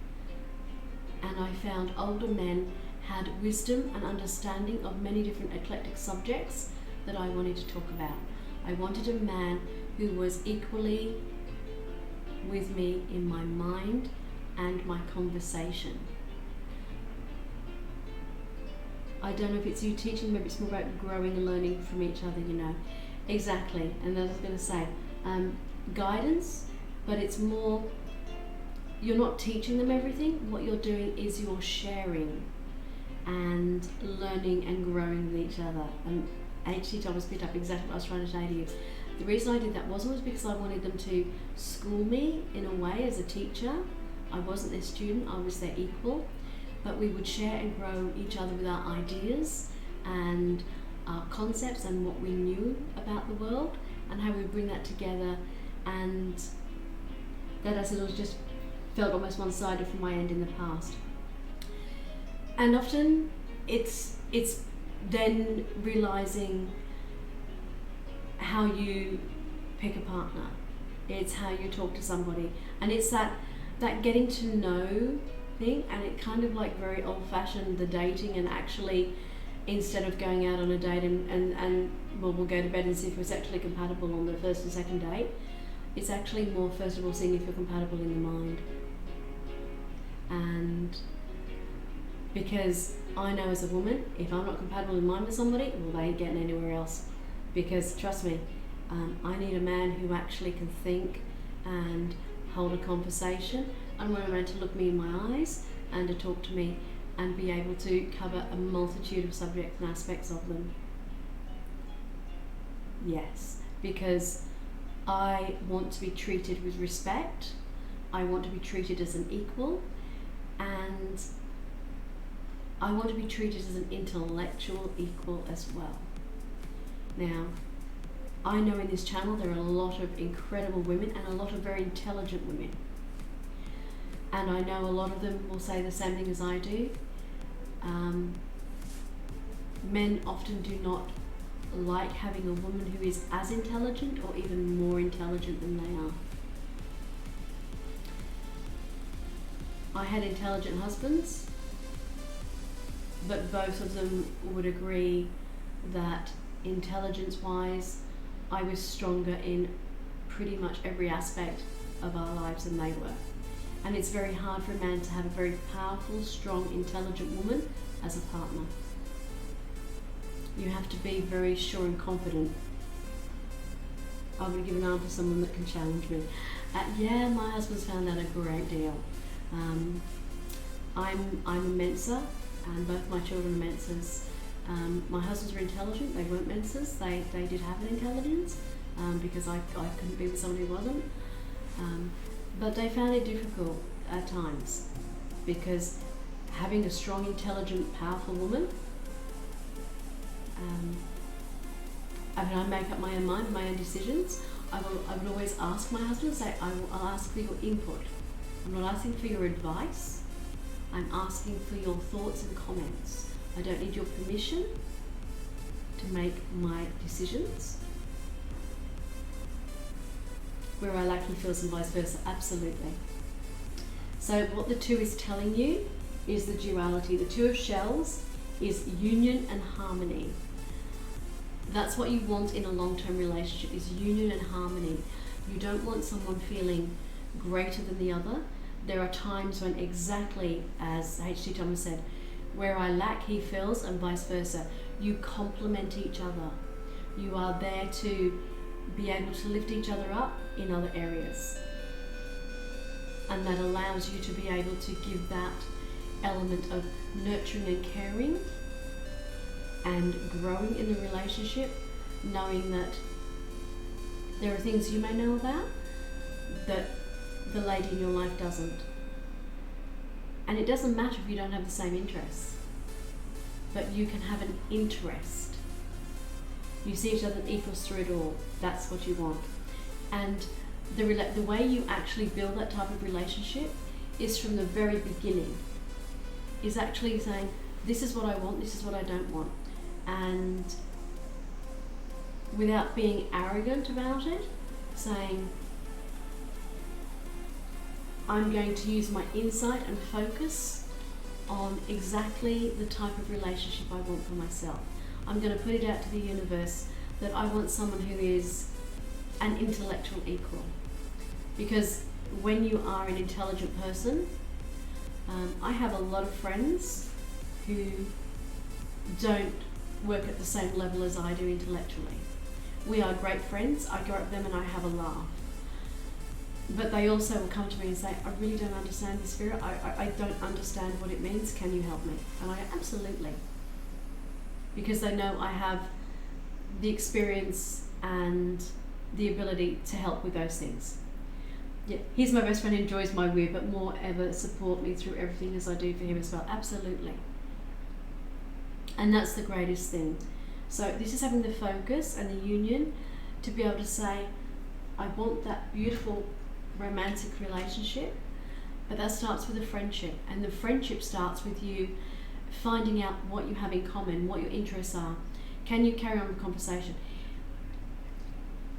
and I found older men had wisdom and understanding of many different eclectic subjects that I wanted to talk about. I wanted a man who was equally with me in my mind and my conversation. I don't know if it's you teaching, maybe it's more about growing and learning from each other, you know. Exactly, and as I was going to say, guidance, but it's more, you're not teaching them everything. What you're doing is you're sharing and learning and growing with each other. And HT Thomas picked up exactly what I was trying to say to you. The reason I did that wasn't because I wanted them to school me in a way as a teacher. I wasn't their student, I was their equal. But we would share and grow each other with our ideas and our concepts and what we knew about the world and how we bring that together. And that, as it was, just felt almost one-sided from my end in the past. And often it's then realizing how you pick a partner. It's how you talk to somebody, and it's that getting to know thing. And it kind of like very old-fashioned, the dating, and actually instead of going out on a date and well, we'll go to bed and see if we're sexually compatible on the first and second date, it's actually more, first of all, seeing if you're compatible in the mind. And because I know as a woman, if I'm not compatible in mind with somebody, well, they ain't getting anywhere else. Because trust me, I need a man who actually can think and hold a conversation. I want a man to look me in my eyes and to talk to me and be able to cover a multitude of subjects and aspects of them. Yes, because I want to be treated with respect. I want to be treated as an equal, and I want to be treated as an intellectual equal as well. Now, I know in this channel there are a lot of incredible women and a lot of very intelligent women. And I know a lot of them will say the same thing as I do. Men often do not like having a woman who is as intelligent or even more intelligent than they are. I had intelligent husbands, but both of them would agree that intelligence-wise, I was stronger in pretty much every aspect of our lives than they were. And it's very hard for a man to have a very powerful, strong, intelligent woman as a partner. You have to be very sure and confident. I would give an arm for someone that can challenge me. Yeah, my husband's found that a great deal. I'm a Mensa, and both my children are Mensas. My husbands were intelligent, they weren't Mensas. They did have an intelligence, because I couldn't be with someone who wasn't. But they found it difficult at times, because having a strong, intelligent, powerful woman, I make up my own mind, my own decisions. I would always ask my husband, say, I'll ask for your input. I'm not asking for your advice, I'm asking for your thoughts and comments. I don't need your permission, to make my decisions. Where I lack, he feels, and vice versa. Absolutely. So what the two is telling you is the duality. The two of shells is union and harmony. That's what you want in a long-term relationship, is union and harmony. You don't want someone feeling greater than the other. There are times when, exactly as H.T. Thomas said, where I lack, he fills, and vice versa. You complement each other. You are there to be able to lift each other up in other areas. And that allows you to be able to give that element of nurturing and caring and growing in the relationship, knowing that there are things you may know about that the lady in your life doesn't. And it doesn't matter if you don't have the same interests, but you can have an interest. You see each other equals through it all. That's what you want. And the way you actually build that type of relationship is from the very beginning. Is actually saying, this is what I want, this is what I don't want. And without being arrogant about it, saying, I'm going to use my insight and focus on exactly the type of relationship I want for myself. I'm going to put it out to the universe that I want someone who is an intellectual equal. Because when you are an intelligent person, I have a lot of friends who don't work at the same level as I do intellectually. We are great friends. I go up to them and I have a laugh. But they also will come to me and say, I really don't understand this, Vera. I don't understand what it means. Can you help me? And I go, absolutely. Because they know I have the experience and the ability to help with those things. Yeah, he's my best friend, enjoys my weird, but more ever support me through everything as I do for him as well. Absolutely. And that's the greatest thing. So this is having the focus and the union to be able to say, I want that beautiful romantic relationship, but that starts with a friendship. And the friendship starts with you finding out what you have in common, what your interests are. Can you carry on the conversation?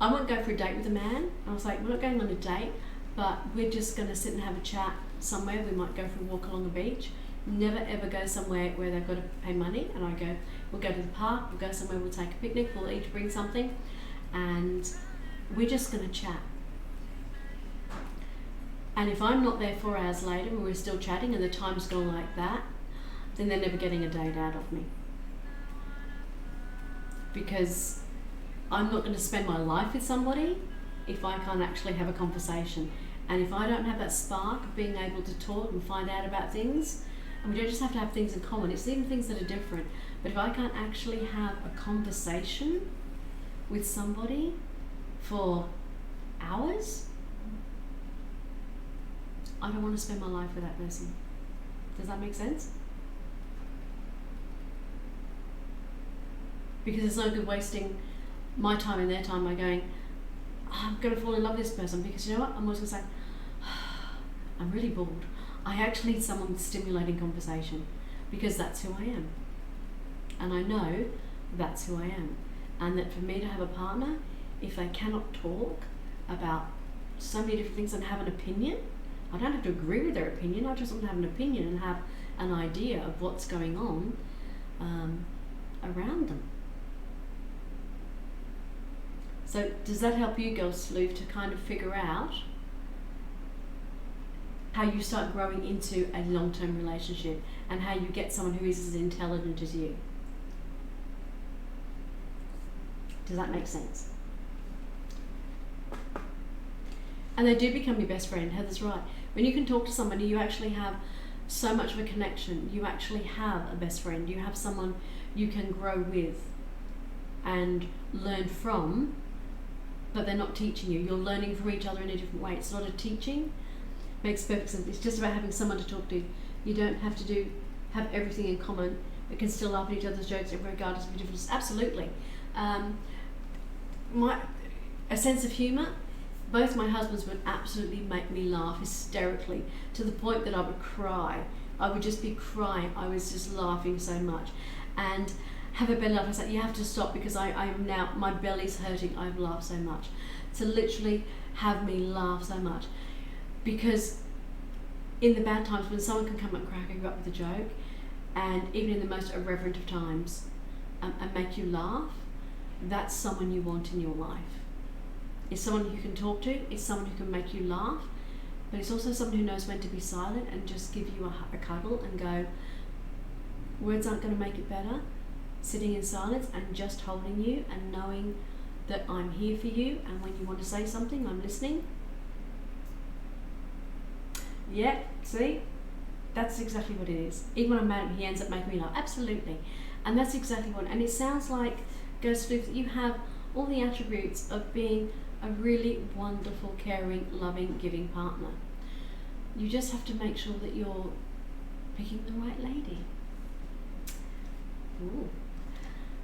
I won't go for a date with a man. I was like, we're not going on a date, but we're just going to sit and have a chat somewhere. We might go for a walk along the beach. Never ever go somewhere where they've got to pay money. And I go, we'll go to the park, we'll go somewhere, we'll take a picnic, we'll each bring something, and we're just going to chat. And if I'm not there 4 hours later and we're still chatting and the time's gone like that, then they're never getting a date out of me. Because I'm not going to spend my life with somebody if I can't actually have a conversation. And if I don't have that spark of being able to talk and find out about things, and we don't just have to have things in common, it's even things that are different. But if I can't actually have a conversation with somebody for hours, I don't want to spend my life with that person. Does that make sense? Because it's no good wasting my time and their time by going, I'm going to fall in love with this person, because you know what? I'm always going to say, I'm really bored. I actually need someone with stimulating conversation, because that's who I am. And I know that's who I am. And that for me to have a partner, if they cannot talk about so many different things and have an opinion, I don't have to agree with their opinion, I just want to have an opinion and have an idea of what's going on around them. So does that help you, Girl Sleuth, to kind of figure out how you start growing into a long-term relationship and how you get someone who is as intelligent as you? Does that make sense? And they do become your best friend. Heather's right. When you can talk to somebody, you actually have so much of a connection. You actually have a best friend. You have someone you can grow with and learn from, but they're not teaching you. You're learning from each other in a different way. It's not a teaching. Makes perfect sense. It's just about having someone to talk to. You don't have to have everything in common, but can still laugh at each other's jokes regardless of your differences. Absolutely. A sense of humour. Both my husbands would absolutely make me laugh hysterically, to the point that I would cry. I would just be crying. I was just laughing so much. And have a belly laugh. I said, you have to stop because I am now, my belly's hurting. I've laughed so much. To literally have me laugh so much. Because in the bad times when someone can come and crack you up with a joke, and even in the most irreverent of times, and make you laugh, that's someone you want in your life. It's someone you can talk to, it's someone who can make you laugh, but it's also someone who knows when to be silent and just give you a cuddle and go, words aren't going to make it better. Sitting in silence and just holding you and knowing that I'm here for you, and when you want to say something, I'm listening. Yeah, see? That's exactly what it is. Even when I'm mad at him, he ends up making me laugh. Absolutely. And that's exactly what, and it sounds like, Ghost Floof, that you have all the attributes of being a really wonderful, caring, loving, giving partner. You just have to make sure that you're picking the right lady. Ooh.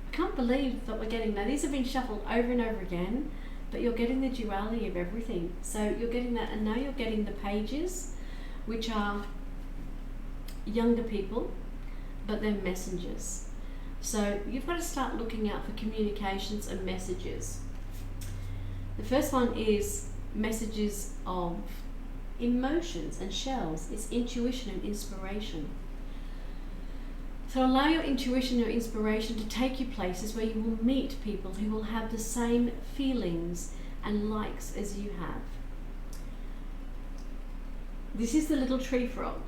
I can't believe that we're getting, now these have been shuffled over and over again, but you're getting the duality of everything. So you're getting that, and now you're getting the pages, which are younger people, but they're messengers. So you've got to start looking out for communications and messages. The first one is messages of emotions and shells. It's intuition and inspiration. So allow your intuition or inspiration to take you places where you will meet people who will have the same feelings and likes as you have. This is the little tree frog,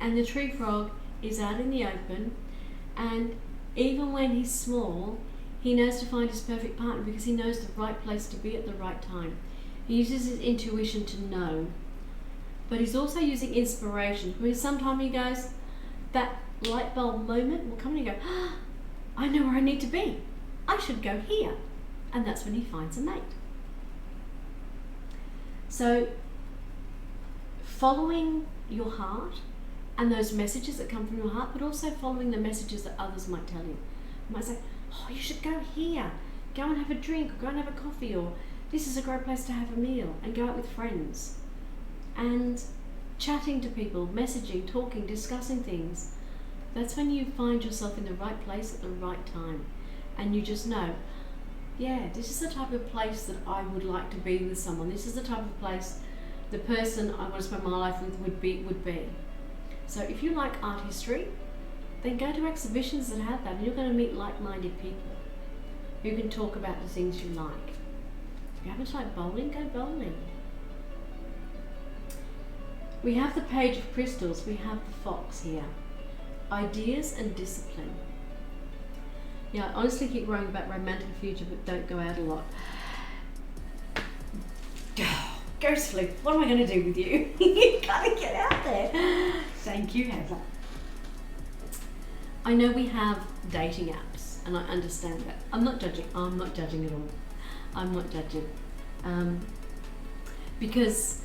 and the tree frog is out in the open, and even when he's small, he knows to find his perfect partner because he knows the right place to be at the right time. He uses his intuition to know, but he's also using inspiration. Because sometimes he goes, that light bulb moment will come and you go, oh, I know where I need to be. I should go here. And that's when he finds a mate. So following your heart and those messages that come from your heart, but also following the messages that others might tell you. You might say, oh, you should go here. Go and have a drink, or go and have a coffee, or this is a great place to have a meal, and go out with friends. And chatting to people, messaging, talking, discussing things. That's when you find yourself in the right place at the right time. And you just know, yeah, this is the type of place that I would like to be with someone. This is the type of place the person I want to spend my life with would be. So if you like art history, then go to exhibitions that have that, and you're going to meet like-minded people who can talk about the things you like. If you haven't tried bowling, go bowling. We have the Page of Crystals, we have the Fox here. Ideas and discipline. Yeah, I honestly keep worrying about romantic future, but don't go out a lot. Ghost Floof, what am I going to do with you? You gotta get out there. Thank you, Heather. I know we have dating apps, and I understand that. I'm not judging at all. I'm not judging. Because,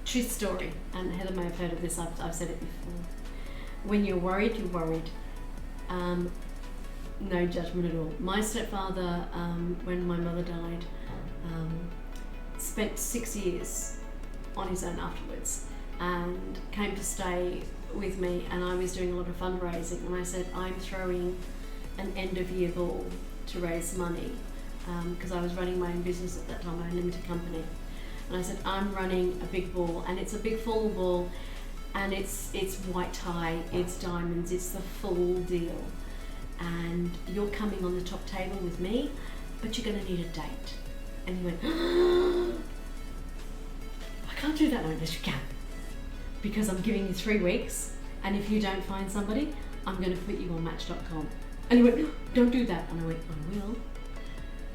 truth story, and Heather may have heard of this, I've said it before. When you're worried, you're worried. No judgment at all. My stepfather, when my mother died, spent 6 years on his own afterwards, and came to stay with me, and I was doing a lot of fundraising, and I said, I'm throwing an end of year ball to raise money, because I was running my own business at that time, my own limited company, and I said, I'm running a big ball, and it's a big formal ball, and it's white tie, it's diamonds, it's the full deal, and you're coming on the top table with me, but you're going to need a date. And he went, I can't do that. No, yes you can, because I'm giving you 3 weeks, and if you don't find somebody, I'm going to put you on Match.com. And he went, don't do that. And I went, I will.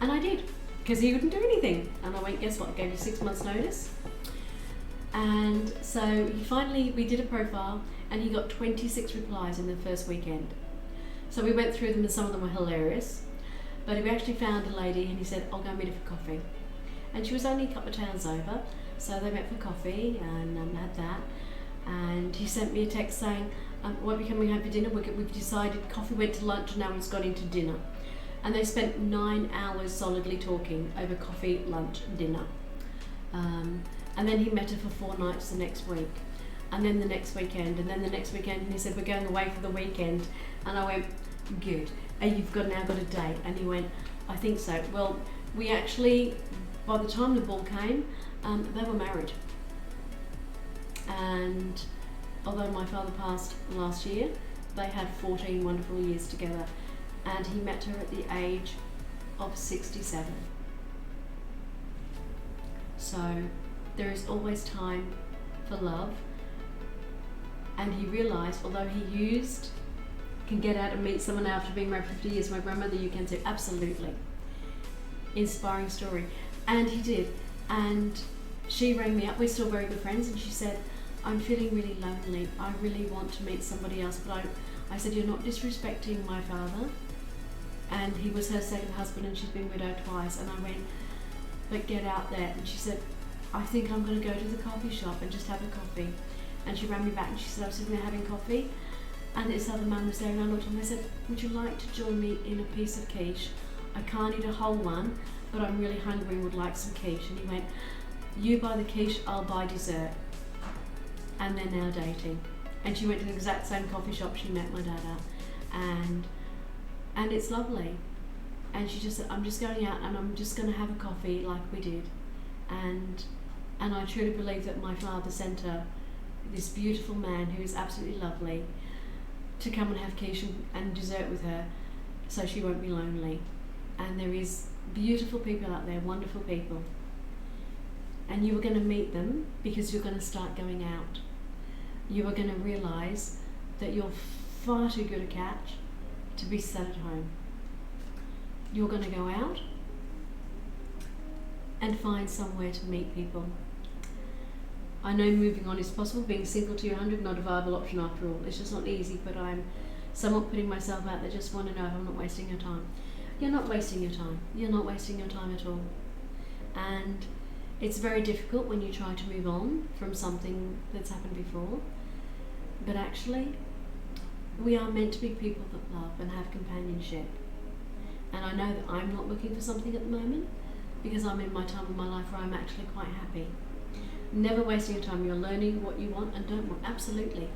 And I did, because he wouldn't do anything. And I went, guess what, I gave you 6 months notice. And so we did a profile, and he got 26 replies in the first weekend. So we went through them, and some of them were hilarious. But we actually found a lady, and he said, I'll go meet her for coffee. And she was only a couple of towns over, so they met for coffee and had that. And he sent me a text saying, won't be coming home for dinner, we've decided, coffee went to lunch, and now it's got into dinner. And they spent 9 hours solidly talking over coffee, lunch, dinner. And then he met her for 4 nights the next week. And then the next weekend, and then the next weekend, and he said, we're going away for the weekend. And I went, good. you've now got a date. And he went, I think so. Well, we actually, by the time the ball came, they were married. And although my father passed last year, they had 14 wonderful years together. And he met her at the age of 67. So there is always time for love. And he realised, although he can get out and meet someone after being married 50 years, my grandmother, you can too, absolutely. Inspiring story. And he did. And she rang me up, we're still very good friends, and she said, I'm feeling really lonely. I really want to meet somebody else, but I said, you're not disrespecting my father. And he was her second husband, and she's been widowed twice. And I went, but get out there. And she said, I think I'm going to go to the coffee shop and just have a coffee. And she ran me back and she said, I was sitting there having coffee, and this other man was there, and I looked at him and I said, would you like to join me in a piece of quiche? I can't eat a whole one, but I'm really hungry and would like some quiche. And he went, you buy the quiche, I'll buy dessert. And they're now dating. And she went to the exact same coffee shop she met my dad at. And it's lovely. And she just said, I'm just going out and I'm just going to have a coffee like we did. And I truly believe that my father sent her this beautiful man who is absolutely lovely to come and have quiche and dessert with her, so she won't be lonely. And there is beautiful people out there, wonderful people. And you are going to meet them because you're going to start going out. You are going to realise that you're far too good a catch to be sat at home. You're going to go out and find somewhere to meet people. I know moving on is possible. Being single to your 100, not a viable option after all. It's just not easy, but I'm somewhat putting myself out there. Just want to know if I'm not wasting your time. You're not wasting your time. You're not wasting your time at all. And it's very difficult when you try to move on from something that's happened before. But actually, we are meant to be people that love and have companionship. And I know that I'm not looking for something at the moment because I'm in my time of my life where I'm actually quite happy. Never wasting your time. You're learning what you want and don't want. Absolutely.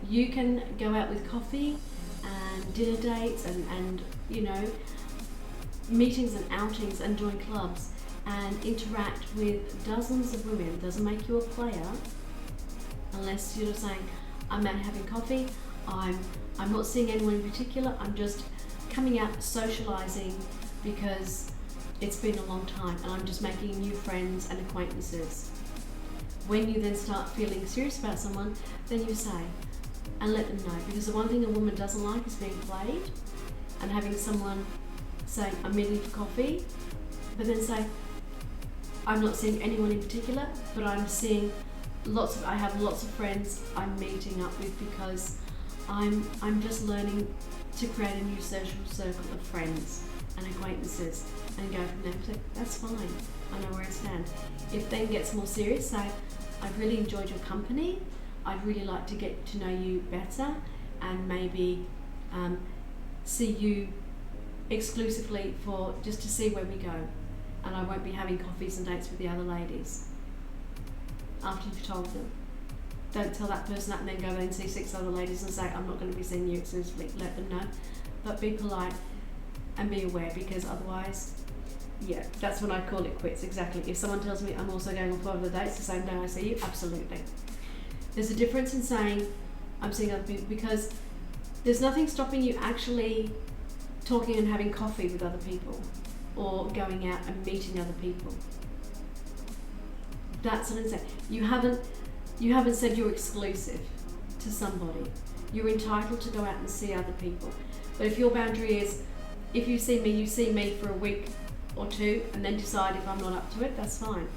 You can go out with coffee and dinner dates and you know, meetings and outings and join clubs and interact with dozens of women. It doesn't make you a player unless you're saying, I'm out having coffee, I'm not seeing anyone in particular, I'm just coming out socialising because it's been a long time and I'm just making new friends and acquaintances. When you then start feeling serious about someone, then you say and let them know, because the one thing a woman doesn't like is being played, and having someone say, I'm meeting for coffee, but then say, I'm not seeing anyone in particular, but I have lots of friends I'm meeting up with because I'm just learning to create a new social circle of friends and acquaintances and go from there. So that's fine. I know where I stand. If then gets more serious, say, I've really enjoyed your company. I'd really like to get to know you better and maybe see you exclusively for just to see where we go. And I won't be having coffees and dates with the other ladies. After you've told them. Don't tell that person that and then go and see 6 other ladies and say, I'm not going to be seeing you exclusively. Let them know. But be polite and be aware, because otherwise, yeah, that's when I call it quits. Exactly. If someone tells me I'm also going on 4 other dates the same day I see you, absolutely. There's a difference in saying I'm seeing other people, because there's nothing stopping you actually talking and having coffee with other people or going out and meeting other people. That's what I'm saying. You haven't said you're exclusive to somebody. You're entitled to go out and see other people. But if your boundary is, if you see me for a week or 2 and then decide if I'm not up to it, that's fine.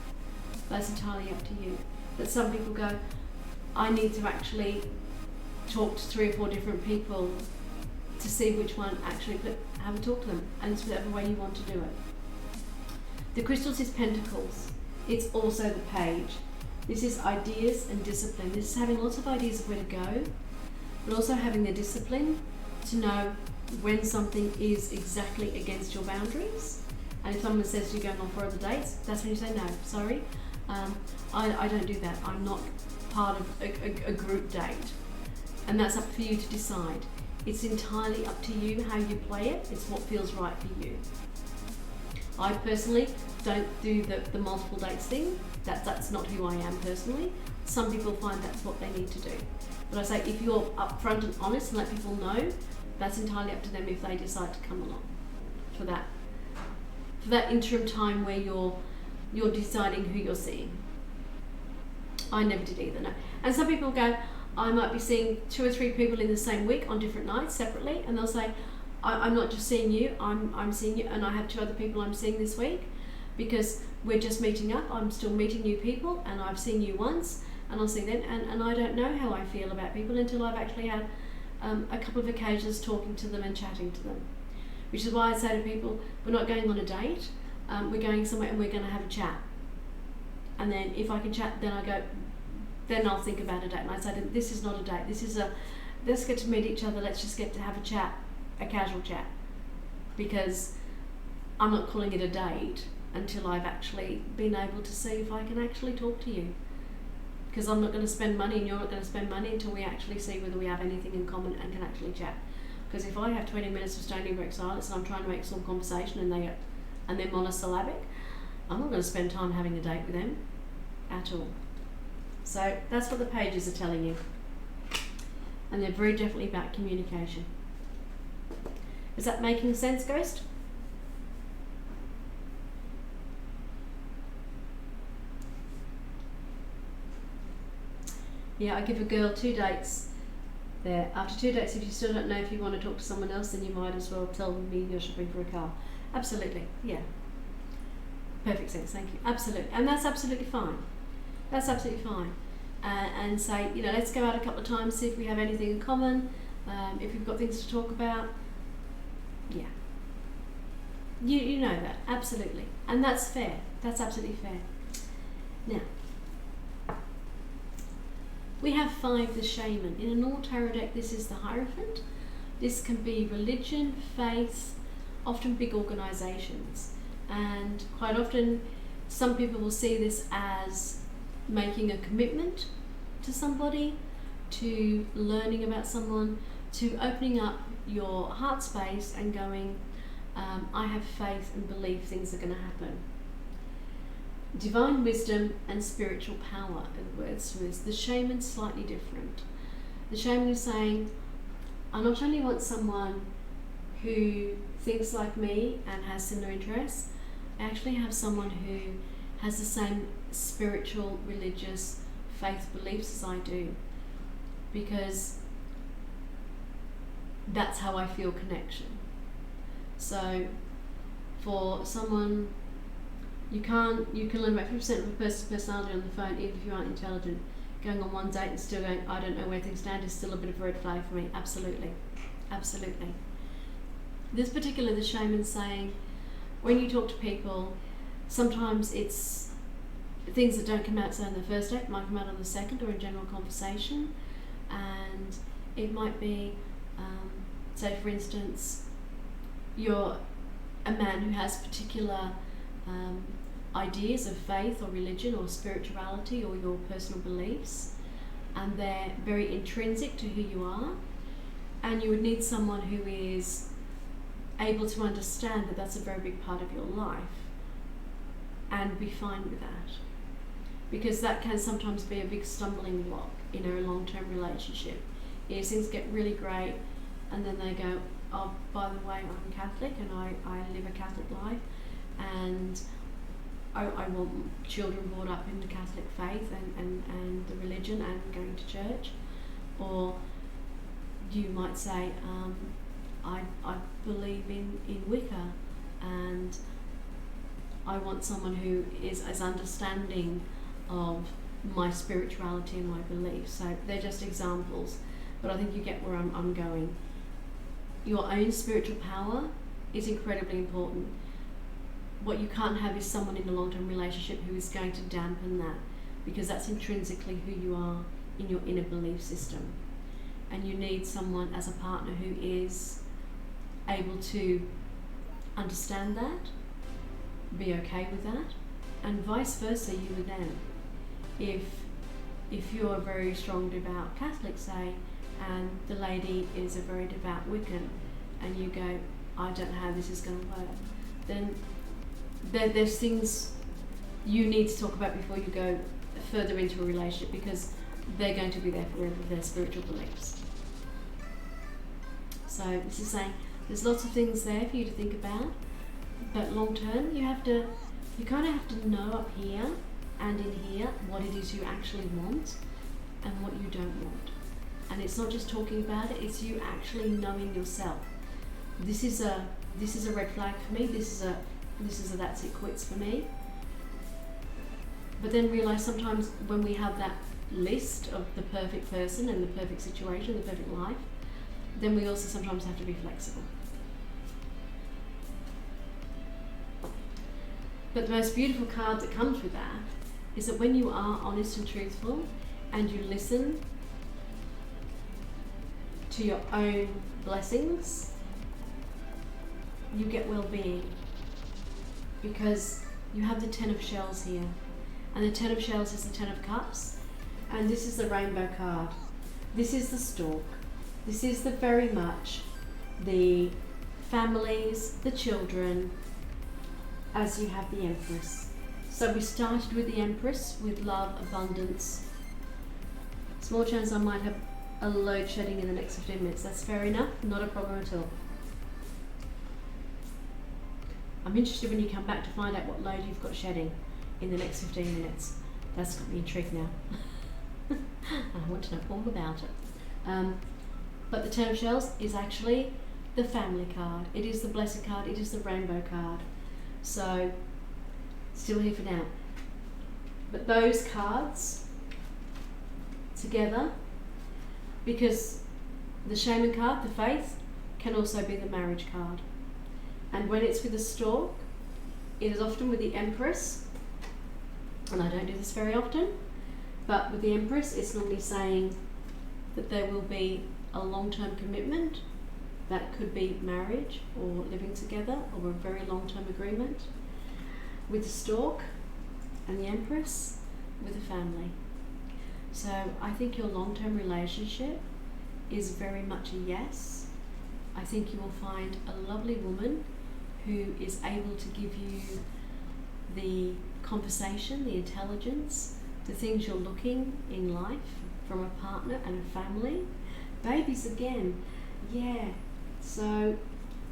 That's entirely up to you. But some people go, I need to actually talk to 3 or 4 different people to see which one actually, but have a talk to them, and it's whatever way you want to do it. The crystals is pentacles. It's also the page. This is ideas and discipline. This is having lots of ideas of where to go, but also having the discipline to know when something is exactly against your boundaries. And if someone says you're going on 4 other dates, that's when you say, no, sorry, I don't do that. I'm not part of a group date. And that's up for you to decide. It's entirely up to you how you play it. It's what feels right for you. I personally don't do the multiple dates thing. That's not who I am personally. Some people find that's what they need to do. But I say, if you're upfront and honest and let people know, that's entirely up to them if they decide to come along for that interim time where you're deciding who you're seeing. I never did either, no. And some people go, I might be seeing 2 or 3 people in the same week on different nights separately, and they'll say, I'm not just seeing you, I'm seeing you, and I have 2 other people I'm seeing this week, because we're just meeting up. I'm still meeting new people, and I've seen you once, and I'll see them, and I don't know how I feel about people until I've actually had a couple of occasions talking to them and chatting to them. Which is why I say to people, we're not going on a date, we're going somewhere and we're going to have a chat. And then if I can chat, then I'll think about a date. And I say, this is not a date, this is let's get to meet each other, let's just get to have a chat, a casual chat. Because I'm not calling it a date until I've actually been able to see if I can actually talk to you. Because I'm not going to spend money and you're not going to spend money until we actually see whether we have anything in common and can actually chat. Because if I have 20 minutes of stony broke silence and I'm trying to make some conversation and they're monosyllabic, I'm not going to spend time having a date with them at all. So that's what the pages are telling you. And they're very definitely about communication. Is that making sense, Ghost? Yeah, I give a girl 2 dates there. After 2 dates, if you still don't know if you want to talk to someone else, then you might as well tell me you're shopping for a car. Absolutely, yeah. Perfect sense, thank you. Absolutely, and that's absolutely fine. That's absolutely fine. And say, let's go out a couple of times, see if we have anything in common, if we've got things to talk about. Yeah. You know that, absolutely. And that's fair. That's absolutely fair. Now, we have 5, the Shaman. In a normal tarot deck, this is the Hierophant. This can be religion, faith, often big organisations. And quite often, some people will see this as making a commitment to somebody, to learning about someone, to opening up your heart space and going, I have faith and believe things are going to happen. Divine wisdom and spiritual power are the words for this. The Shaman's slightly different. The Shaman is saying, I not only want someone who thinks like me and has similar interests, I actually have someone who has the same spiritual, religious, faith beliefs as I do. Because that's how I feel connection. So for someone, you can learn about 50% of a person's personality on the phone, even if you aren't intelligent. Going on one date and still going, I don't know where things stand, is still a bit of a red flag for me. Absolutely. Absolutely. This particular, the Shaman's saying, when you talk to people, sometimes it's things that don't come out on the first date, might come out on the second or in general conversation. And it might be, say for instance, you're a man who has particular ideas of faith or religion or spirituality or your personal beliefs, and they're very intrinsic to who you are, and you would need someone who is able to understand that that's a very big part of your life and be fine with that, because that can sometimes be a big stumbling block in a long-term relationship. Is things get really great and then they go, oh, by the way, I'm Catholic and I live a Catholic life, and I want children brought up in the Catholic faith and the religion and going to church. Or you might say, I believe in Wicca, and I want someone who is as understanding of my spirituality and my beliefs. So they're just examples, but I think you get where I'm going. Your own spiritual power is incredibly important. What you can't have is someone in a long-term relationship who is going to dampen that, because that's intrinsically who you are in your inner belief system. And you need someone as a partner who is able to understand that, be okay with that, and vice versa, you with them. If you're a very strong devout Catholic, say, and the lady is a very devout Wiccan, and you go, I don't know how this is going to work, then there's things you need to talk about before you go further into a relationship, because they're going to be there forever with their spiritual beliefs. So this is saying there's lots of things there for you to think about, but long term you kind of have to know up here and in here what it is you actually want and what you don't want. And it's not just talking about it, it's you actually knowing yourself. This is a red flag for me, this is a that's it quits for me. But then realise sometimes when we have that list of the perfect person and the perfect situation, the perfect life, then we also sometimes have to be flexible. But the most beautiful card that comes with that is that when you are honest and truthful and you listen to your own blessings, you get well-being, because you have the 10 of shells here, and the 10 of shells is the 10 of cups, and this is the rainbow card. This is the stork. This is the very much the families, the children, as you have the Empress. So we started with the Empress, with love, abundance. Small chance I might have a load shedding in the next 15 minutes. That's fair enough, not a problem at all. I'm interested when you come back to find out what load you've got shedding in the next 15 minutes. That's got me intrigued now. I want to know all about it. But the 10 of shells is actually the family card. It is the blessed card. It is the rainbow card. So, still here for now. But those cards together, because the shaman card, the faith, can also be the marriage card. And when it's with the stork, it is often with the Empress, and I don't do this very often, but with the Empress, it's normally saying that there will be a long-term commitment. That could be marriage or living together or a very long-term agreement. With the stork and the Empress, with a family. So I think your long-term relationship is very much a yes. I think you will find a lovely woman who is able to give you the conversation, the intelligence, the things you're looking in life from a partner and a family. Babies again, yeah. So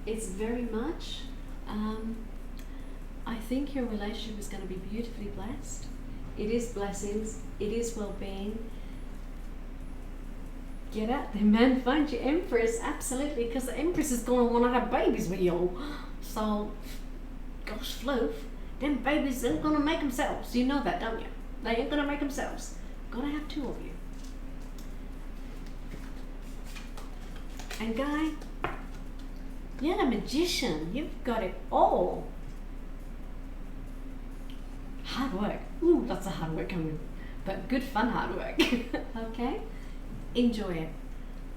it's very much, I think your relationship is going to be beautifully blessed. It is blessings, it is well-being. Get out there, man, find your Empress, absolutely, because the Empress is going to want to have babies with you. So, gosh, floof, them babies ain't going to make themselves. You know that, don't you? They ain't going to make themselves. Got to have two of you. And Guy, you're a magician. You've got it all. Hard work. Ooh, lots of hard work coming. But good fun hard work. Okay? Enjoy it.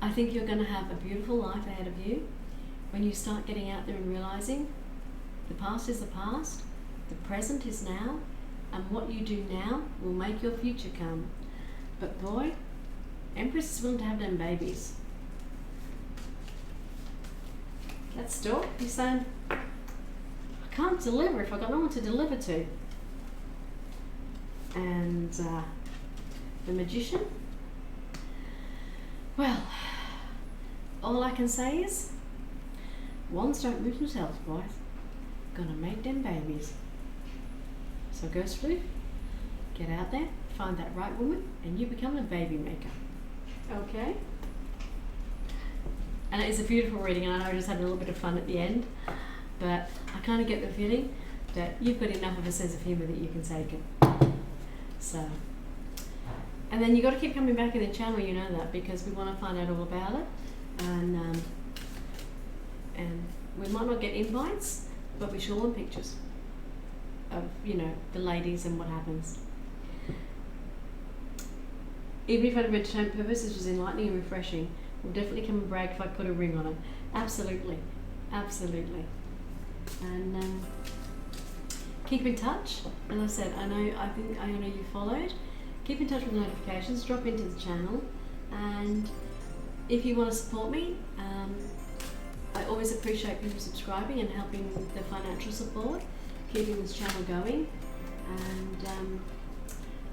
I think you're going to have a beautiful life ahead of you when you start getting out there and realizing the past is the past, the present is now, and what you do now will make your future come. But boy, Empress is willing to have them babies. That stork, he's saying, I can't deliver if I've got no one to deliver to. And the magician, well, all I can say is, wands don't move themselves, boys. Gonna make them babies. So Ghost Floof, get out there, find that right woman, and you become a baby maker. Okay? And it is a beautiful reading, and I know I just had a little bit of fun at the end, but I kind of get the feeling that you've got enough of a sense of humour that you can take it. So, and then you've got to keep coming back in the channel, you know that, because we want to find out all about it, and we might not get invites, but we sure want pictures of, you know, the ladies and what happens. Even if I had a entertainment purpose, this was enlightening and refreshing. We'll definitely come and brag if I put a ring on it. Absolutely, absolutely. And keep in touch. As I said, I know you followed. Keep in touch with notifications. Drop into the channel, and if you want to support me, I always appreciate people subscribing and helping with the financial support, keeping this channel going. And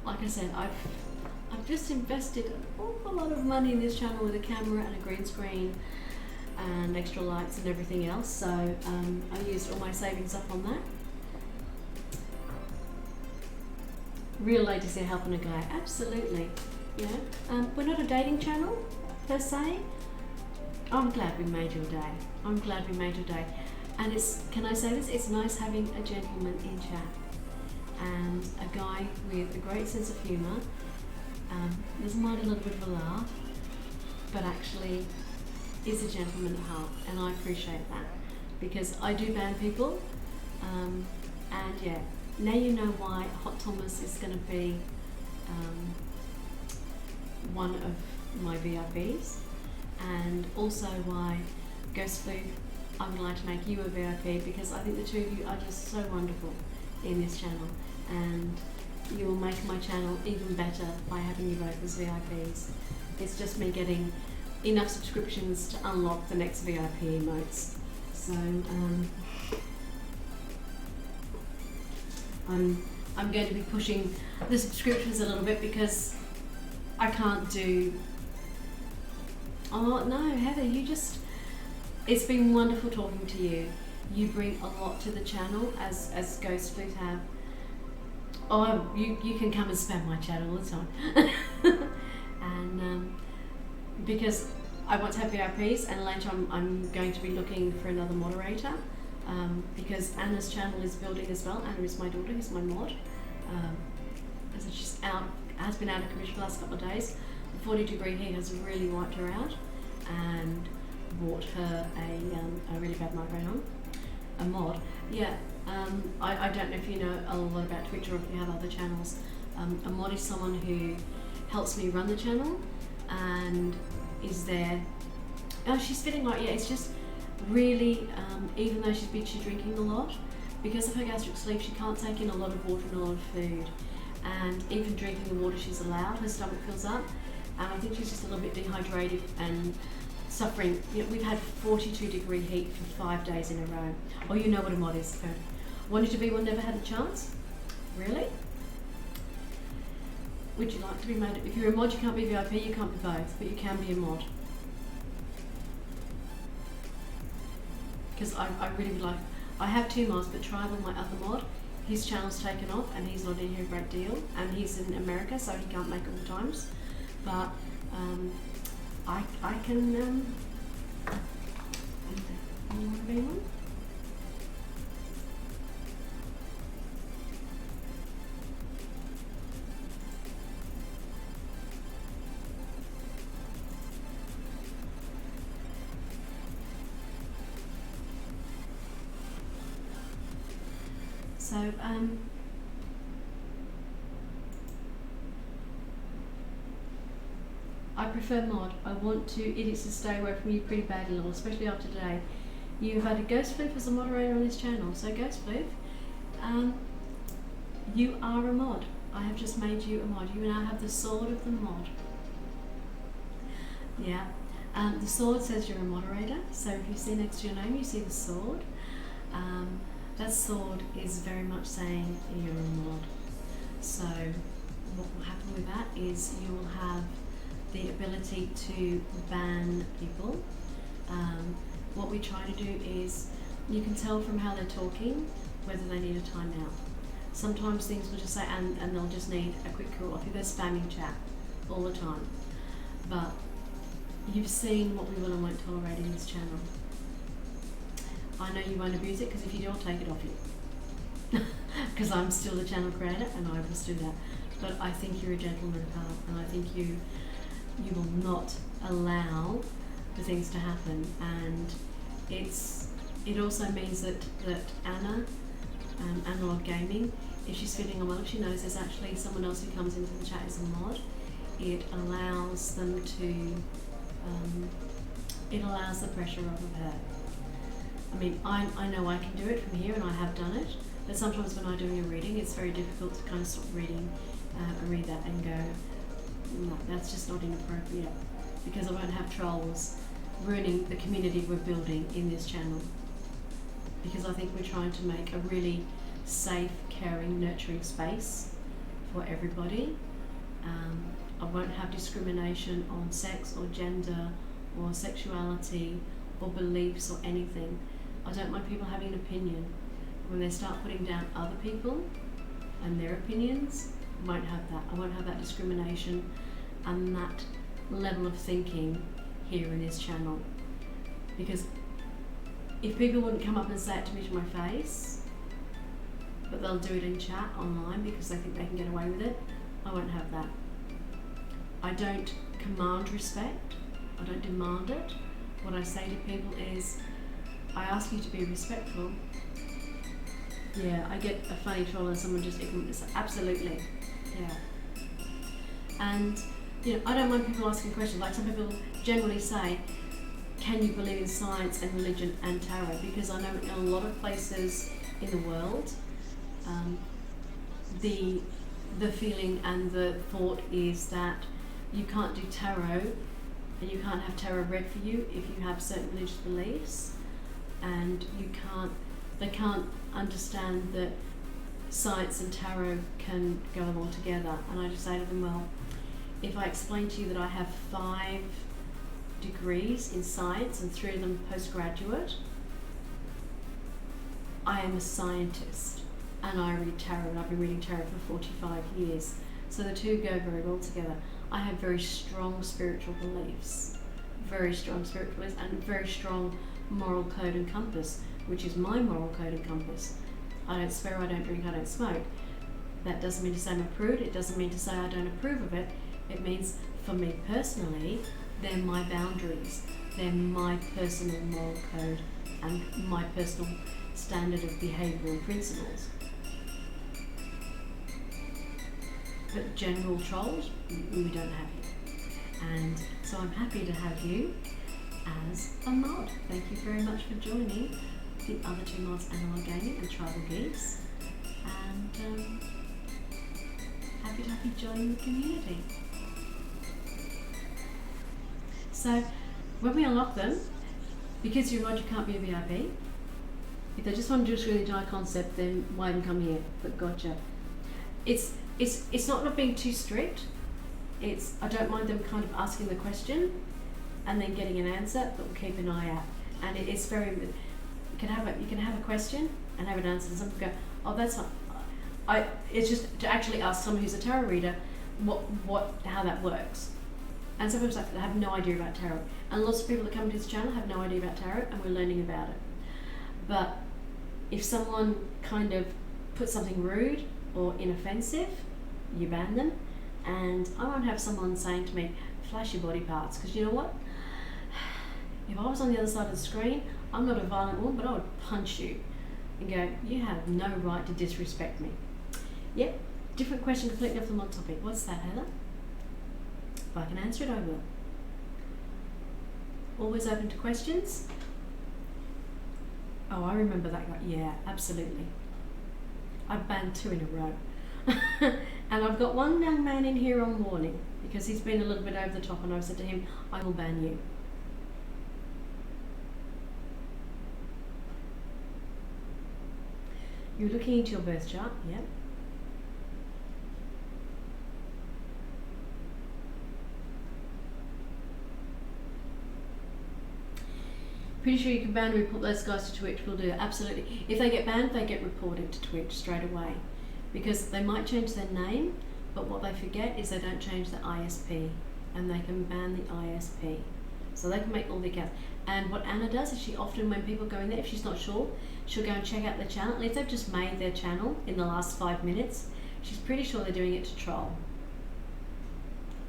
like I said, I've just invested an awful lot of money in this channel with a camera and a green screen and extra lights and everything else. So I used all my savings up on that. Real ladies are helping a guy, absolutely. You know, we're not a dating channel per se. I'm glad we made your day. I'm glad we made your day. And it's, can I say this? It's nice having a gentleman in chat and a guy with a great sense of humour. Doesn't mind a little bit of a laugh, but actually is a gentleman at heart, and I appreciate that because I do ban people. And yeah, now you know why Hot Thomas is going to be one of my VIPs, and also why Ghost Floof, I would like to make you a VIP because I think the two of you are just so wonderful in this channel, and you will make my channel even better by having you both as VIPs. It's just me getting enough subscriptions to unlock the next VIP emotes. So I'm going to be pushing the subscriptions a little bit because I can't do. Oh no, Heather, you just, it's been wonderful talking to you. You bring a lot to the channel as Ghost Floof have. Oh, you can come and spam my chat all the time. And because I want to have VIPs, and later I'm going to be looking for another moderator because Anna's channel is building as well. Anna is my daughter, who's my mod. As she's has been out of commission for the last couple of days. The 40-degree heat has really wiped her out and brought her a really bad migraine on. A mod, yeah. I don't know if you know a lot about Twitch or if you have other channels. A mod is someone who helps me run the channel and is there. Oh, she's feeling like, yeah, it's just really, even though she's drinking a lot, because of her gastric sleeve, she can't take in a lot of water and a lot of food. And even drinking the water she's allowed, her stomach fills up. And I think she's just a little bit dehydrated and suffering. You know, we've had 42-degree heat for 5 days in a row. Oh, you know what a mod is. Wanted to be one, never had a chance? Really? Would you like to be made? If you're a mod, you can't be VIP, you can't be both, but you can be a mod. Because I really would like, I have 2 mods, but Tribal, my other mod, his channel's taken off and he's not in here a great deal, and he's in America, so he can't make all the times. But I can, you want to be one? So, I prefer mod. I want idiots to stay away from you pretty badly, Lord, especially after today. You've had a Ghost Floof as a moderator on this channel, so Ghost Floof, you are a mod. I have just made you a mod. You now have the sword of the mod. Yeah. The sword says you're a moderator, so if you see next to your name, you see the sword. That sword is very much saying you're a mod. So what will happen with that is you will have the ability to ban people. What we try to do is, you can tell from how they're talking whether they need a timeout. Sometimes things will just say, and they'll just need a quick cool off if they're spamming chat all the time. But you've seen what we will and won't tolerate in this channel. I know you won't abuse it, because if you do, I'll take it off you. Because I'm still the channel creator and I will do that. But I think you're a gentleman at heart, and I think you will not allow the things to happen. And it also means that Anna, Analog Gaming, if she's feeling unwell, if she knows there's actually someone else who comes into the chat as a mod, it allows them to, it allows the pressure off of her. I mean, I know I can do it from here, and I have done it, but sometimes when I'm doing a reading, it's very difficult to kind of stop reading and read that and go, no, that's just not inappropriate. because I won't have trolls ruining the community we're building in this channel. Because I think we're trying to make a really safe, caring, nurturing space for everybody. I won't have discrimination on sex or gender or sexuality or beliefs or anything. I don't mind people having an opinion. When they start putting down other people and their opinions, I won't have that. I won't have that discrimination and that level of thinking here in this channel. Because if people wouldn't come up and say it to me to my face, but they'll do it in chat online because they think they can get away with it, I won't have that. I don't command respect. I don't demand it. What I say to people is, I ask you to be respectful. Yeah, I get a funny troll and someone just ignorant. Absolutely, yeah. And I don't mind people asking questions. Like some people generally say, can you believe in science and religion and tarot? Because I know in a lot of places in the world, the feeling and the thought is that you can't do tarot and you can't have tarot read for you if you have certain religious beliefs, and they can't understand that science and tarot can go along together. And I just say to them, well, if I explain to you that I have 5 degrees in science and 3 of them postgraduate, I am a scientist and I read tarot, and I've been reading tarot for 45 years. So the two go very well together. I have very strong spiritual beliefs, and very strong moral code and compass, which is my moral code and compass. I don't swear, I don't drink, I don't smoke. That doesn't mean to say I'm a prude, it doesn't mean to say I don't approve of it. It means, for me personally, they're my boundaries. They're my personal moral code and my personal standard of behavioural principles. But general trolls, we don't have you. And so I'm happy to have you as a mod. Thank you very much for joining the other 2 mods, Analog Gaming and Tribal Geeks. And happy to have you join the community. So when we unlock them, because you're a mod, you can't be a VIP. If they just want to do a really dry concept, then why even come here? But gotcha. It's not being too strict. I don't mind them kind of asking the question and then getting an answer, but we'll keep an eye out. And it's very, you can have a question and have an answer, and some people go, oh, that's not. It's just to actually ask someone who's a tarot reader how that works. And some people have no idea about tarot, and lots of people that come to this channel have no idea about tarot, and we're learning about it. But if someone kind of puts something rude or inoffensive, you ban them. And I won't have someone saying to me, flash your body parts, because you know what? If I was on the other side of the screen, I'm not a violent woman, but I would punch you and go, you have no right to disrespect me. Yep, different question completely off the mod topic. What's that, Heather? If I can answer it, I will. Always open to questions. Oh, I remember that guy. Yeah, absolutely. I've banned 2 in a row. And I've got one young man in here on warning because he's been a little bit over the top, and I've said to him, I will ban you. You're looking into your birth chart, yeah. Pretty sure you can ban and report those guys to Twitch. We'll do it, absolutely. If they get banned, they get reported to Twitch straight away. Because they might change their name, but what they forget is they don't change the ISP, and they can ban the ISP. So they can make all the accounts. And what Anna does is she often, when people go in there, if she's not sure, she'll go and check out their channel. And if they've just made their channel in the last 5 minutes, she's pretty sure they're doing it to troll.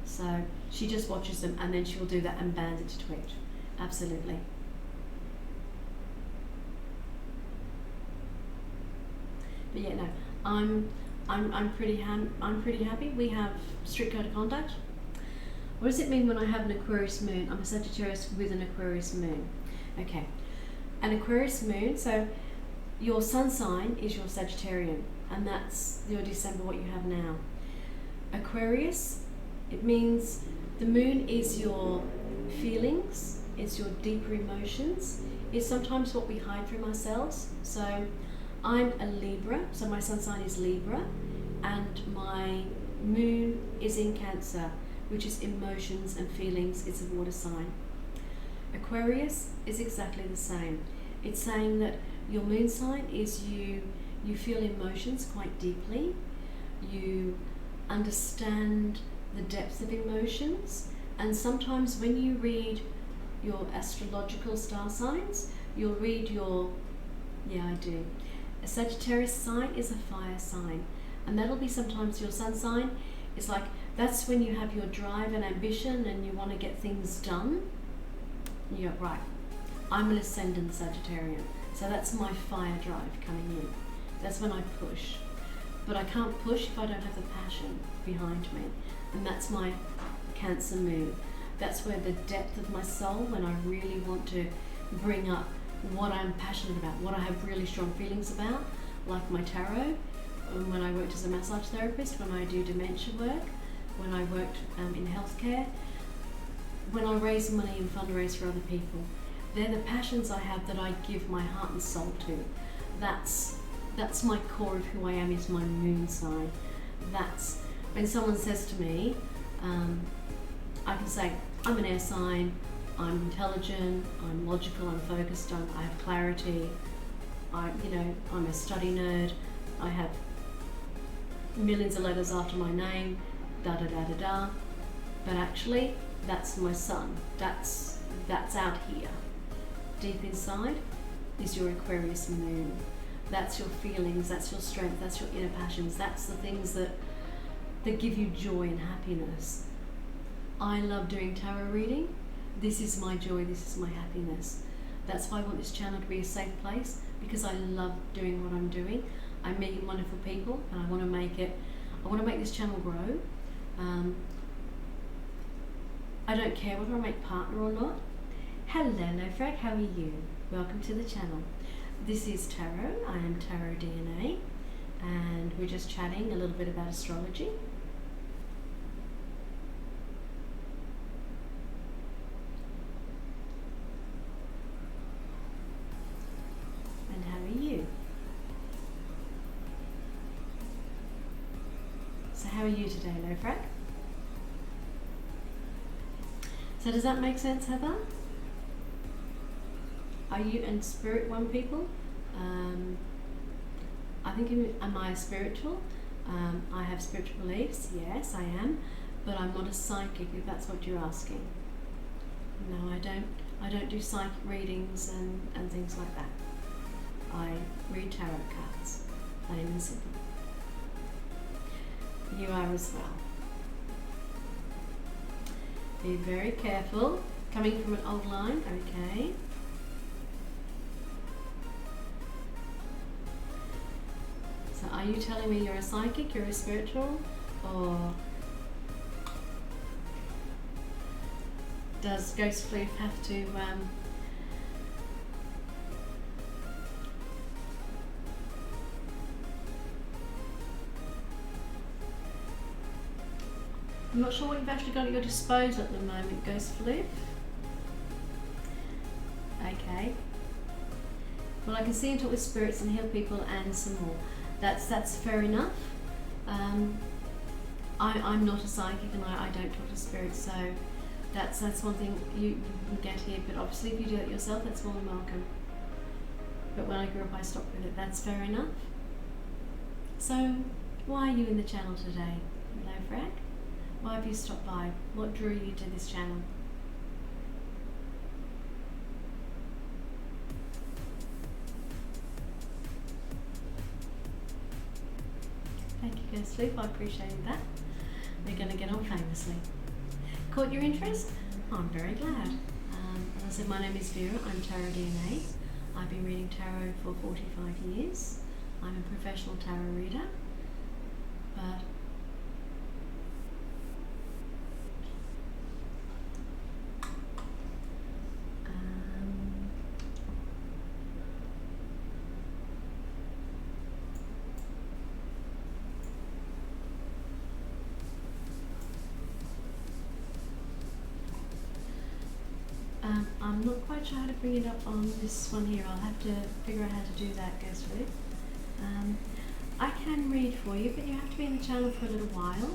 So she just watches them, and then she will do that and bans it to Twitch. Absolutely. But yeah, no, I'm pretty happy. We have strict code of conduct. What does it mean when I have an Aquarius moon? I'm a Sagittarius with an Aquarius moon. Okay, an Aquarius moon. So your sun sign is your Sagittarian, and that's your December, what you have now. Aquarius It means the moon is your feelings, it's your deeper emotions, it's sometimes what we hide from ourselves. So I'm a Libra, so my sun sign is Libra, and my moon is in Cancer, which is emotions and feelings. It's a water sign. Aquarius is exactly the same. It's saying that your moon sign is you feel emotions quite deeply, you understand the depths of emotions, and sometimes when you read your astrological star signs, you'll read your, yeah, I do. A Sagittarius sign is a fire sign, and that'll be sometimes your sun sign. It's like that's when you have your drive and ambition and you want to get things done. You go, right, I'm an ascendant Sagittarian, so that's my fire drive coming in. That's when I push. But I can't push if I don't have the passion behind me. And that's my Cancer moon. That's where the depth of my soul, when I really want to bring up what I'm passionate about, what I have really strong feelings about, like my tarot, when I worked as a massage therapist, when I do dementia work, when I worked in healthcare, when I raise money and fundraise for other people. They're the passions I have that I give my heart and soul to. That's my core of who I am, is my moon sign. That's when someone says to me, I can say, I'm an air sign, I'm intelligent, I'm logical, I'm focused, I have clarity, I'm a study nerd, I have millions of letters after my name, da da da da da. But actually, that's my sun. That's out here. Deep inside is your Aquarius moon. That's your feelings, that's your strength, that's your inner passions, that's the things that give you joy and happiness. I love doing tarot reading. This is my joy, this is my happiness. That's why I want this channel to be a safe place, because I love doing what I'm doing. I'm meeting wonderful people, and I want to make this channel grow. I don't care whether I make partner or not. Hello Lofrag, how are you? Welcome to the channel. This is Tarot. I am Tarot DNA, and we're just chatting a little bit about astrology. And how are you? So how are you today, Lofrag? So does that make sense, Heather? Are you and spirit one people? I think, am I spiritual? I have spiritual beliefs, yes I am, but I'm not a psychic, if that's what you're asking. No, I don't do psychic readings and things like that. I read tarot cards, plain and simple. You are as well. Be very careful. Coming from an old line, okay. So are you telling me you're a psychic, you're a spiritual, or does Ghost Floof have to I'm not sure what you've actually got at your disposal at the moment, Ghost Floof. Okay. Well, I can see and talk with spirits and heal people and some more. That's fair enough. I'm not a psychic, and I don't talk to spirits, so that's one thing you can get here. But obviously, if you do it yourself, that's more than welcome. But when I grew up, I stopped with it. That's fair enough. So, why are you in the channel today, Lofrag? Why have you stopped by? What drew you to this channel? Thank you, Ghost Floof. I appreciate that. We're going to get on famously. Caught your interest? Oh, I'm very glad. As I said, my name is Vera. I'm Tarot DNA. I've been reading tarot for 45 years. I'm a professional tarot reader, but I'm not quite sure how to bring it up on this one here. I'll have to figure out how to do that, Ghostfood. I can read for you, but you have to be in the channel for a little while,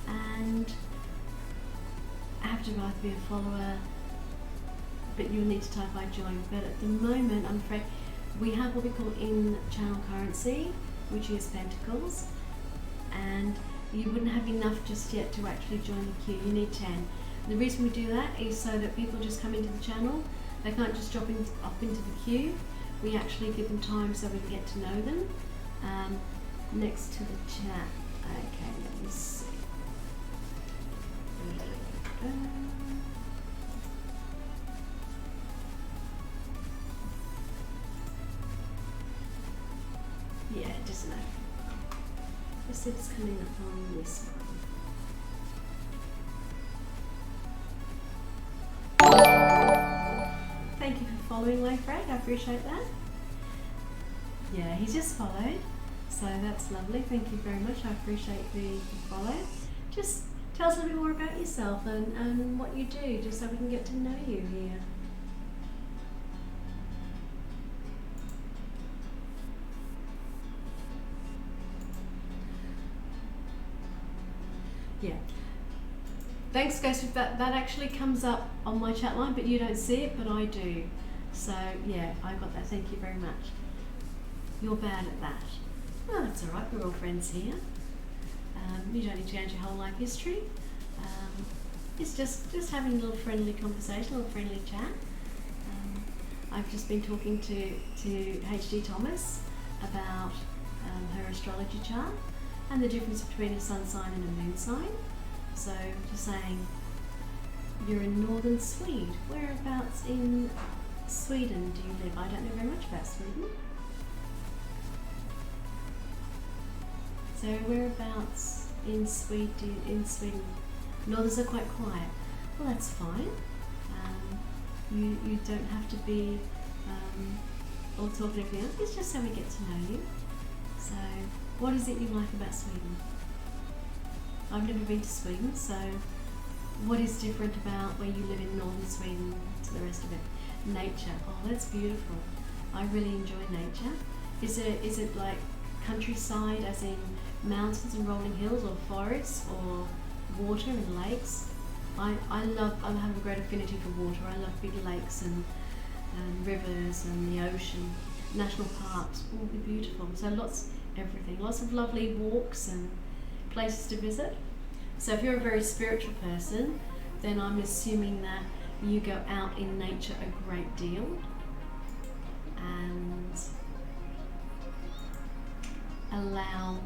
and I have to either be a follower, but you'll need to type I join. But at the moment, I'm afraid we have what we call in-channel currency, which is Pentacles, and you wouldn't have enough just yet to actually join the queue. You need 10. The reason we do that is so that people just come into the channel. They can't just drop up into the queue. We actually give them time so we can get to know them. Next to the chat. Okay, let me see. Yeah, it doesn't know. Let's see if it's coming up on this one. Thank you for following, Layfrag. I appreciate that. Yeah, he's just followed, so that's lovely. Thank you very much. I appreciate the follow. Just tell us a little bit more about yourself and what you do, just so we can get to know you here. Yeah. Thanks, Ghost. That actually comes up on my chat line, but you don't see it, but I do. So yeah, I got that. Thank you very much. You're bad at that. Oh, that's all right. We're all friends here. You don't need to change your whole life history. It's just having a little friendly conversation, a little friendly chat. I've just been talking to H.D. Thomas about her astrology chart and the difference between a sun sign and a moon sign. So just saying, you're in northern Sweden. Whereabouts in Sweden do you live? I don't know very much about Sweden. So whereabouts in Sweden? Northerners are quite quiet. Well, that's fine. You don't have to be all talk and everything else. It's just so we get to know you. So what is it you like about Sweden? I've never been to Sweden, so what is different about where you live in northern Sweden to the rest of it? Nature. Oh, that's beautiful. I really enjoy nature. Is it like countryside, as in mountains and rolling hills, or forests, or water and lakes? I have a great affinity for water. I love big lakes and rivers and the ocean. National parks will be beautiful. So everything. Lots of lovely walks and places to visit. So if you're a very spiritual person, then I'm assuming that you go out in nature a great deal and allow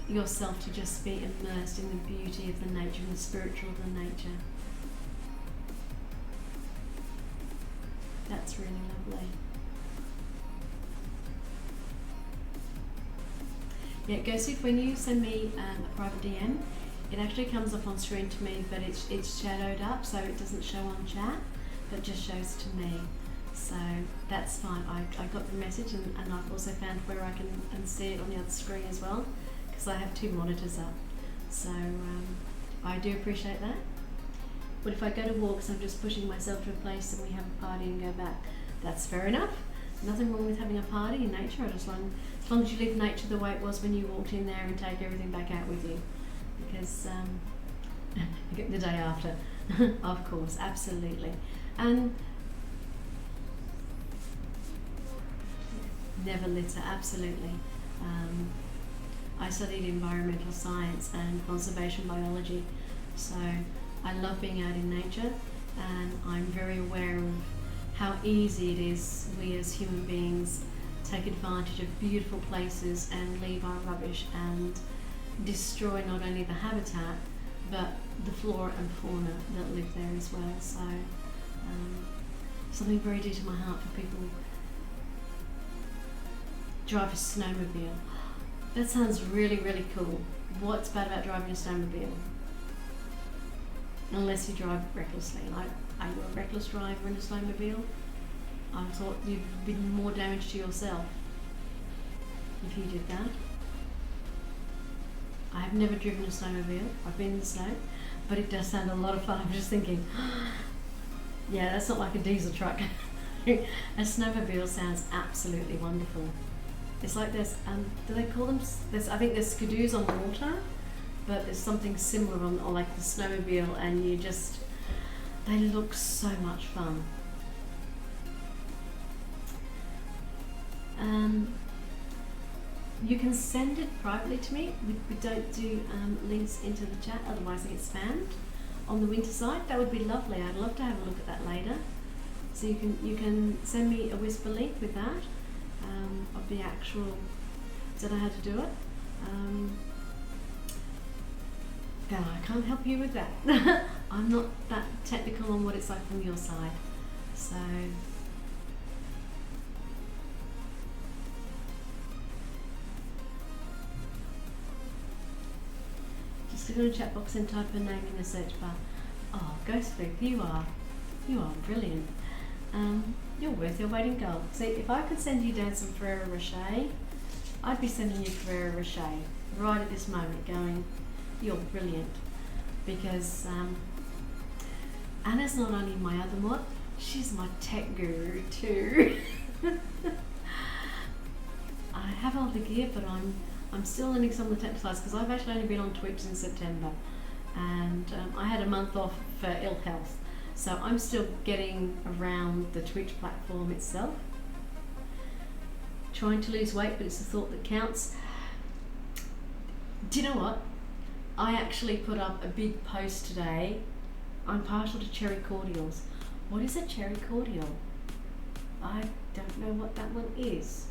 yourself to just be immersed in the beauty of the nature and the spiritual of the nature. That's really lovely. Yeah, Ghostfood, when you send me a private DM, it actually comes up on screen to me, but it's shadowed up, so it doesn't show on chat, but just shows to me. So that's fine. I got the message, and I've also found where I can see it on the other screen as well, because I have 2 monitors up. So I do appreciate that. But if I go to walks, I'm just pushing myself to a place and we have a party and go back. That's fair enough. Nothing wrong with having a party in nature, as long as you leave nature the way it was when you walked in there and take everything back out with you. Because the day after, of course, absolutely. And never litter, absolutely. I studied environmental science and conservation biology, so I love being out in nature, and I'm very aware of how easy it is we as human beings take advantage of beautiful places and leave our rubbish and destroy not only the habitat but the flora and fauna that live there as well. So something very dear to my heart for people drive a snowmobile. That sounds really, really cool. What's bad about driving a snowmobile? Unless you drive recklessly. Like, are you a reckless driver in a snowmobile? I thought you'd been more damage to yourself if you did that. I have never driven a snowmobile. I've been in the snow, but it does sound a lot of fun. I'm just thinking, Yeah, that's not like a diesel truck. A snowmobile sounds absolutely wonderful. It's like there's, do they call them? There's, I think there's skidoos on water, but there's something similar on like the snowmobile, and they look so much fun. You can send it privately to me. We don't do links into the chat, otherwise it gets spammed. On the winter side, that would be lovely. I'd love to have a look at that later. So you can send me a Whisper link with that of the actual. Don't know how to do it. No, I can't help you with that. I'm not that technical on what it's like from your side. So. Just go to the chat box and type a name in the search bar. Oh, Ghostflip, you are brilliant. You're worth your weight in gold. See, if I could send you down some Ferrero Rocher, I'd be sending you Ferrero Rocher right at this moment going, you're brilliant. Because Anna's not only my other mod, she's my tech guru too. I have all the gear, but I'm still learning some of the technical sides because I've actually only been on Twitch in September, and I had a month off for ill health. So I'm still getting around the Twitch platform itself. Trying to lose weight, but it's the thought that counts. Do you know what? I actually put up a big post today. I'm partial to cherry cordials. What is a cherry cordial? I don't know what that one is.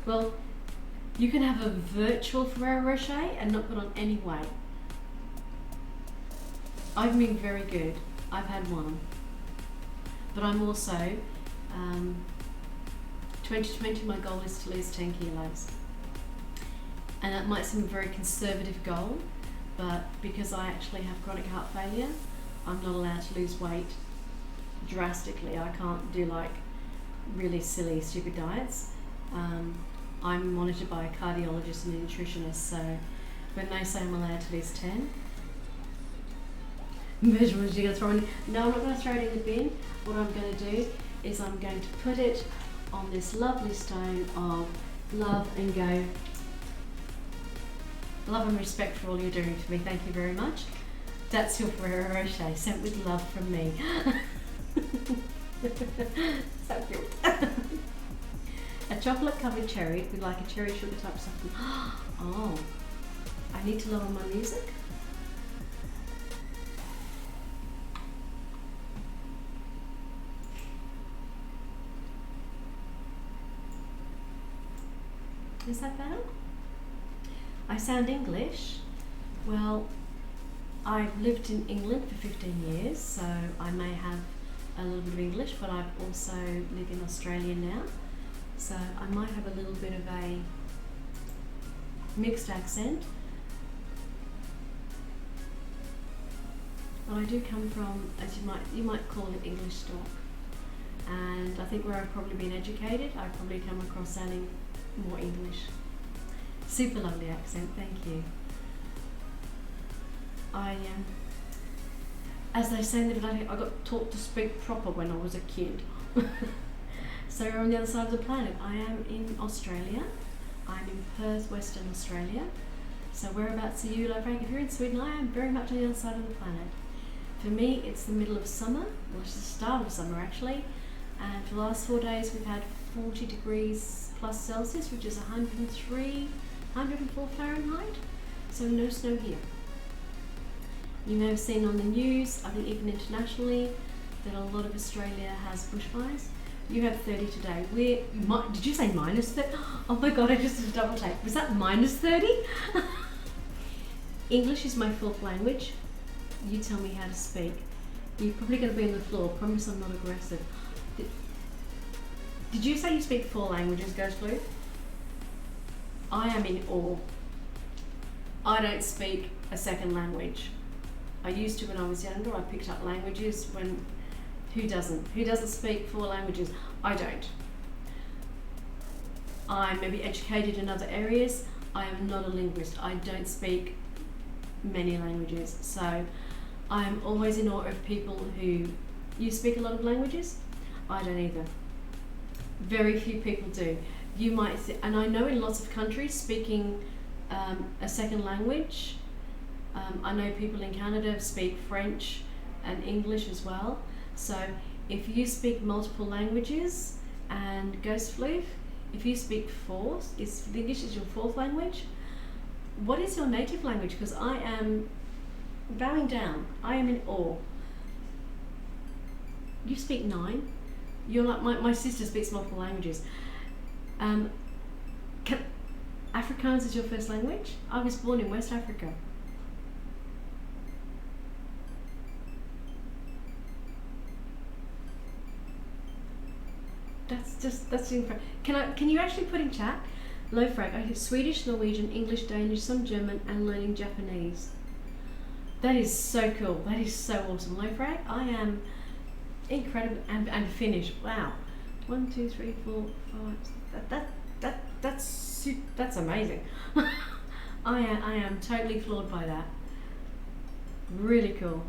Well, you can have a virtual Ferrero Rocher and not put on any weight. I've been very good. I've had one. But I'm also, 2020 my goal is to lose 10 kilos. And that might seem a very conservative goal, but because I actually have chronic heart failure, I'm not allowed to lose weight drastically. I can't do like really silly, stupid diets. I'm monitored by a cardiologist and a nutritionist, so when they say I'm allowed to lose 10, measurements you're going to throw in. No, I'm not going to throw it in the bin. What I'm going to do is I'm going to put it on this lovely stone of love and go, love and respect for all you're doing for me. Thank you very much. That's your Ferrero Rocher, sent with love from me. So cute. A chocolate covered cherry with like a cherry sugar type something. Oh, I need to lower my music. Is that better? I sound English. Well, I've lived in England for 15 years, so I may have a little bit of English, but I've also live in Australia now, so I might have a little bit of a mixed accent. But I do come from, as you might call it, English stock, and I think where I've probably been educated, I've probably come across sounding more English. Super lovely accent, thank you. As they say in the video, I got taught to speak proper when I was a kid. So we're on the other side of the planet. I am in Australia. I'm in Perth, Western Australia. So whereabouts are you, like Frank? If you're in Sweden, I am very much on the other side of the planet. For me, it's the middle of summer, well, it's the start of summer actually, and for the last 4 days we've had 40 degrees plus Celsius, which is 103, 104 Fahrenheit, so no snow here. You may have seen on the news, I think even internationally, that a lot of Australia has bushfires. You had 30 today. Did you say minus 30? Oh my god, I just did a double take. Was that minus 30? English is my fourth language. You tell me how to speak. You're probably going to be on the floor. Promise I'm not aggressive. Did you say you speak 4 languages, Ghost Blue? I am in awe. I don't speak a second language. I used to when I was younger. I picked up languages when... Who doesn't? Who doesn't speak 4 languages? I don't. I may be educated in other areas. I am not a linguist. I don't speak many languages. So I'm always in awe of people who, you speak a lot of languages? I don't either. Very few people do. You might, and I know in lots of countries speaking a second language, I know people in Canada speak French and English as well. So if you speak multiple languages, and Ghost Floof, if you speak fourth, English is your fourth language, what is your native language? Because I am bowing down. I am in awe. You speak 9. You're like, my sister speaks multiple languages. Afrikaans is your first language? I was born in West Africa. That's incredible. Can you actually put in chat? Low frag. I have Swedish, Norwegian, English, Danish, some German, and learning Japanese. That is so cool. That is so awesome. Low frag. I am incredible and Finnish. Wow. 1, 2, 3, 4, 5. That's amazing. I am totally floored by that. Really cool.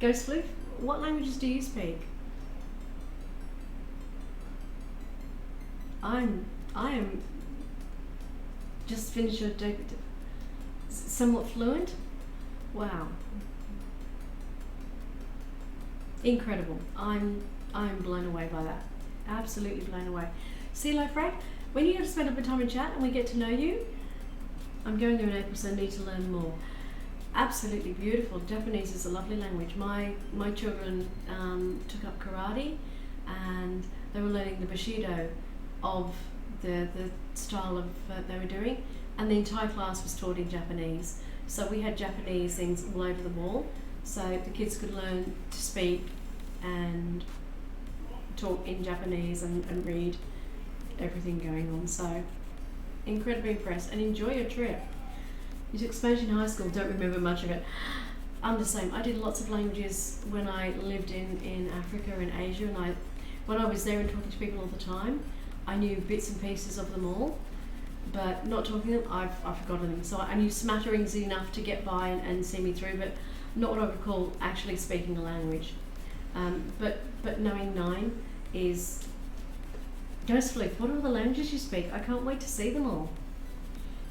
Ghost Floof, what languages do you speak? I am just finished your somewhat fluent. Wow. Incredible. I'm blown away by that. Absolutely blown away. See, Low Frag, when you get to spend a bit of time in chat and we get to know you, I'm going there in April, so I need to learn more. Absolutely beautiful. Japanese is a lovely language. My children took up karate, and they were learning the Bushido of the style of they were doing, and the entire class was taught in Japanese. So we had Japanese things all over the wall, so the kids could learn to speak and talk in Japanese and read everything going on. So incredibly impressed, and enjoy your trip. You took Spanish in high school, don't remember much of it. I'm the same. I did lots of languages when I lived in Africa and Asia, and when I was there and talking to people all the time, I knew bits and pieces of them all, but not talking them, I've forgotten them. So I knew smatterings enough to get by and see me through, but not what I would call actually speaking a language. But knowing 9 is... Ghost Floof, what are all the languages you speak? I can't wait to see them all.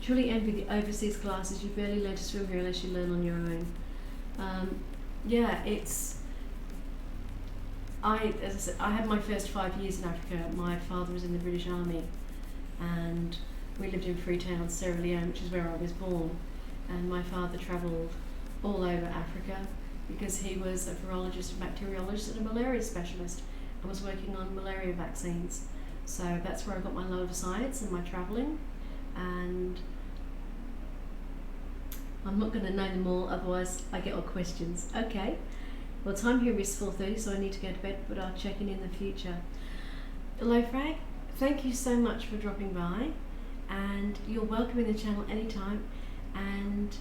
Truly envy the overseas classes. You barely learn to swim here unless you learn on your own. Yeah, it's... as I said, I had my first 5 years in Africa. My father was in the British Army, and we lived in Freetown, Sierra Leone, which is where I was born. And my father travelled all over Africa because he was a virologist and bacteriologist and a malaria specialist, and was working on malaria vaccines. So that's where I got my love of science and my travelling. And I'm not going to name them all, otherwise I get all questions. Okay. Well, time here is 4:30, so I need to go to bed, but I'll check in the future. Low Frag, thank you so much for dropping by, and you're welcome in the channel anytime. And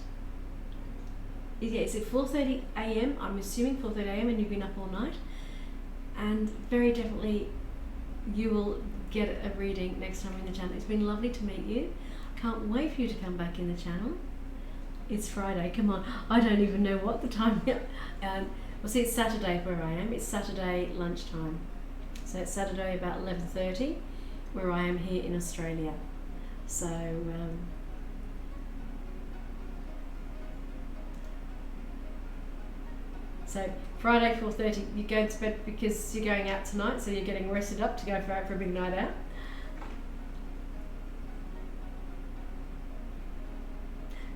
yeah, is it 4:30 a.m? I'm assuming 4:30 a.m, and you've been up all night. And very definitely you will get a reading next time in the channel. It's been lovely to meet you. Can't wait for you to come back in the channel. It's Friday, come on. I don't even know what the time is. Well, see, it's Saturday where I am. It's Saturday lunchtime. So it's Saturday about 11:30 where I am here in Australia. So, so Friday 4:30, you go to bed because you're going out tonight, so you're getting rested up to go out for a big night out.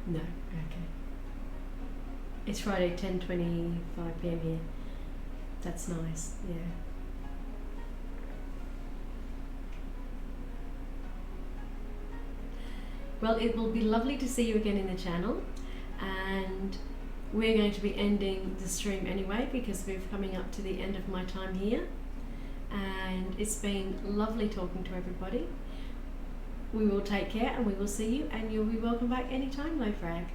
No, okay. It's Friday 10:25 p.m. here. That's nice, yeah. Well, it will be lovely to see you again in the channel, and we're going to be ending the stream anyway because we're coming up to the end of my time here, and it's been lovely talking to everybody. We will take care, and we will see you, and you'll be welcome back anytime, Low Frag.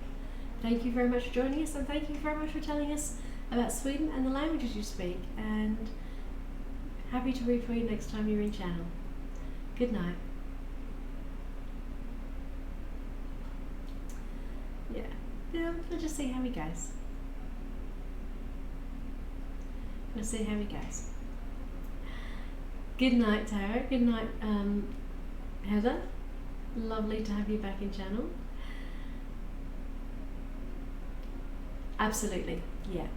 Thank you very much for joining us, and thank you very much for telling us about Sweden and the languages you speak, and happy to read for you next time you're in channel. Good night. Yeah, we'll just see how it goes. We'll see how he goes. Good night, Tara. Good night, Heather. Lovely to have you back in channel. Absolutely, yeah.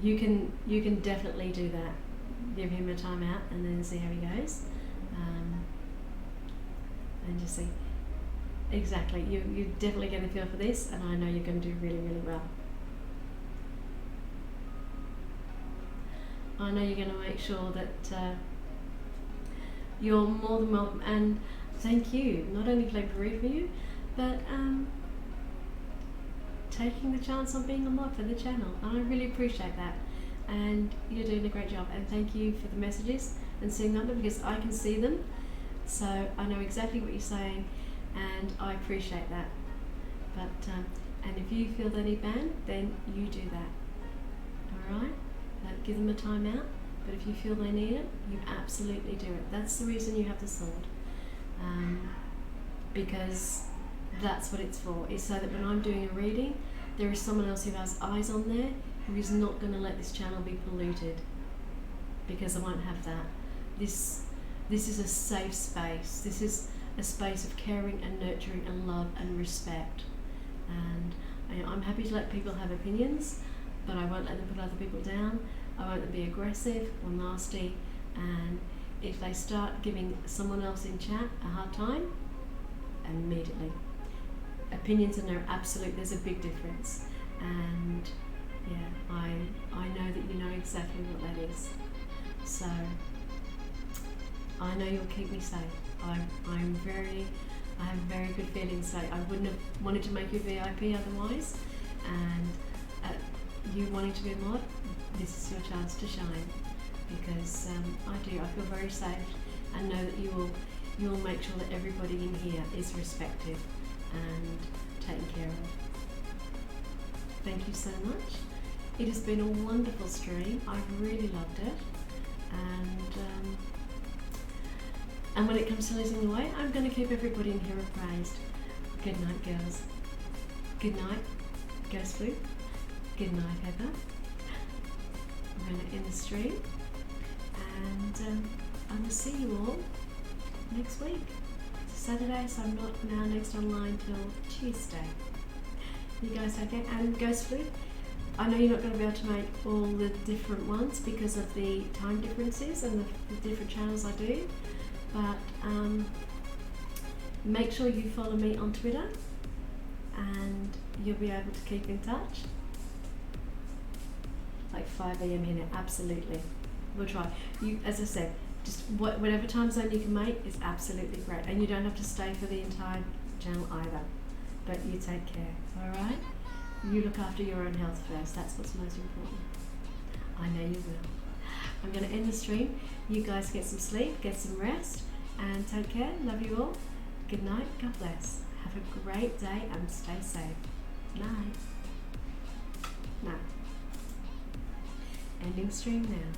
You can definitely do that. Give him a time out and then see how he goes, and just see. Exactly, you definitely get a feel for this, and I know you're going to do really, really well. I know you're going to make sure that you're more than welcome, and thank you, not only for bereaving you, but taking the chance on being a mod for the channel. And I really appreciate that, and you're doing a great job, and thank you for the messages and seeing them, because I can see them, so I know exactly what you're saying, and I appreciate that. But and if you feel they need banned, then you do that. Alright? Give them a time out, but if you feel they need it, you absolutely do it. That's the reason you have the sword, because that's what it's for. It's so that when I'm doing a reading, there is someone else who has eyes on there who is not going to let this channel be polluted, because I won't have that. This is a safe space. This is a space of caring and nurturing and love and respect. And I'm happy to let people have opinions, but I won't let them put other people down. I won't let them be aggressive or nasty. And if they start giving someone else in chat a hard time, immediately. Opinions and their absolute, there's a big difference. And yeah, I know that you know exactly what that is. So I know you'll keep me safe. I have very good feelings. So I wouldn't have wanted to make you VIP otherwise, and you wanting to be a mod, this is your chance to shine, because I feel very safe, and know that you will make sure that everybody in here is respected and taken care of. Thank you so much. It has been a wonderful stream. I've really loved it, and when it comes to losing the weight, I'm going to keep everybody in here appraised. Good night, girls. Good night, Ghost Flute. Good night, Heather. I'm going to end the stream, and I will see you all next week. It's Saturday, so I'm not now next online till Tuesday. You guys okay? And Ghost Flute, I know you're not going to be able to make all the different ones because of the time differences and the different channels I do, but make sure you follow me on Twitter, and you'll be able to keep in touch. Like 5 AM here, absolutely. We'll try. You, as I said, just whatever time zone you can make is absolutely great, and you don't have to stay for the entire channel either. But you take care, all right? You look after your own health first. That's what's most important. I know you will. I'm going to end the stream. You guys get some sleep, get some rest, and take care. Love you all. Good night. God bless. Have a great day and stay safe. Night. Night. Ending stream now.